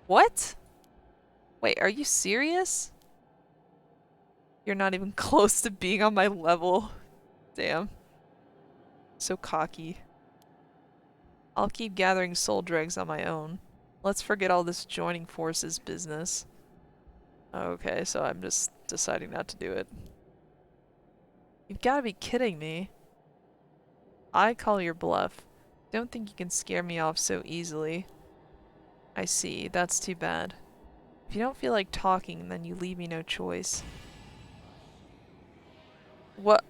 What? Wait, are you serious? You're not even close to being on my level. Damn. So cocky. I'll keep gathering soul dregs on my own. Let's forget all this joining forces business. Okay, so I'm just deciding not to do it. You've gotta be kidding me. I call your bluff. Don't think you can scare me off so easily. I see, that's too bad. If you don't feel like talking, then you leave me no choice. What?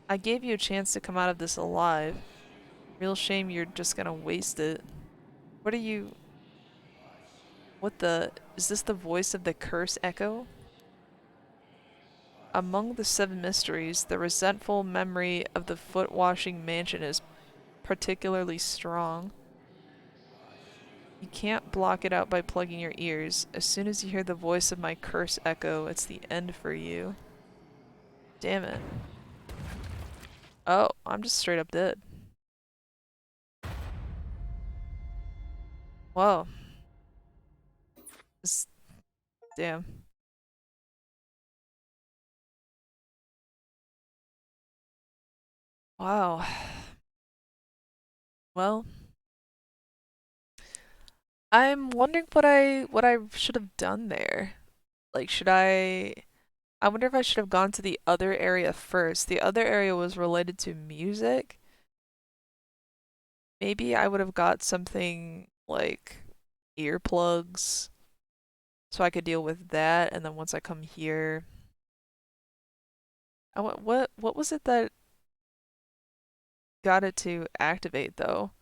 I gave you a chance to come out of this alive. Real shame you're just gonna waste it. What are you... What the... Is this the voice of the curse echo? Among the 7 mysteries, the resentful memory of the foot-washing mansion is particularly strong. You can't block it out by plugging your ears. As soon as you hear the voice of my curse echo, it's the end for you. Damn it. Oh, I'm just straight up dead. Whoa. This... Damn. Wow. Well, I'm wondering what I should have done there. Like, should I wonder if I should have gone to the other area first. The other area was related to music. Maybe I would have got something like earplugs so I could deal with that, and then once I come here, what was it that got it to activate though?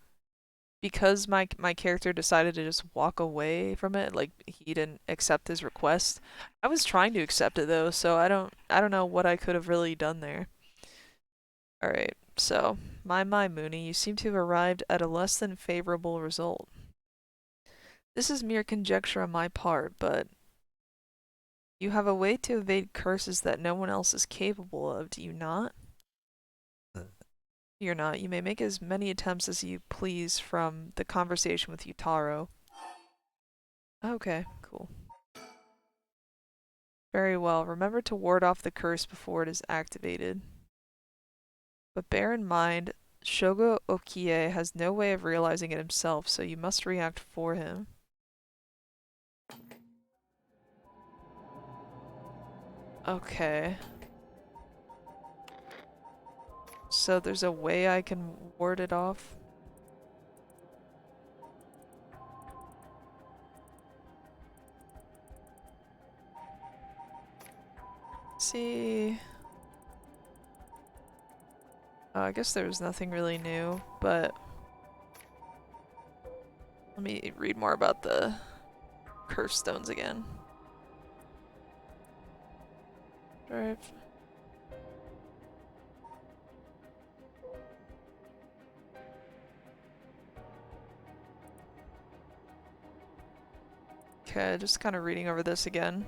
Because my character decided to just walk away from it, like he didn't accept his request. I was trying to accept it though, so I don't know what I could have really done there. All right. So, my Mooney, you seem to have arrived at a less than favorable result. This is mere conjecture on my part, but you have a way to evade curses that no one else is capable of, do you not? You're not. You may make as many attempts as you please from the conversation with Utaro. Okay, cool. Very well. Remember to ward off the curse before it is activated. But bear in mind, Shogo Okie has no way of realizing it himself, so you must react for him. Okay. So there's a way I can ward it off? See... I guess there was nothing really new, but... Let me read more about the curse stones again. Drive. Okay, just kind of reading over this again.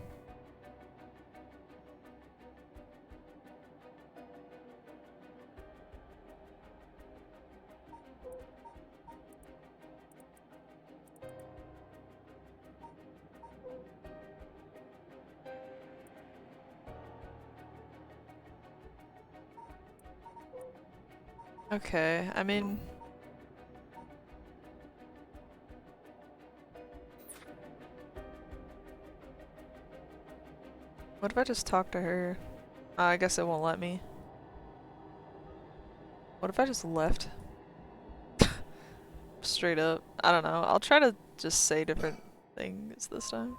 Okay, I mean... What if I just talk to her? I guess it won't let me. What if I just left? Straight up. I don't know. I'll try to just say different things this time.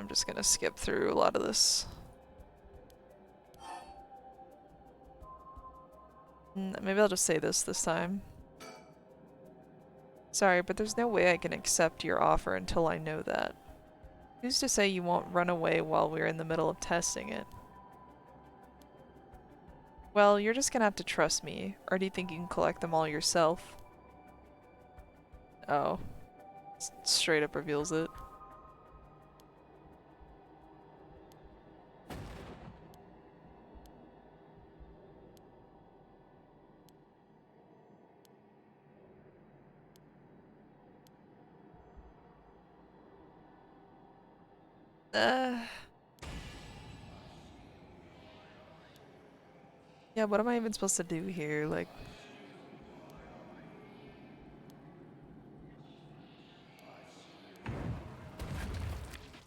just gonna skip through a lot of this. Maybe I'll just say this time. Sorry, but there's no way I can accept your offer until I know that. Who's to say you won't run away while we're in the middle of testing it? Well, you're just gonna have to trust me, or do you think you can collect them all yourself? Oh. Straight up reveals it. Yeah, what am I even supposed to do here? Like...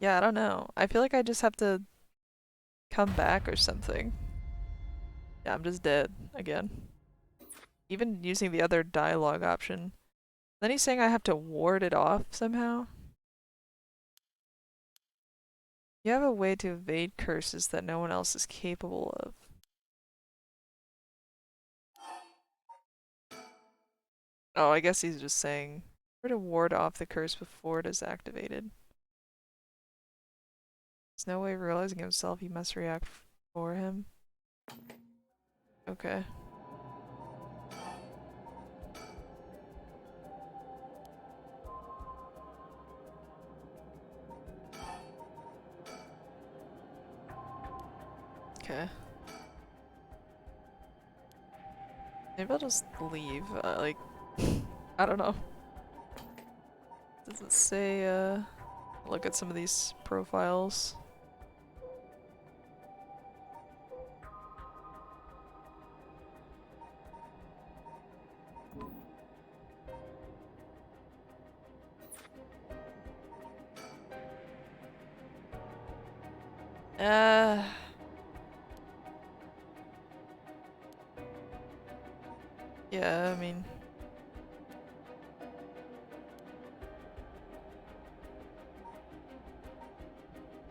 Yeah, I don't know. I feel like I just have to come back or something. Yeah, I'm just dead again. Even using the other dialogue option. Then he's saying I have to ward it off somehow? You have a way to evade curses that no one else is capable of. Oh, I guess he's just saying try to ward off the curse before it is activated. There's no way of realizing himself, he must react for him. Okay. Okay. Maybe I'll just leave, like, I don't know. Does it say, look at some of these profiles? Uh... Yeah, I mean...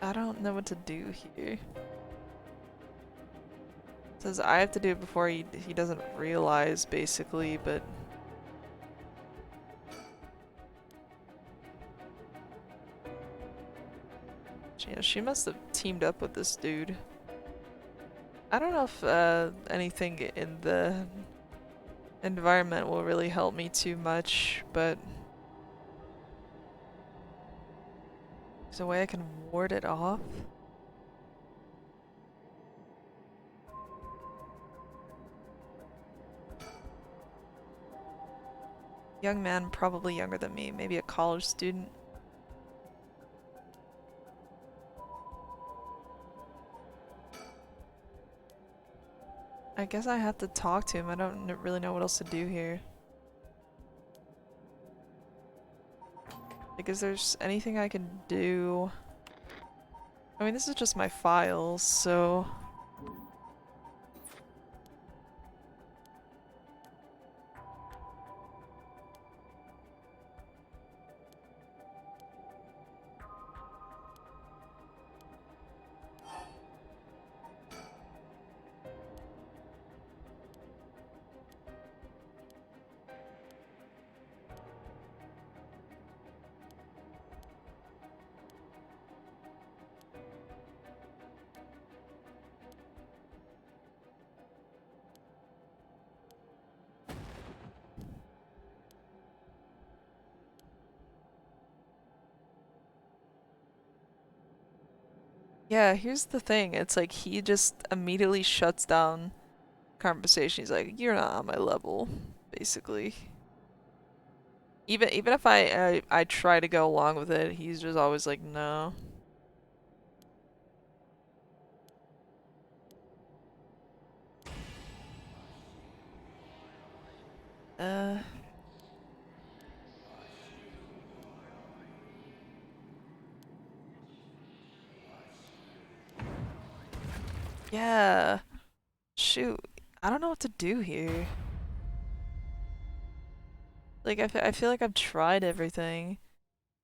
I don't know what to do here. It says I have to do it before he doesn't realize, basically, but... Yeah, she must have teamed up with this dude. I don't know if anything in the environment will really help me too much, but... There's a way I can ward it off? Young man, probably younger than me, maybe a college student. I guess I have to talk to him. I don't really know what else to do here. Like, is there anything I can do? I mean, this is just my files, so... Yeah, here's the thing. It's like he just immediately shuts down conversation. He's like, "You're not on my level," basically. Even if I try to go along with it, he's just always like, "No." Uh. Yeah. Shoot. I don't know what to do here. Like, I feel like I've tried everything.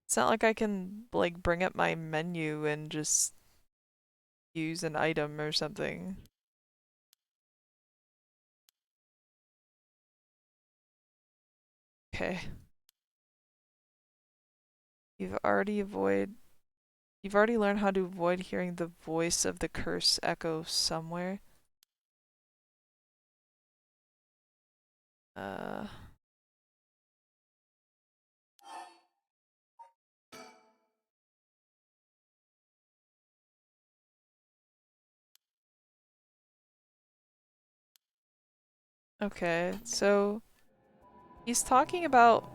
It's not like I can, like, bring up my menu and just use an item or something. Okay. You've already avoid You've already learned how to avoid hearing the voice of the curse echo somewhere. Uh, okay, so he's talking about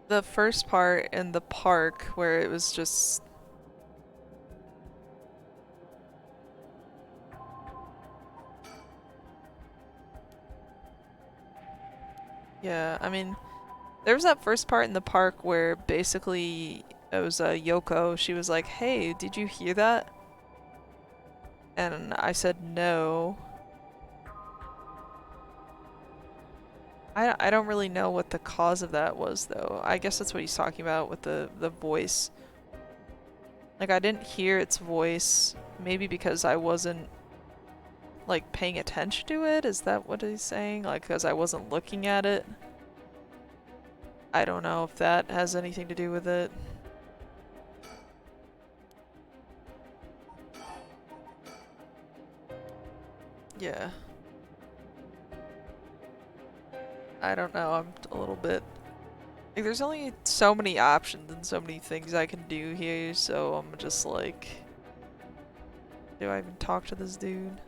the first part in the park where it was just... Yeah, I mean, there was that first part in the park where basically it was Yoko. She was like, "Hey, did you hear that?" And I said no. I don't really know what the cause of that was though. I guess that's what he's talking about with the voice. Like I didn't hear its voice, maybe because I wasn't like paying attention to it. Is that what he's saying? Like because I wasn't looking at it? I don't know if that has anything to do with it. Yeah. I don't know. I'm a little bit... Like, there's only so many options and so many things I can do here, so I'm just like... Do I even talk to this dude?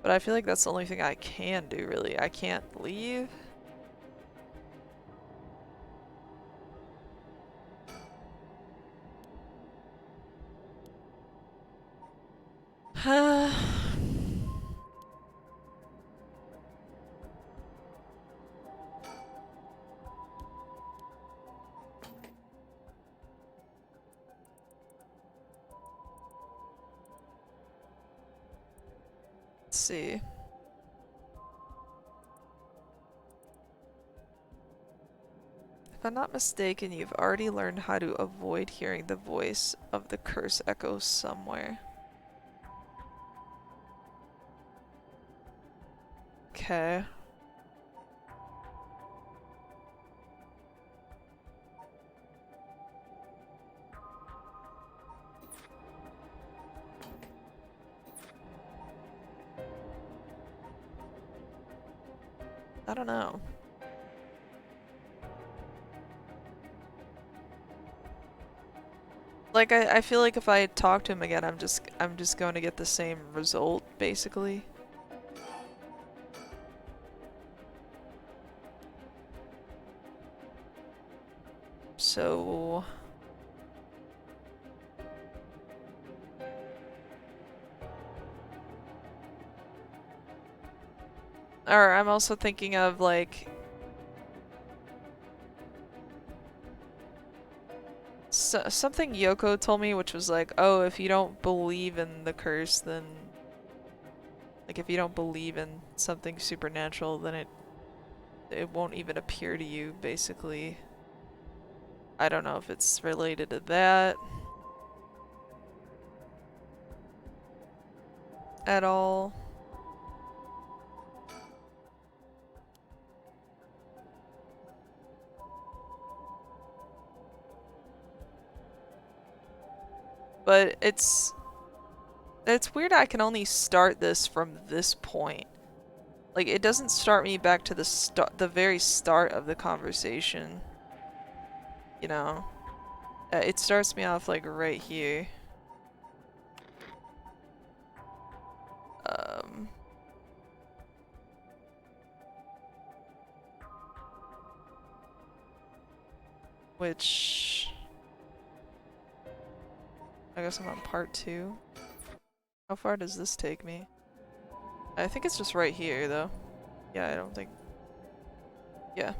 But I feel like that's the only thing I can do, really. I can't leave. Let's see. If I'm not mistaken, you've already learned how to avoid hearing the voice of the curse echo somewhere. Okay. I don't know. Like I feel like if I talk to him again, I'm just going to get the same result, basically. So or I'm also thinking of like something Yoko told me, which was like, oh, if you don't believe in the curse, then like if you don't believe in something supernatural, then it won't even appear to you, basically. I don't know if it's related to that at all. But it's weird I can only start this from this point. Like it doesn't start me back to the very start of the conversation. You know? It starts me off like right here. Um which I guess I'm on part 2. How far does this take me? I think it's just right here though. Yeah, I don't think... Yeah.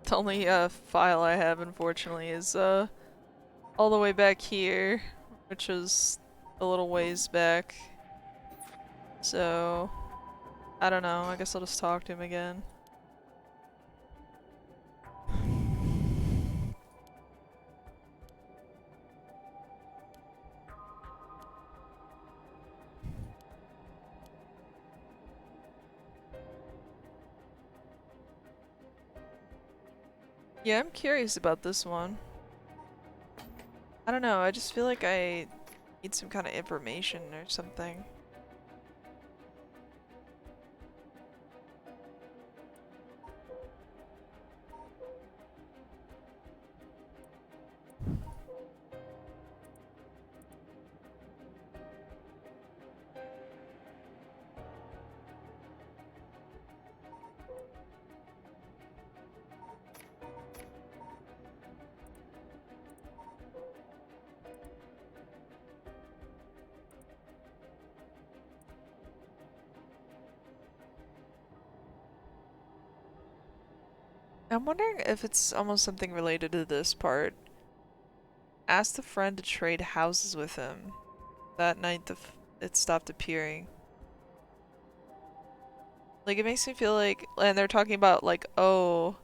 The only file I have, unfortunately, is all the way back here, which is a little ways back. So, I don't know. I guess I'll just talk to him again. Yeah, I'm curious about this one. I don't know, I just feel like I need some kind of information or something. I'm wondering if it's almost something related to this part. Asked a friend to trade houses with him. That night it stopped appearing. Like, it makes me feel like, and they're talking about like, oh,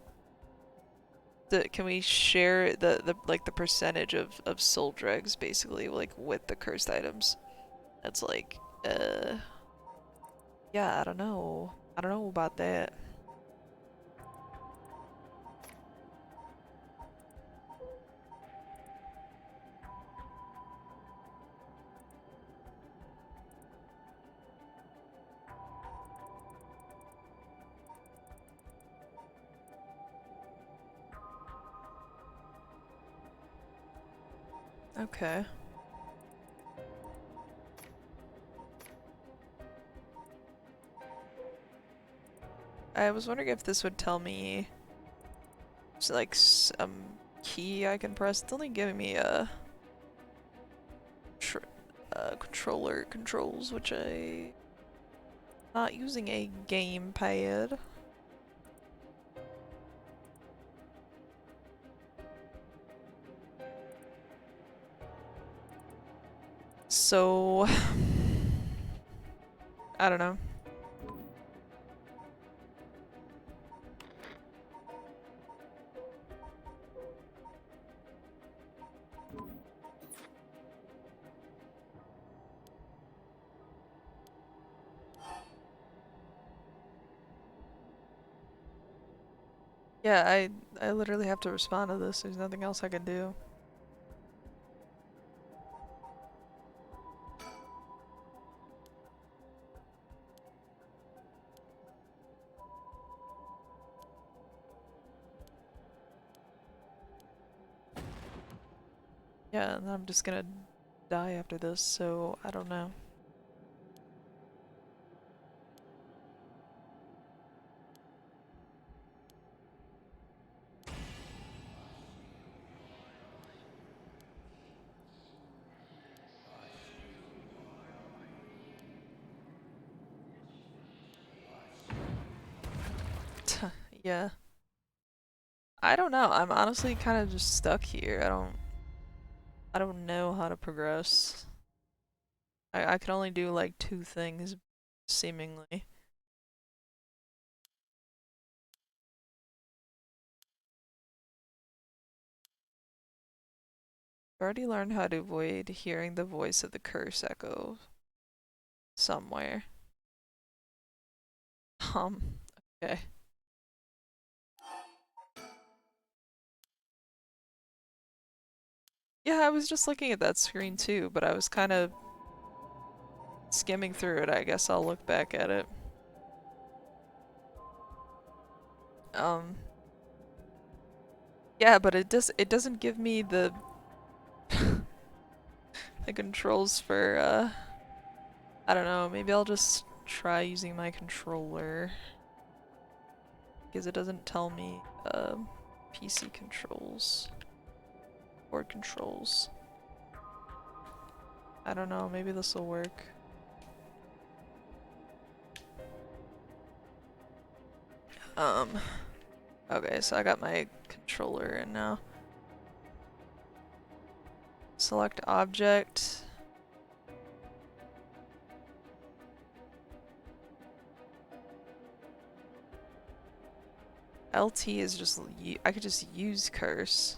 can we share the percentage of soul dregs basically, like with the cursed items? It's like, yeah, I don't know. I don't know about that. Okay. I was wondering if this would tell me, like, some key I can press. It's only giving me a controller controls, which I not using a gamepad. So I don't know. Yeah, I literally have to respond to this. There's nothing else I can do. Yeah, and I'm just gonna die after this, so I don't know. Yeah. I don't know. I'm honestly kind of just stuck here. I don't know how to progress. I can only do like two things, seemingly. I've already learned how to avoid hearing the voice of the curse echo somewhere. Okay. Yeah, I was just looking at that screen too, but I was kind of skimming through it. I guess I'll look back at it. Um, yeah, but it doesn't give me the the controls for I don't know, maybe I'll just try using my controller because it doesn't tell me PC controls, board controls. I don't know, maybe this will work. Okay, so I got my controller in now. Select object. LT is just, I could just use curse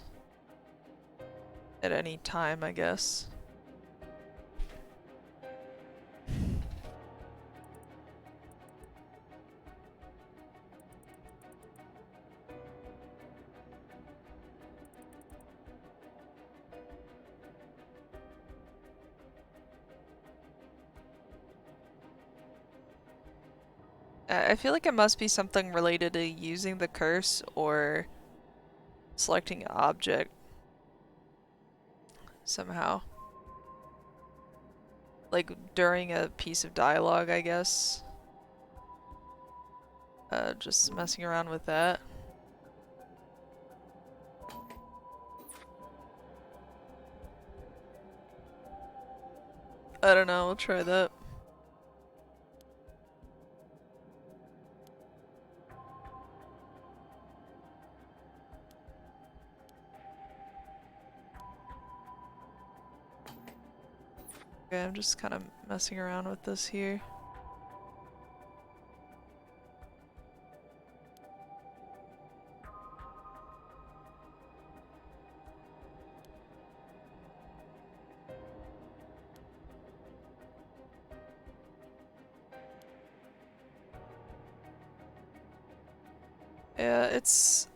at any time, I guess. I feel like it must be something related to using the curse or selecting an object somehow. Like during a piece of dialogue, I guess. Just messing around with that. I don't know, we'll try that. Okay, I'm just kind of messing around with this here. Yeah, it's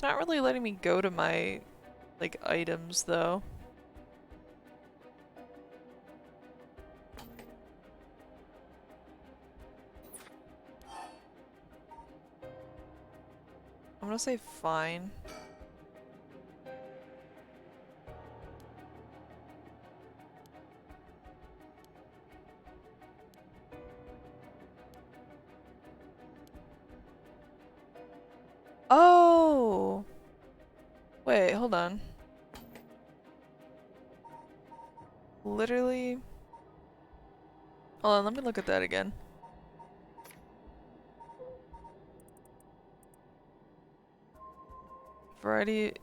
not really letting me go to my like items though. I'm gonna say fine. Oh! Wait, hold on. Literally... Hold on, let me look at that again. Variety...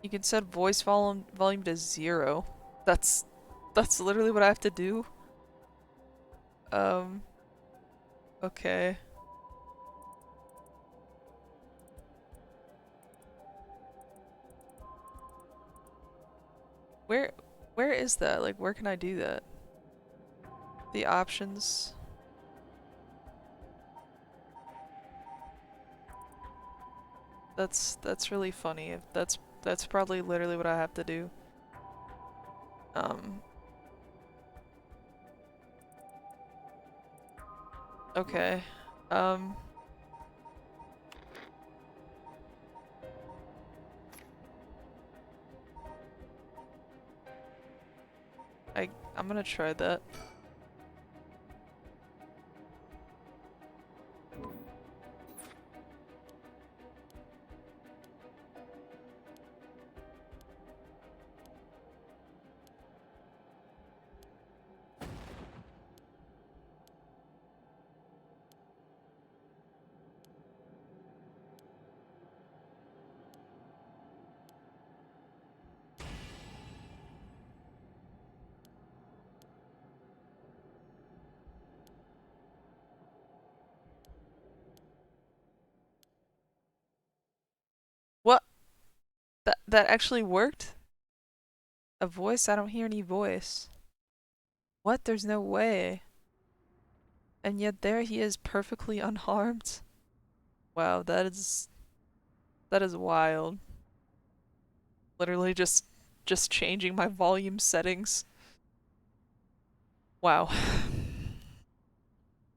You can set voice volume to 0. That's literally what I have to do? Um... Okay. Where is that? Like, where can I do that? The options... That's really funny. That's probably literally what I have to do. Okay. Um I'm gonna try that. What? That actually worked? A voice? I don't hear any voice. What? There's no way. And yet there he is perfectly unharmed. Wow, that is wild. Literally just changing my volume settings. Wow.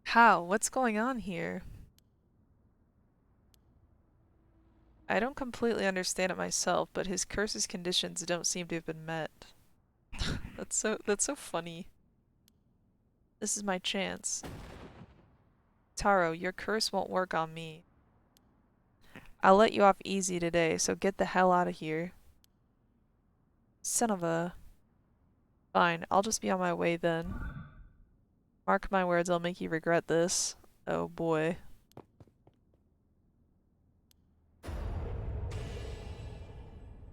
How? What's going on here? I don't completely understand it myself, but his curse's conditions don't seem to have been met. That's so funny. This is my chance. Taro, your curse won't work on me. I'll let you off easy today, so get the hell out of here. Son of a... Fine, I'll just be on my way then. Mark my words, I'll make you regret this. Oh boy.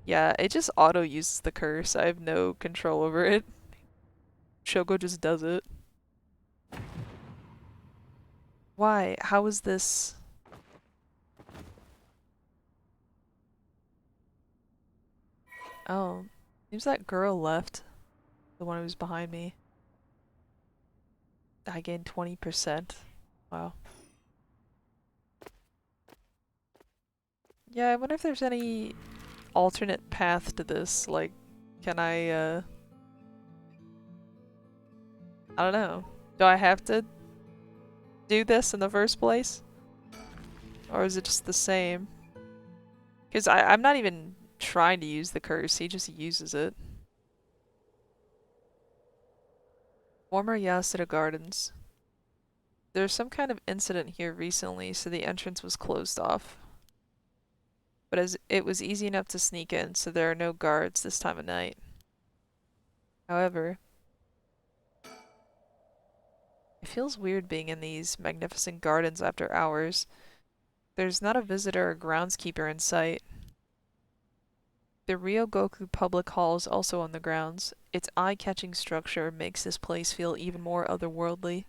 Yeah, it just auto-uses the curse. I have no control over it. Shogo just does it. Why? How is this... Oh. Seems that girl left. The one who was behind me. I gained 20%. Wow. Yeah, I wonder if there's any alternate path to this. Like, can I don't know. Do I have to do this in the first place? Or is it just the same? Because I'm not even trying to use the curse, he just uses it. Former Yasuda Gardens. There's some kind of incident here recently, so the entrance was closed off. But as it was easy enough to sneak in, so there are no guards this time of night. However, it feels weird being in these magnificent gardens after hours. There's not a visitor or groundskeeper in sight. The Ryogoku Public Hall is also on the grounds. Its eye-catching structure makes this place feel even more otherworldly.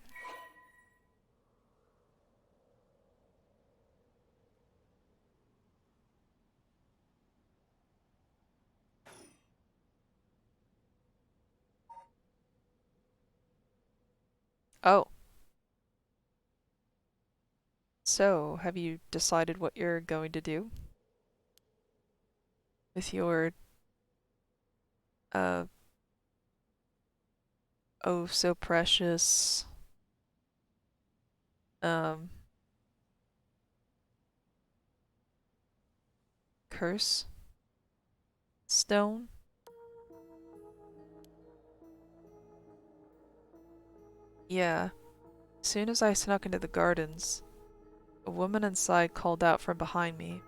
Oh. So, have you decided what you're going to do? With your, uh, oh so precious, um, curse stone? Yeah. As soon as I snuck into the gardens, a woman inside called out from behind me.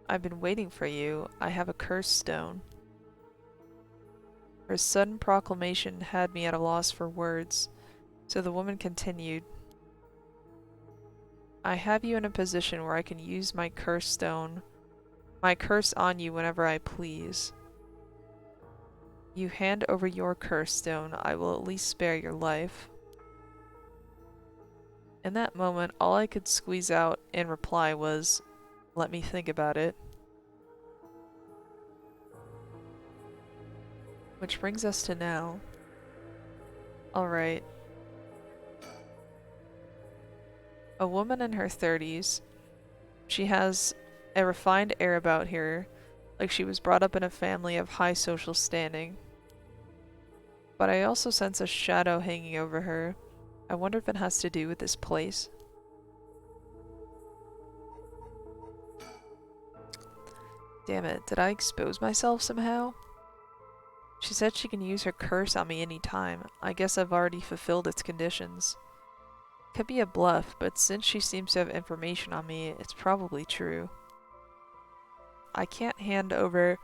I've been waiting for you. I have a curse stone. Her sudden proclamation had me at a loss for words, so the woman continued. I have you in a position where I can use my curse stone, my curse on you whenever I please. You hand over your curse stone, I will at least spare your life. In that moment, all I could squeeze out in reply was, let me think about it. Which brings us to now. Alright. A woman in her 30s. She has a refined air about her, like she was brought up in a family of high social standing. But I also sense a shadow hanging over her. I wonder if it has to do with this place. Damn it, did I expose myself somehow? She said she can use her curse on me anytime. I guess I've already fulfilled its conditions. Could be a bluff, but since she seems to have information on me, it's probably true. I can't hand over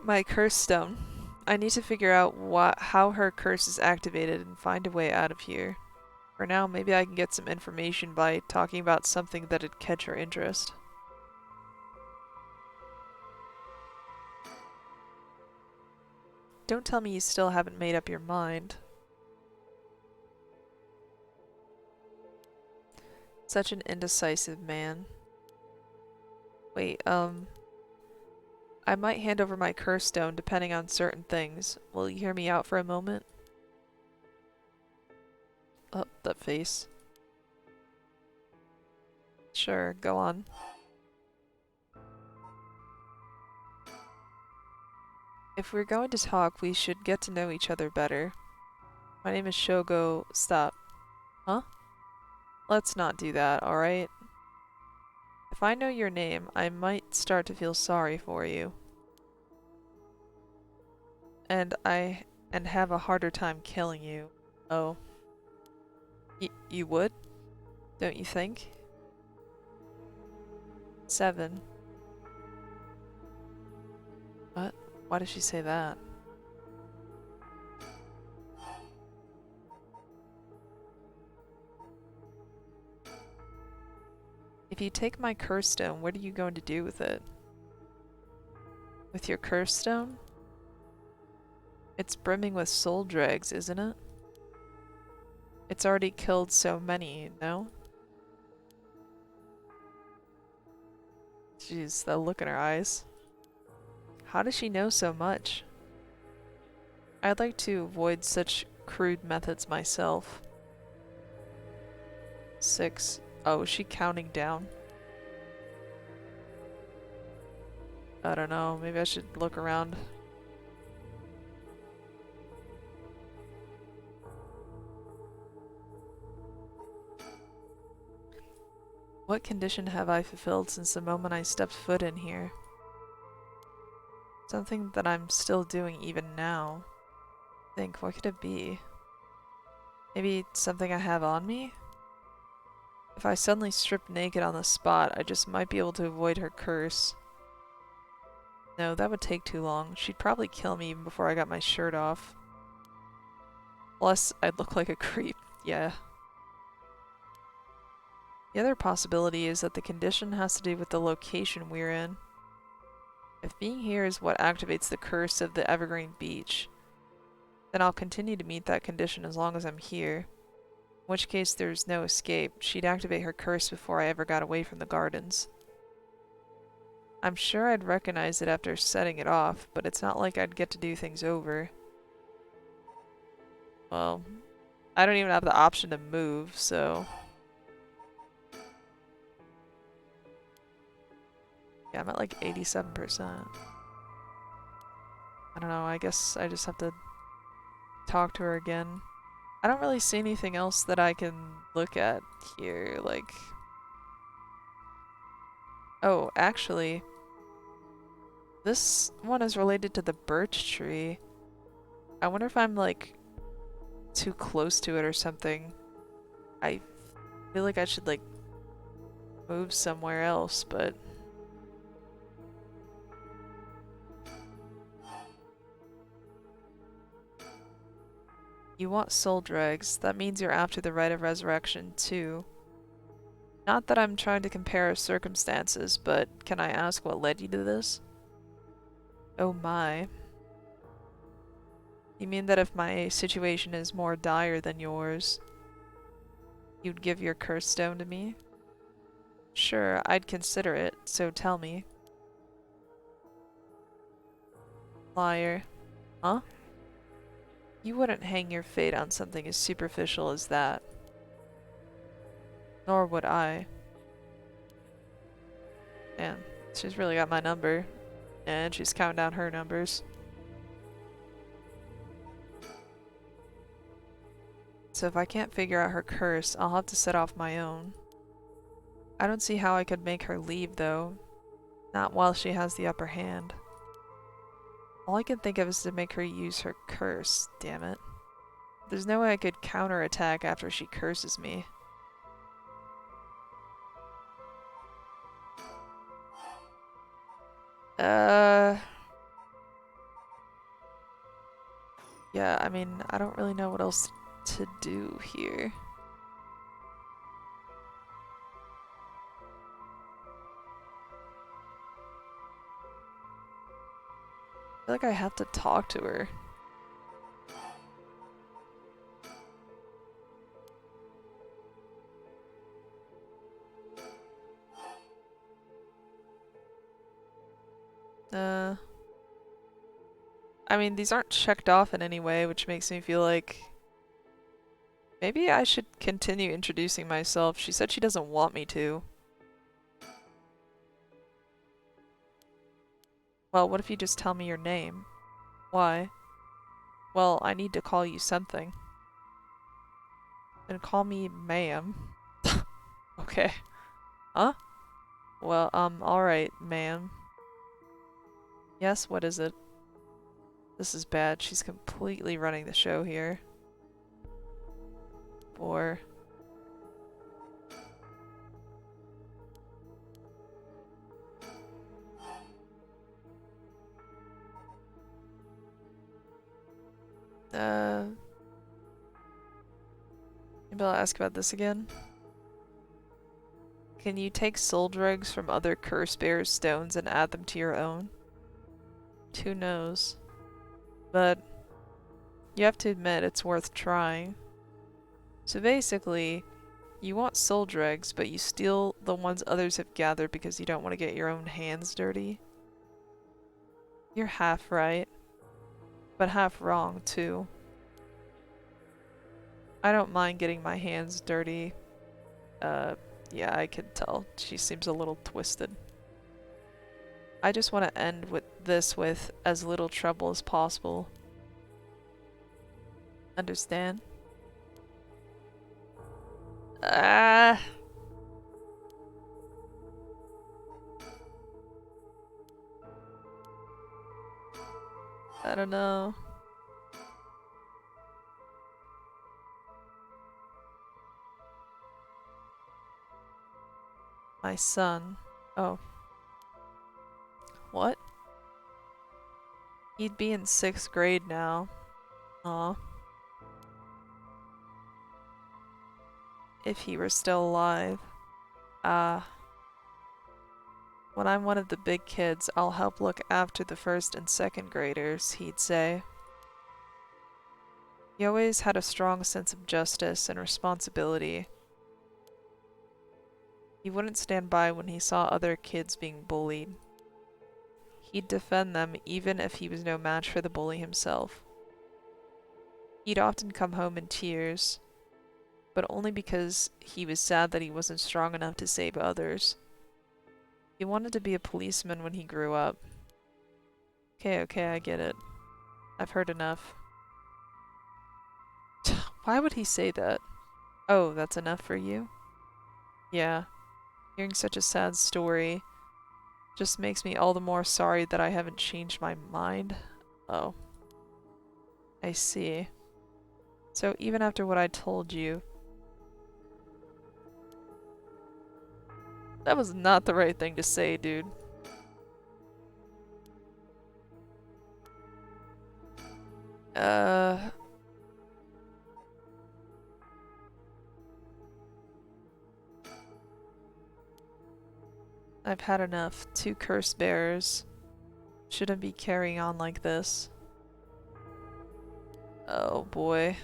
my curse stone. I need to figure out how her curse is activated and find a way out of here. For now, maybe I can get some information by talking about something that'd catch her interest. Don't tell me you still haven't made up your mind. Such an indecisive man. Wait, I might hand over my curse stone depending on certain things. Will you hear me out for a moment? Oh, that face. Sure, go on. If we're going to talk, we should get to know each other better. My name is Shogo. Stop. Huh? Let's not do that, alright? If I know your name, I might start to feel sorry for you. And have a harder time killing you. Oh. You would? Don't you think? 7. What? Why did she say that? If you take my curse stone, what are you going to do with it? With your curse stone? It's brimming with soul dregs, isn't it? It's already killed so many, no? Jeez, that look in her eyes. How does she know so much? I'd like to avoid such crude methods myself. 6. Oh, is she counting down? I don't know, maybe I should look around. What condition have I fulfilled since the moment I stepped foot in here? Something that I'm still doing even now. What could it be? Maybe something I have on me? If I suddenly stripped naked on the spot, I just might be able to avoid her curse. No, that would take too long. She'd probably kill me even before I got my shirt off. Plus, I'd look like a creep. Yeah. The other possibility is that the condition has to do with the location we're in. If being here is what activates the curse of the Evergreen Beach, then I'll continue to meet that condition as long as I'm here. In which case there's no escape. She'd activate her curse before I ever got away from the gardens. I'm sure I'd recognize it after setting it off, but it's not like I'd get to do things over. Well, I don't even have the option to move, so... Yeah, I'm at like 87%. I don't know, I guess I just have to talk to her again. I don't really see anything else that I can look at here, like... Oh, actually... This one is related to the birch tree. I wonder if I'm, like, too close to it or something. I feel like I should, like, move somewhere else, but... You want soul dregs. That means you're after the rite of resurrection, too. Not that I'm trying to compare our circumstances, but can I ask what led you to this? Oh my. You mean that if my situation is more dire than yours, you'd give your curse stone to me? Sure, I'd consider it, so tell me. Liar. Huh? You wouldn't hang your fate on something as superficial as that. Nor would I. Man, she's really got my number. And she's counting down her numbers. So if I can't figure out her curse, I'll have to set off my own. I don't see how I could make her leave, though. Not while she has the upper hand. All I can think of is to make her use her curse, damn it. There's no way I could counterattack after she curses me. Yeah, I mean, I don't really know what else to do here. I feel like I have to talk to her. I mean, these aren't checked off in any way, which makes me feel like maybe I should continue introducing myself. She said she doesn't want me to. Well, what if you just tell me your name? Why? Well, I need to call you something. Then call me ma'am. Okay. Huh? Well, alright, ma'am. Yes, what is it? This is bad. She's completely running the show here. Or... maybe I'll ask about this again. Can you take soul dregs from other curse bearers' stones and add them to your own? Who knows? But you have to admit it's worth trying. So basically, you want soul dregs, but you steal the ones others have gathered because you don't want to get your own hands dirty. You're half right, but half wrong too. I don't mind getting my hands dirty. Yeah, I can tell. She seems a little twisted. I just want to end with this with as little trouble as possible. Understand? I don't know. My son. Oh. What? He'd be in 6th grade now. Aw. If he were still alive. Ah. When I'm one of the big kids, I'll help look after the 1st and 2nd graders, he'd say. He always had a strong sense of justice and responsibility. He wouldn't stand by when he saw other kids being bullied. He'd defend them even if he was no match for the bully himself. He'd often come home in tears, but only because he was sad that he wasn't strong enough to save others. He wanted to be a policeman when he grew up. Okay, I get it. I've heard enough. Why would he say that? Oh, that's enough for you? Yeah, hearing such a sad story just makes me all the more sorry that I haven't changed my mind. Oh, I see. So even after what I told you, that was not the right thing to say, dude. Uh... I've had enough. 2 curse bearers. Shouldn't be carrying on like this. Oh boy.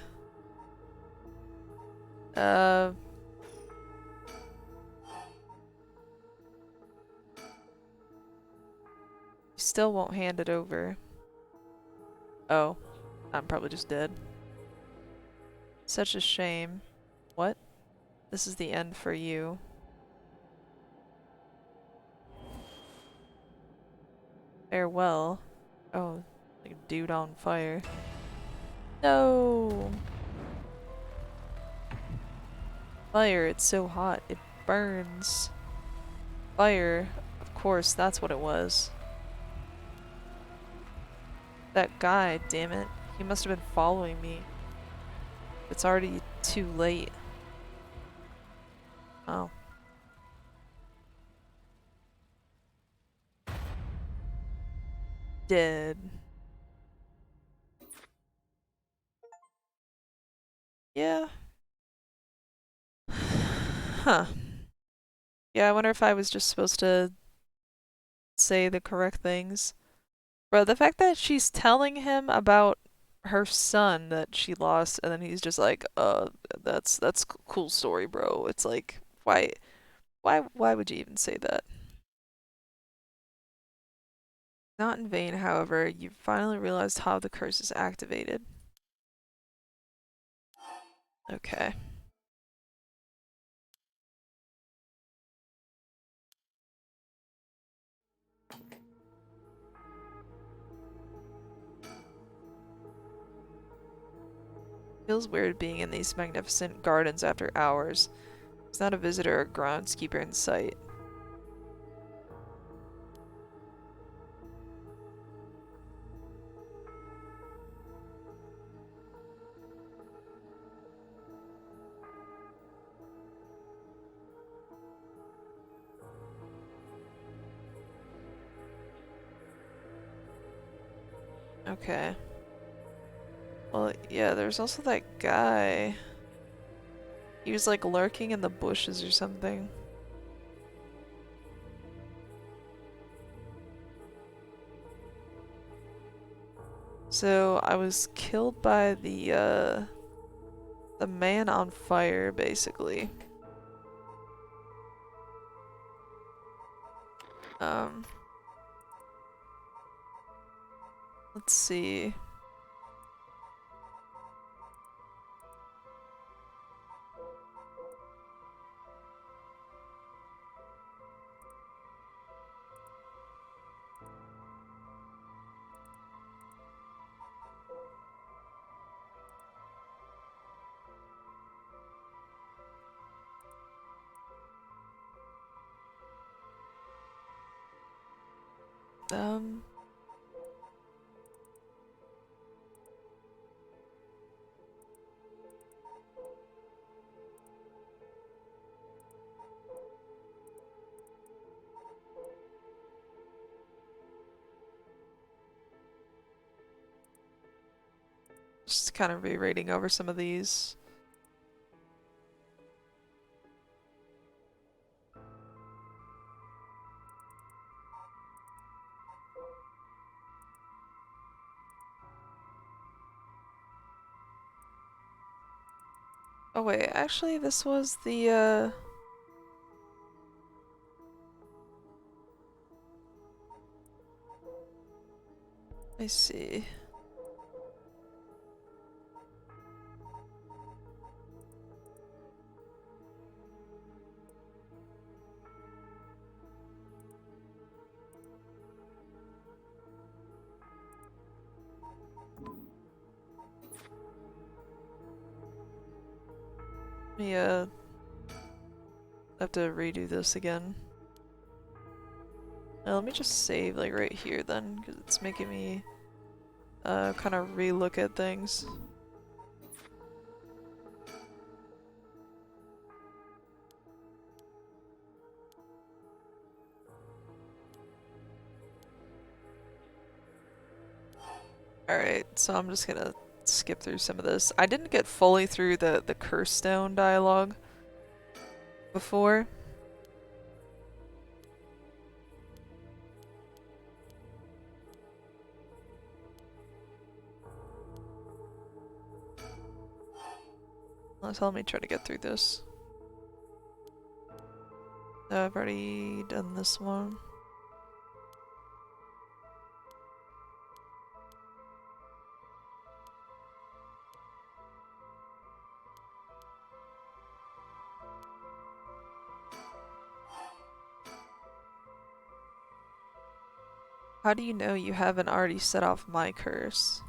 Uh... Still won't hand it over. Oh. I'm probably just dead. Such a shame. What? This is the end for you. Farewell. Oh, like a dude on fire. No! Fire, it's so hot. It burns. Fire. Of course, that's what it was. That guy, damn it. He must have been following me. It's already too late. Oh. Dead. Yeah. Huh. Yeah, I wonder if I was just supposed to say the correct things. Bro, the fact that she's telling him about her son that she lost, and then he's just like, that's cool story, bro. It's like, why would you even say that? Not in vain, however, you finally realized how the curse is activated. Okay. Feels weird being in these magnificent gardens after hours. There's not a visitor or groundskeeper in sight. Okay. Well, yeah, there's also that guy. He was like lurking in the bushes or something. So I was killed by the man on fire, basically. Um, let's see. Um, Just kind of rereading over some of these. Oh wait, actually this was the I see. Yeah, have to redo this again. Now, let me just save like right here then, because it's making me kind of re-look at things. Alright, so I'm just gonna skip through some of this. I didn't get fully through the curse stone dialogue before. So let me try to get through this. I've already done this one. How do you know you haven't already set off my curse?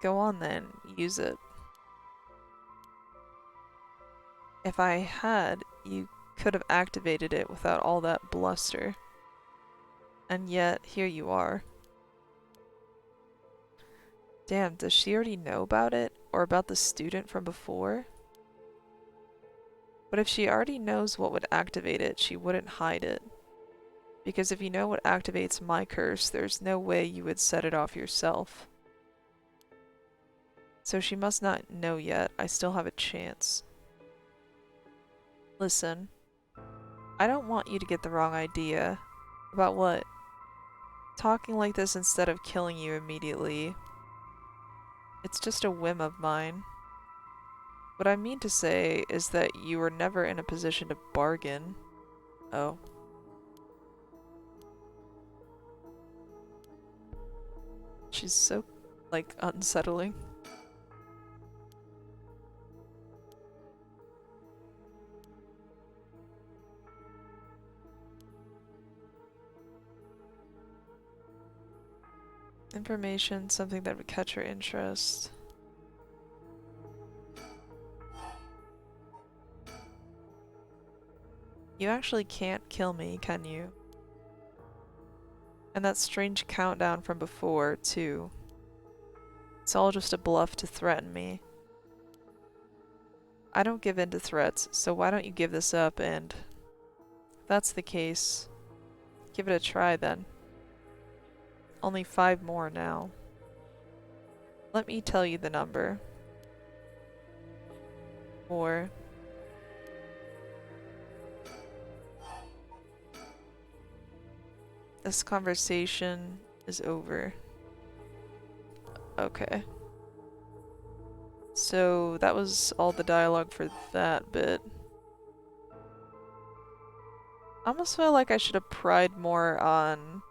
Go on then, use it. If I had, you could have activated it without all that bluster. And yet, here you are. Damn, does she already know about it? Or about the student from before? But if she already knows what would activate it, she wouldn't hide it. Because if you know what activates my curse, there's no way you would set it off yourself. So she must not know yet. I still have a chance. Listen, I don't want you to get the wrong idea. About what? Talking like this instead of killing you immediately. It's just a whim of mine. What I mean to say is that you were never in a position to bargain. Oh. She's so, like, unsettling. Information, something that would catch her interest. You actually can't kill me, can you? And that strange countdown from before, too. It's all just a bluff to threaten me. I don't give in to threats, so why don't you give this up and... If that's the case, give it a try then. Only 5 more now. Let me tell you the number. 4. This conversation is over. Okay. So that was all the dialogue for that bit. I almost feel like I should have pried more on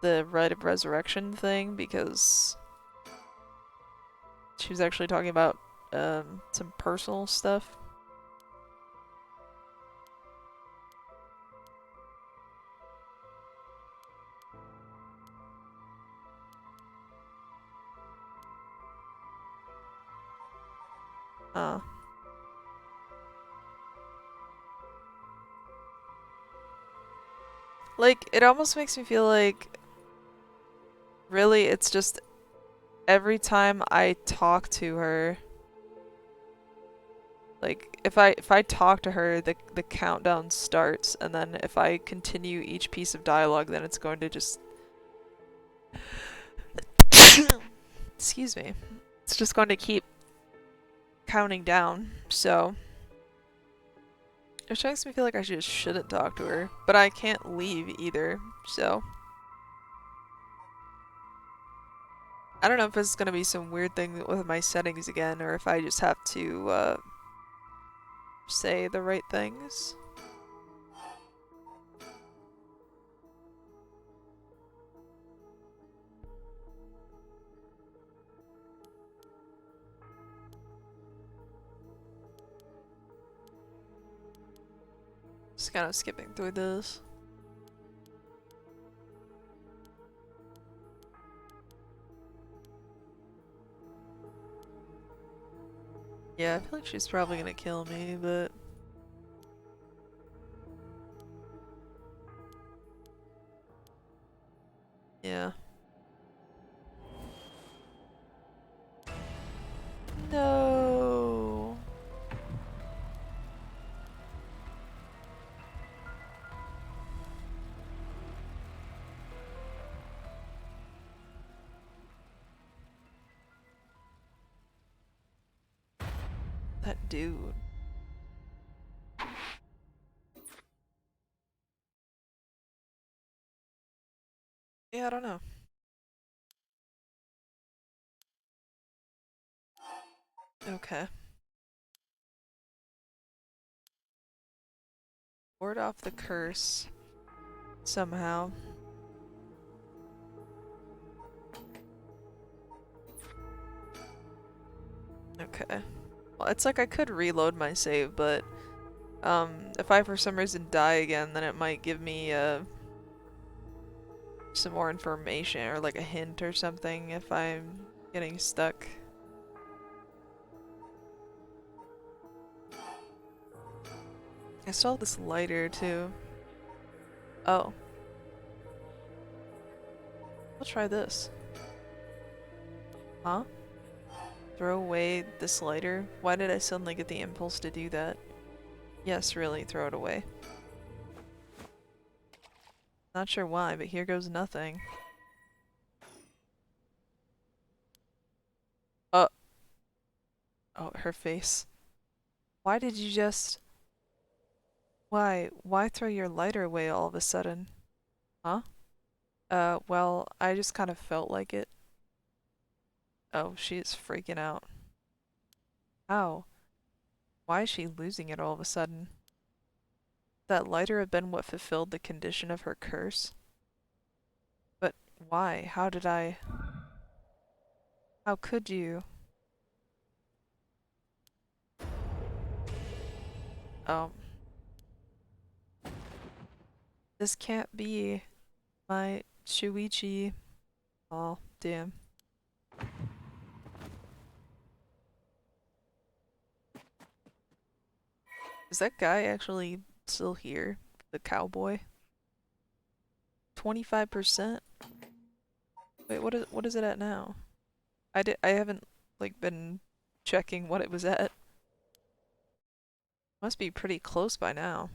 the Rite of Resurrection thing because she was actually talking about some personal stuff. Like, it almost makes me feel like really it's just every time I talk to her, like if I talk to her, the countdown starts, and then if I continue each piece of dialogue, then it's going to just excuse me. It's just going to keep counting down, so... Which makes me feel like I just shouldn't talk to her, but I can't leave either, so... I don't know if this is gonna be some weird thing with my settings again, or if I just have to, say the right things. Just kind of skipping through this. Yeah, I feel like she's probably gonna kill me, but... Yeah. No. That dude. Yeah, I don't know. Okay. Ward off the curse. Somehow. Okay. Well, it's like I could reload my save, but if I for some reason die again, then it might give me some more information or like a hint or something if I'm getting stuck. I still have this lighter too. Oh. I'll try this. Huh? Throw away this lighter? Why did I suddenly get the impulse to do that? Yes, really, throw it away. Not sure why, but here goes nothing. Oh. Oh, her face. Why did you just... Why? Why throw your lighter away all of a sudden? Huh? Well, I just kind of felt like it. Oh, she's freaking out. How? Why is she losing it all of a sudden? That lighter had been what fulfilled the condition of her curse? But why? How did I... How could you? Um... This can't be my Shuichi. Oh, damn. Is that guy actually still here? The cowboy? 25%? Wait, what is it at now? I haven't like been checking what it was at. Must be pretty close by now.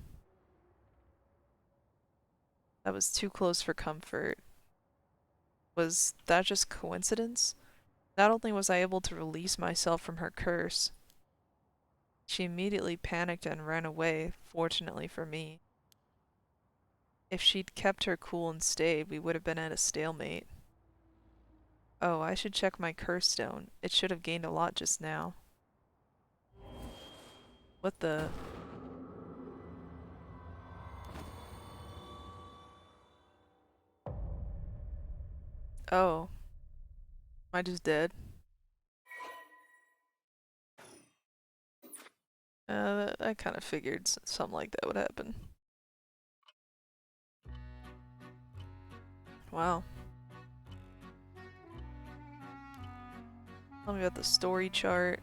That was too close for comfort. Was that just coincidence? Not only was I able to release myself from her curse, she immediately panicked and ran away, fortunately for me. If she'd kept her cool and stayed, we would have been at a stalemate. Oh, I should check my curse stone. It should have gained a lot just now. What the... Oh. Am I just dead? I kind of figured something like that would happen. Wow. Tell me about the story chart.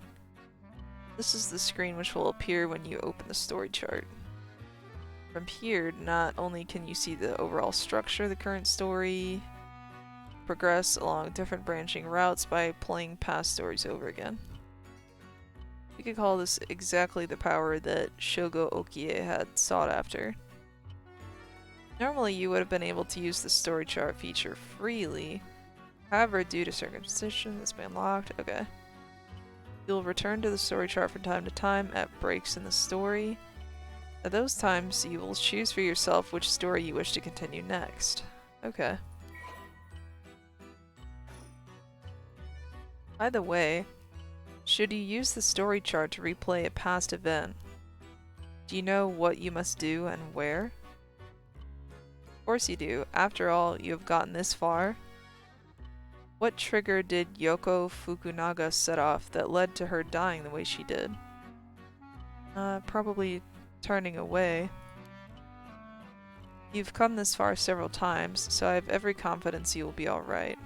This is the screen which will appear when you open the story chart. From here, not only can you see the overall structure of the current story, progress along different branching routes by playing past stories over again. We could call this exactly the power that Shogo Okie had sought after. Normally you would have been able to use the story chart feature freely, However, due to circumcision, this may unlocked. Okay. You'll return to the story chart from time to time at breaks in the story. At those times, you will choose for yourself which story you wish to continue next. Okay. By the way, should you use the story chart to replay a past event, do you know what you must do and where? Of course you do. After all, you have gotten this far. What trigger did Yoko Fukunaga set off that led to her dying the way she did? Probably turning away. You've come this far several times, so I have every confidence you will be alright.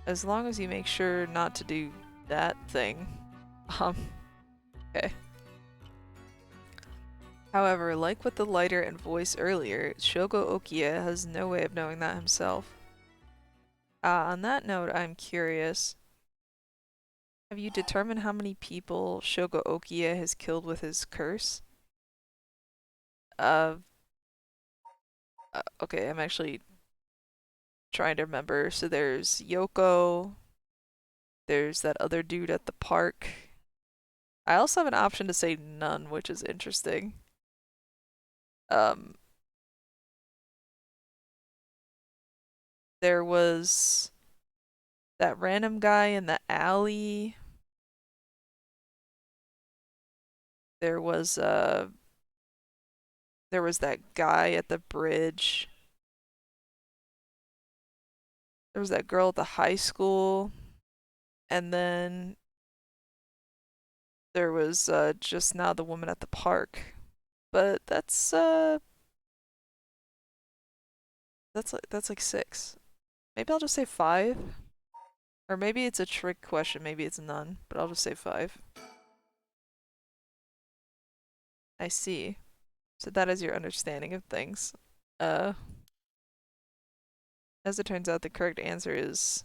As long as you make sure not to do that thing. Okay. However, like with the lighter and voice earlier, Shogo Okiya has no way of knowing that himself. On that note, I'm curious. Have you determined how many people Shogo Okiya has killed with his curse? Okay, I'm actually trying to remember. So there's Yoko, there's that other dude at the park. I also have an option to say none, which is interesting. There was that random guy in the alley. There was that guy at the bridge. There was that girl at the high school. And then there was just now the woman at the park. But that's like 6. Maybe I'll just say 5. Or maybe it's a trick question, maybe it's none, but I'll just say 5. I see. So that is your understanding of things. As it turns out, the correct answer is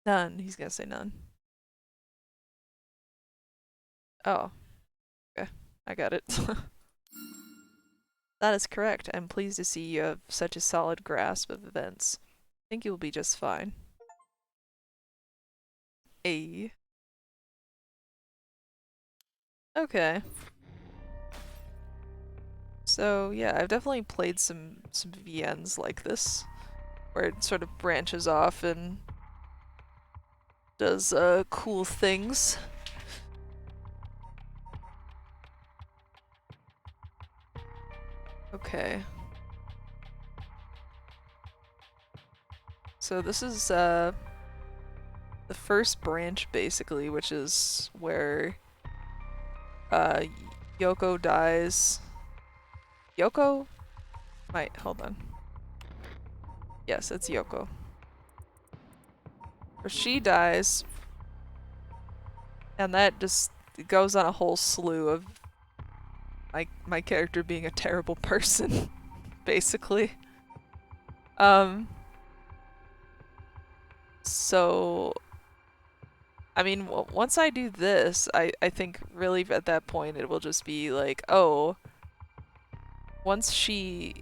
none. He's gonna say none. Oh, okay. I got it. That is correct. I'm pleased to see you have such a solid grasp of events. I think you will be just fine. A. Okay. So yeah, I've definitely played some VNs like this, where it sort of branches off and does cool things. Okay. So this is the first branch basically, which is where Yoko dies. Yoko? Wait, hold on. Yes, it's Yoko. Where she dies, and that just goes on a whole slew of my character being a terrible person, basically. So, I mean, once I do this, I think really at that point it will just be like, oh, once she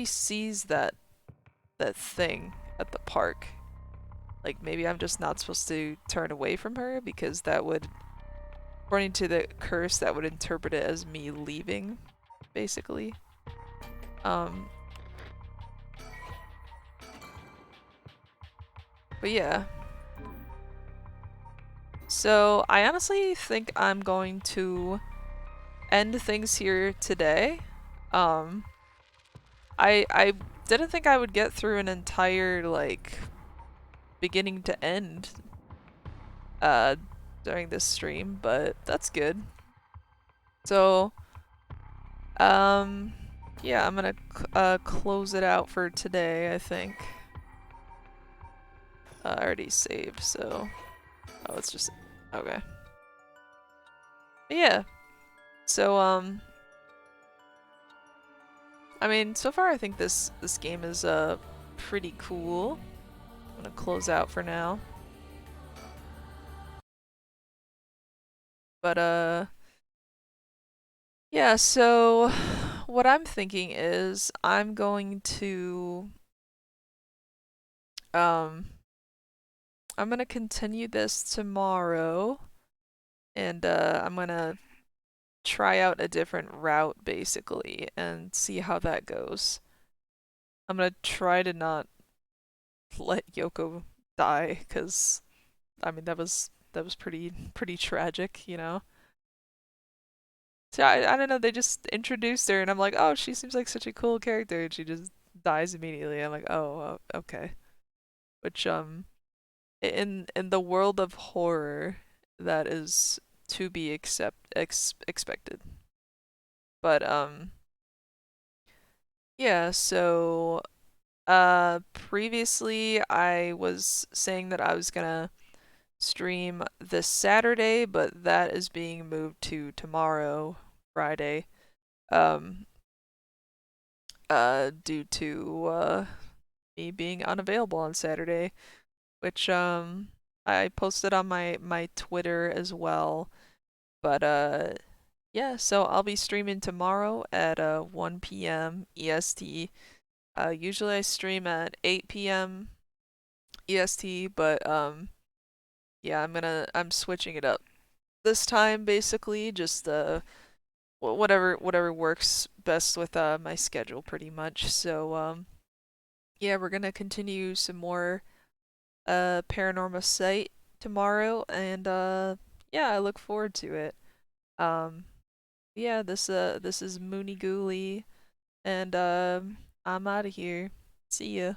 sees that thing at the park, like maybe I'm just not supposed to turn away from her because that would, according to the curse, that would interpret it as me leaving, basically. But yeah. So I honestly think I'm going to end things here today. I didn't think I would get through an entire like beginning to end during this stream, but that's good. So yeah, I'm gonna close it out for today, I think. I already saved, so oh, it's just okay. But yeah. So I mean, so far I think this game is pretty cool. I'm gonna close out for now. But yeah, so what I'm thinking is I'm going to Um, I'm gonna continue this tomorrow, and I'm gonna try out a different route basically and see how that goes. I'm gonna try to not let Yoko die, because I mean that was pretty tragic, you know. So I don't know, they just introduced her and I'm like, oh, she seems like such a cool character, and she just dies immediately. I'm like, oh, okay. Which in the world of horror, that is to be expected. But yeah, so previously I was saying that I was gonna stream this Saturday, but that is being moved to tomorrow, Friday. Um due to me being unavailable on Saturday, which I posted on my Twitter as well. But yeah, so I'll be streaming tomorrow at 1 p.m. EST. Usually I stream at 8 p.m. EST, but yeah, I'm switching it up this time basically, just whatever works best with my schedule pretty much. So yeah, we're gonna continue some more Paranormal tomorrow, and yeah, I look forward to it. Um yeah, this is Mooney Gooly, and I'm out of here. See ya.